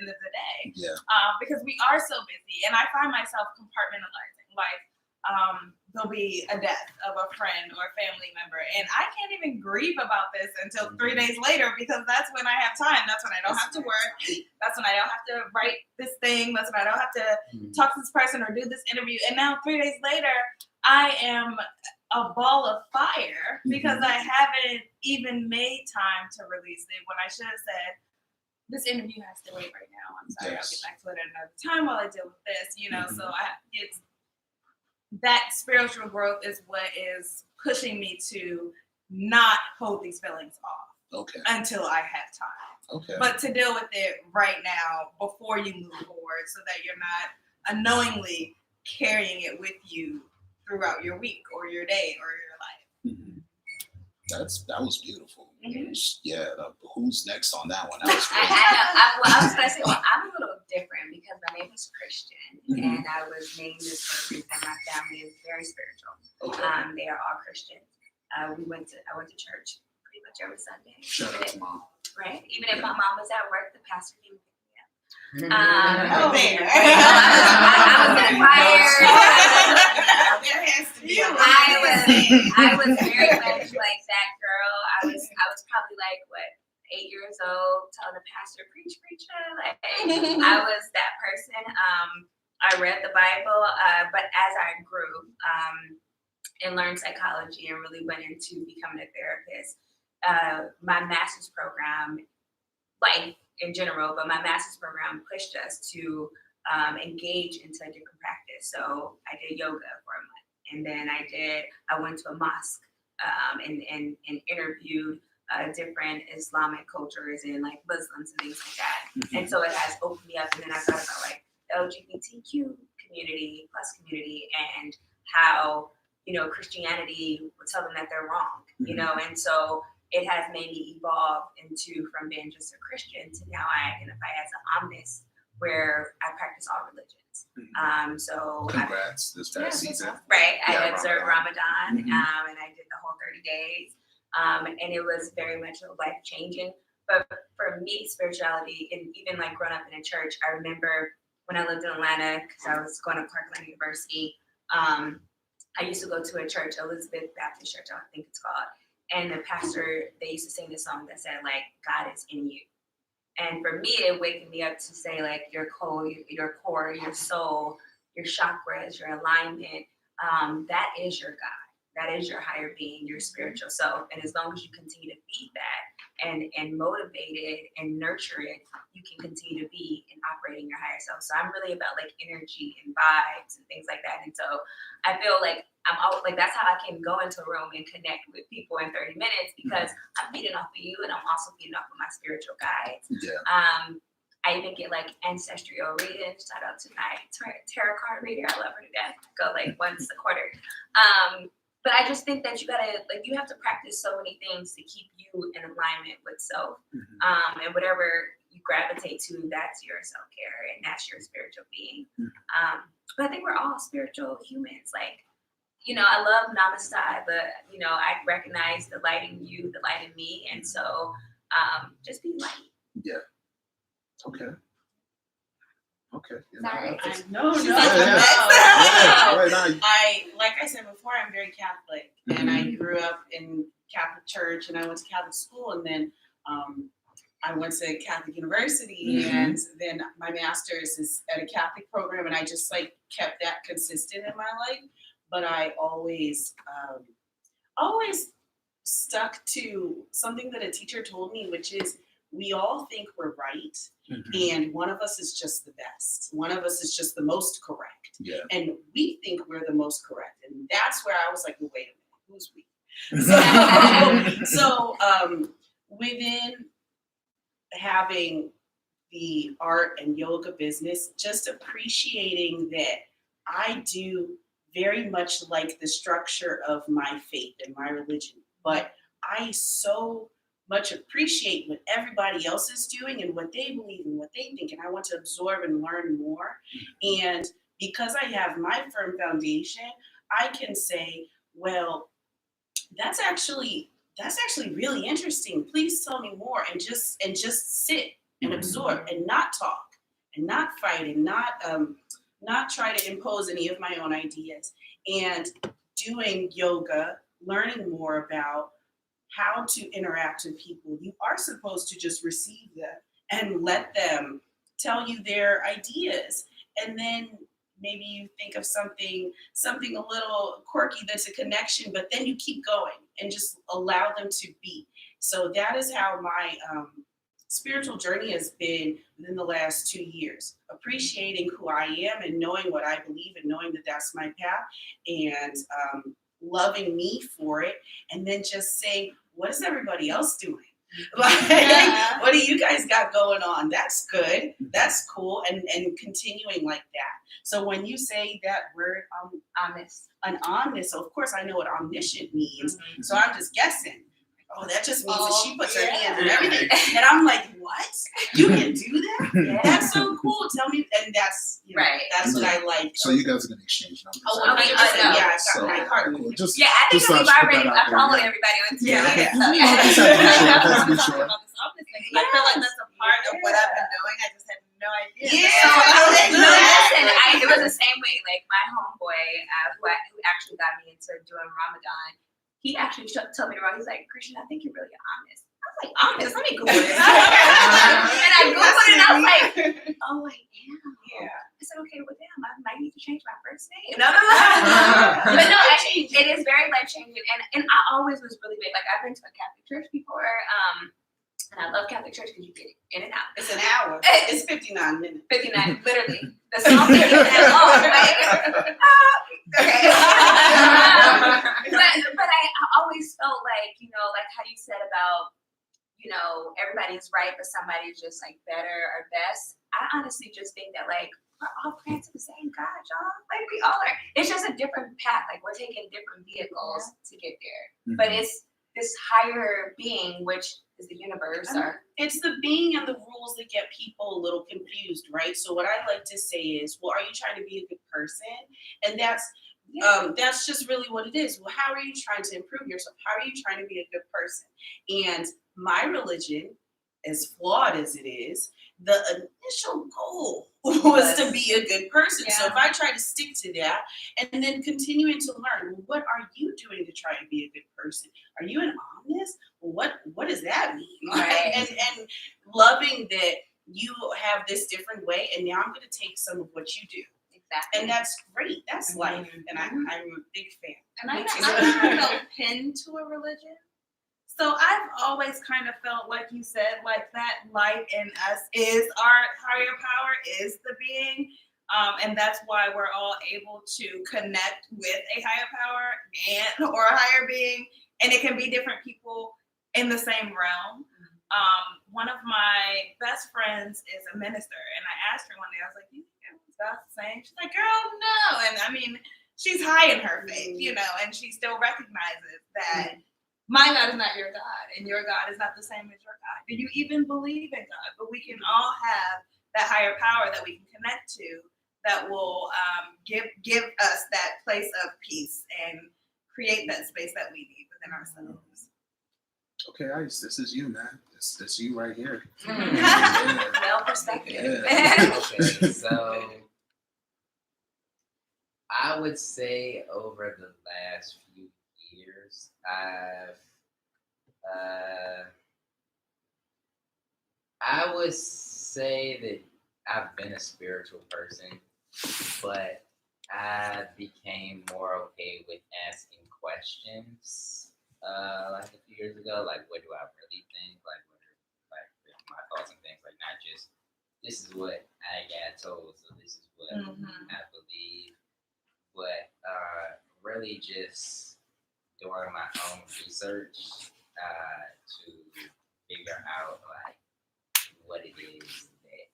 of the day. Yeah. Because we are so busy, and I find myself compartmentalizing. Like, there'll be a death of a friend or a family member, and I can't even grieve about this until 3 days later, because that's when I have time. That's when I don't have to work. That's when I don't have to write this thing. That's when I don't have to talk to this person or do this interview. And now 3 days later, I am a ball of fire because I haven't even made time to release it when I should have said, this interview has to wait right now. I'm sorry, I'll get back to it at another time while I deal with this, so it's that spiritual growth is what is pushing me to not hold these feelings off until I have time. But to deal with it right now before you move forward, so that you're not unknowingly carrying it with you throughout your week or your day or your life. That was beautiful. Yeah. Who's next on that one? That was I great. I was gonna say, well, I'm a little different because my name is Christian, and I was named this for a reason. My family is very spiritual. They are all Christians. I went to church pretty much every Sunday. Shout out to Mom. Right? Even if my mom was at work, the pastor came and picked me up. I was in I was very much like that girl. I was probably like 8 years old, telling the pastor, preach, preacher. Like, I was that person. I read the Bible, but as I grew and learned psychology and really went into becoming a therapist, my master's program, life in general, but my master's program pushed us to engage into a different practice. So I did yoga for a month, and then I went to a mosque and interviewed different Islamic cultures and like Muslims and things like that. And so it has opened me up, and then I thought about like LGBTQ community, plus community, and how, Christianity would tell them that they're wrong, and so it has made me evolve from being just a Christian to now I identify as an omnis, where I practice all religions. So Congrats this past season. Right. Yeah, I observed Ramadan, Mhm. and I did the whole 30 days. And it was very much life changing. But for me, spirituality, and even like growing up in a church, I remember when I lived in Atlanta, because I was going to Parkland University, I used to go to a church, Elizabeth Baptist Church, I think it's called. And the pastor, they used to sing this song that said, like, God is in you. And for me, it waking me up to say, like, your core, your soul, your chakras, your alignment, that is your God. That is your higher being, your spiritual self. And as long as you continue to feed that and motivate it and nurture it, you can continue to be and operate in your higher self. So I'm really about like energy and vibes and things like that. And so I feel like I'm always like, that's how I can go into a room and connect with people in 30 minutes, because I'm feeding off of you, and I'm also feeding off of my spiritual guides. Yeah. I even get like ancestral readings. Shout out to my tarot card reader. I love her to death. Go like once a quarter. But I just think that you have to practice so many things to keep you in alignment with self. And whatever you gravitate to, that's your self-care and that's your spiritual being. But I think we're all spiritual humans. Like, I love Namaste, but, I recognize the light in you, the light in me. And so just be light. Yeah. Okay. Sorry. No. Like I said before, I'm very Catholic, and I grew up in Catholic church, and I went to Catholic school, and then I went to Catholic University, and then my master's is at a Catholic program, and I just like kept that consistent in my life. But I always stuck to something that a teacher told me, which is we all think we're right, and one of us is just the best. One of us is just the most correct. Yeah. And we think we're the most correct. And that's where I was like, well, wait a minute, who's we? So within having the art and yoga business, just appreciating that I do very much like the structure of my faith and my religion, but I so much appreciate what everybody else is doing and what they believe and what they think, and I want to absorb and learn more. And because I have my firm foundation, I can say, well, that's actually really interesting. Please tell me more, and just sit and absorb and not talk and not fight and not try to impose any of my own ideas. And doing yoga, learning more about how to interact with people. You are supposed to just receive them and let them tell you their ideas. And then maybe you think of something a little quirky that's a connection, but then you keep going and just allow them to be. So that is how my spiritual journey has been within the last 2 years, appreciating who I am and knowing what I believe and knowing that that's my path, and loving me for it, and then just saying, what is everybody else doing? Like, what do you guys got going on? That's good. That's cool. And continuing like that. So when you say that word, omnis, of course I know what omniscient means. So I'm just guessing. Oh, that just means that she puts her hands in everything. And I'm like, what? You can do that? Yeah. That's so cool. Tell me. And that's, Right. That's what I like. So you guys are gonna exchange numbers. Oh, I mean, 100%. I know. Yeah, I got So, my heart. cool. Just, Yeah, I think just we've to put already, that out I there, followed yeah. everybody on Twitter. Yeah. Okay. So- No, just have to be sure. That's be sure. About this office thing, 'cause I feel like that's a part of what I've been doing. I just had no idea. Yeah. So, Yeah. listen, it was the same way. Like my homeboy, who actually got me into doing Ramadan, he actually told me to wrong. He's like, Christian, I think you're really honest. I was like, honest? Let me Google this. And I Googled it and I was like, oh, I am. Yeah. I said, okay, well, damn, I might need to change my first name. No. But no, it is very life changing. And I always was really big. Like, I've been to a Catholic church before. And I love Catholic church because you get in and out. It's an hour. It's 59 minutes. 59, literally. The song isn't even that long, right? Okay. but I always felt like, like how you said about, everybody's right, but somebody's just like better or best. I honestly just think that like we're all praying to the same God, y'all. Like we all are. It's just a different path. Like we're taking different vehicles to get there. But it's this higher being, which is the universe. It's the being and the rules that get people a little confused, right? So what I like to say is, well, are you trying to be a good person? And that's just really what it is. Well, how are you trying to improve yourself? How are you trying to be a good person? And my religion, as flawed as it is, the initial goal was to be a good person. Yeah. So if I try to stick to that and then continuing to learn, well, what are you doing to try and be a good person? Are you an omnis? Well, what does that mean? Right. And loving that you have this different way, and now I'm going to take some of what you do. Exactly. And that's great. That's life. And I'm a big fan. And I never felt pinned to a religion. So I've always kind of felt like you said, like that light in us is our higher power, is the being. And that's why we're all able to connect with a higher power or a higher being. And it can be different people in the same realm. One of my best friends is a minister. And I asked her one day, I was like, you think everyone's God's the same? She's like, girl, no. And I mean, she's high in her faith, and she still recognizes that my God is not your God, and your God is not the same as your God. Do you even believe in God? But we can all have that higher power that we can connect to that will give us that place of peace and create that space that we need within ourselves. Okay, Ice, this is you, man. This you right here. Male perspective. Yeah. Okay, so I would say over the last few years, I've I would say that I've been a spiritual person, but I became more okay with asking questions like a few years ago. Like, what do I really think? Like, what are like my thoughts and things? Like, not just this is what I got told, so this is what I believe, but really just doing my own research to figure out like what it is that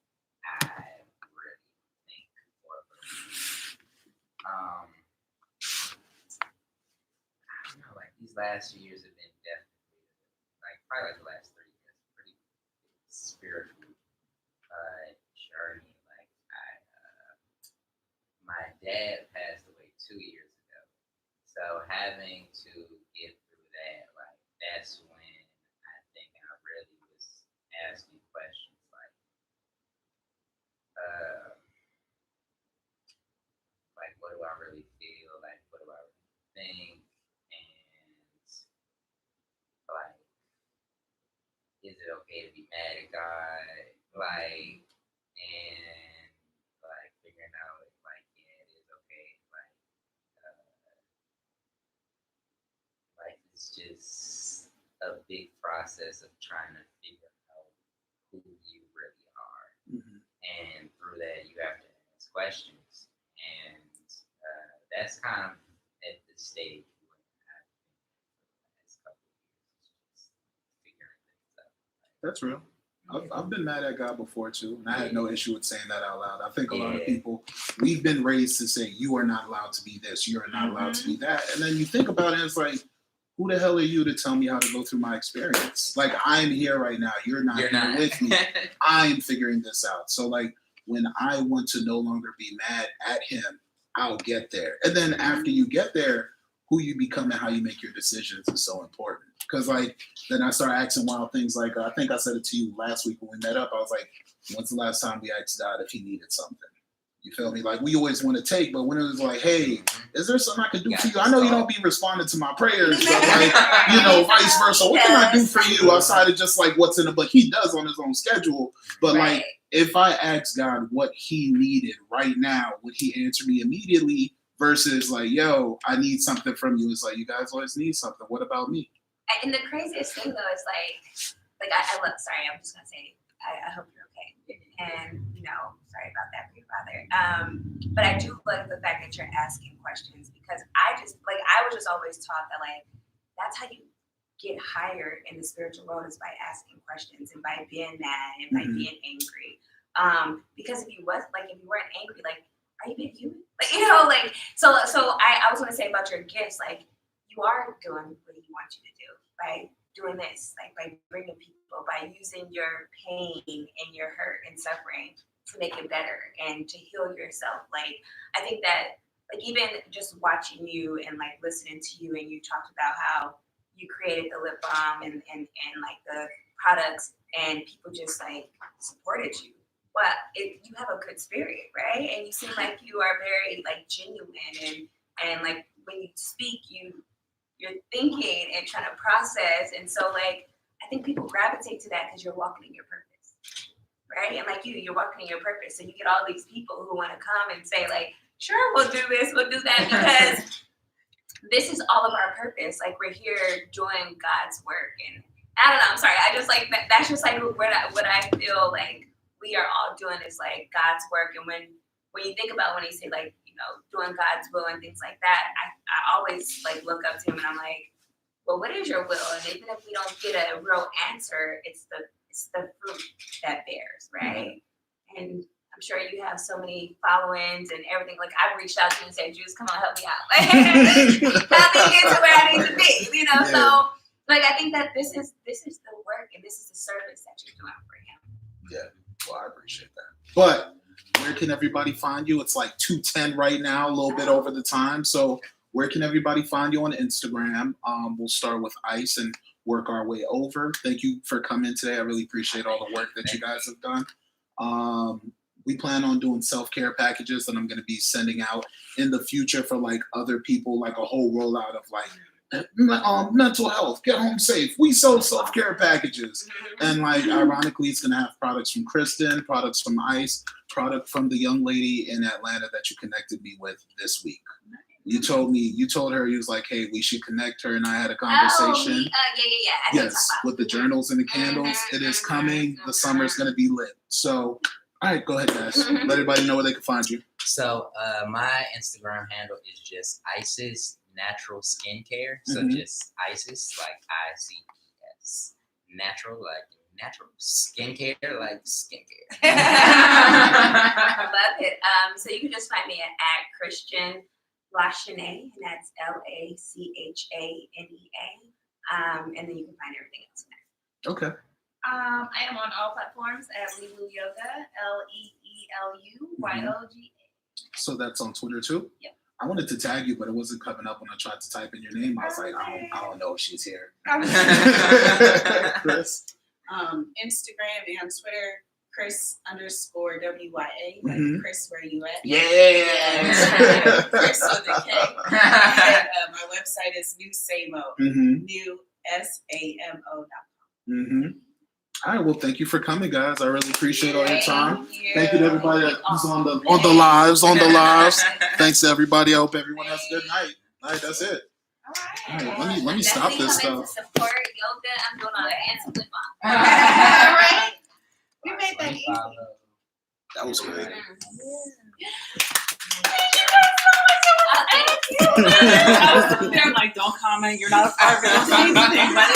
I really think or believe. I don't know, like these last few years have been definitely like probably like the last 3 years, pretty spiritual journey. Like my dad passed away 2 years ago, so having to get through that, like that's when I think I really was asking questions uh, like what do I really feel, like what do I really think, and like is it okay to be mad at God, like and like figuring out like yeah it is okay, uh, like it's just a big process of trying to figure out who you really are, and through that you have to ask questions, and that's kind of at the stage where I've been for the last couple of years, just figuring things out. That's real. I've been mad at God before too, and I had no issue with saying that out loud. I think a lot of people, we've been raised to say, you are not allowed to be this, you are not allowed to be that. And then you think about it, it's like, who the hell are you to tell me how to go through my experience? Like, I'm here right now. You're not here with me. I'm figuring this out. So, like, when I want to no longer be mad at him, I'll get there. And then after you get there, who you become and how you make your decisions is so important. Because, like, then I start asking wild things like, I think I said it to you last week when we met up. I was like, when's the last time we asked God if he needed something? You feel me? Like, we always want to take, but when it was like, hey, is there something I can do for you? I know you don't be responding to my prayers, but like, you know, vice versa. What can I do for you outside of just like what's in the book? He does on his own schedule. But like, if I ask God what he needed right now, would he answer me immediately versus like, yo, I need something from you? It's like, you guys always need something. What about me? And the craziest thing though is like I love. Sorry, I'm just gonna say I hope you're okay. And you know, sorry about that for your father. But I do love the fact that you're asking questions because I was just always taught that like that's how you get higher in the spiritual world is by asking questions and by being mad and by being angry. Because if you weren't angry, like are you being human? Like you know, like so I was gonna say about your gifts, like you are doing what he wants you to do by doing this, like by bringing people, by using your pain and your hurt and suffering to make it better and to heal yourself. Like I think that like even just watching you and like listening to you and you talked about how you created the lip balm and like the products and people just like supported you. But you have a good spirit, right? And you seem like you are very like genuine and like when you speak, you're thinking and trying to process. And so like I think people gravitate to that because you're walking in your purpose. Right? And like you're walking in your purpose. So you get all these people who want to come and say, like, sure, we'll do this, we'll do that, because this is all of our purpose. Like we're here doing God's work. And I don't know, I'm sorry. I just like that's just like what I feel like we are all doing is like God's work. And when you think about when he say like, you know, doing God's will and things like that, I always like look up to him and I'm like, well, what is your will? And even if we don't get a real answer, it's the fruit that bears, right? And I'm sure you have so many followings and everything. Like I've reached out to you and said, Juice, come on, help me out. Like, help me get to where I need to be, you know? Yeah. So like I think that this is the work and this is the service that you're doing for him. Yeah, well, I appreciate that. But where can everybody find you? It's like 2:10 right now, a little bit over the time. So where can everybody find you on Instagram? We'll start with Ice and work our way over. Thank you for coming today. I really appreciate all the work that you guys have done. We plan on doing self-care packages that I'm going to be sending out in the future for like other people, like a whole rollout of like mental health, get home safe. We sell self-care packages. And like ironically, it's gonna have products from Kristen, products from Ice, product from the young lady in Atlanta that you connected me with this week. You told her, you was like, hey, we should connect her, and I had a conversation. Yeah. I know Yes, with the journals and the candles. It is coming. The summer's gonna be lit. So, all right, go ahead, guys. Let everybody know where they can find you. So my Instagram handle is just Isis Natural Skincare. So just Isis, like ICES. Natural, like natural. Skincare, like skincare. I love it. So you can just find me at Christian Lachane, and that's LACHANEA. And then you can find everything else there. Okay. I am on all platforms at Lilu Yoga, LEELUYOGA. So that's on Twitter too? Yep. I wanted to tag you, but it wasn't coming up when I tried to type in your name. I was like, I don't know if she's here. Chris? Instagram and Twitter, Chris_WYA, like Chris, where you at? Yes. Chris with a K. And, my website is newsamo.com. All right, well, thank you for coming, guys. I really appreciate all your time. Thank you. Thank you to everybody who's on the lives. Thanks to everybody. I hope everyone has a good night. All right, that's it. All All right. right, let me stop this Definitely stuff. come in to support yoga. I'm doing all the hands and lip balm. All right. We made that easy. That was great. Thank you. I was there like, don't comment. You're not a part of it. Don't say anything.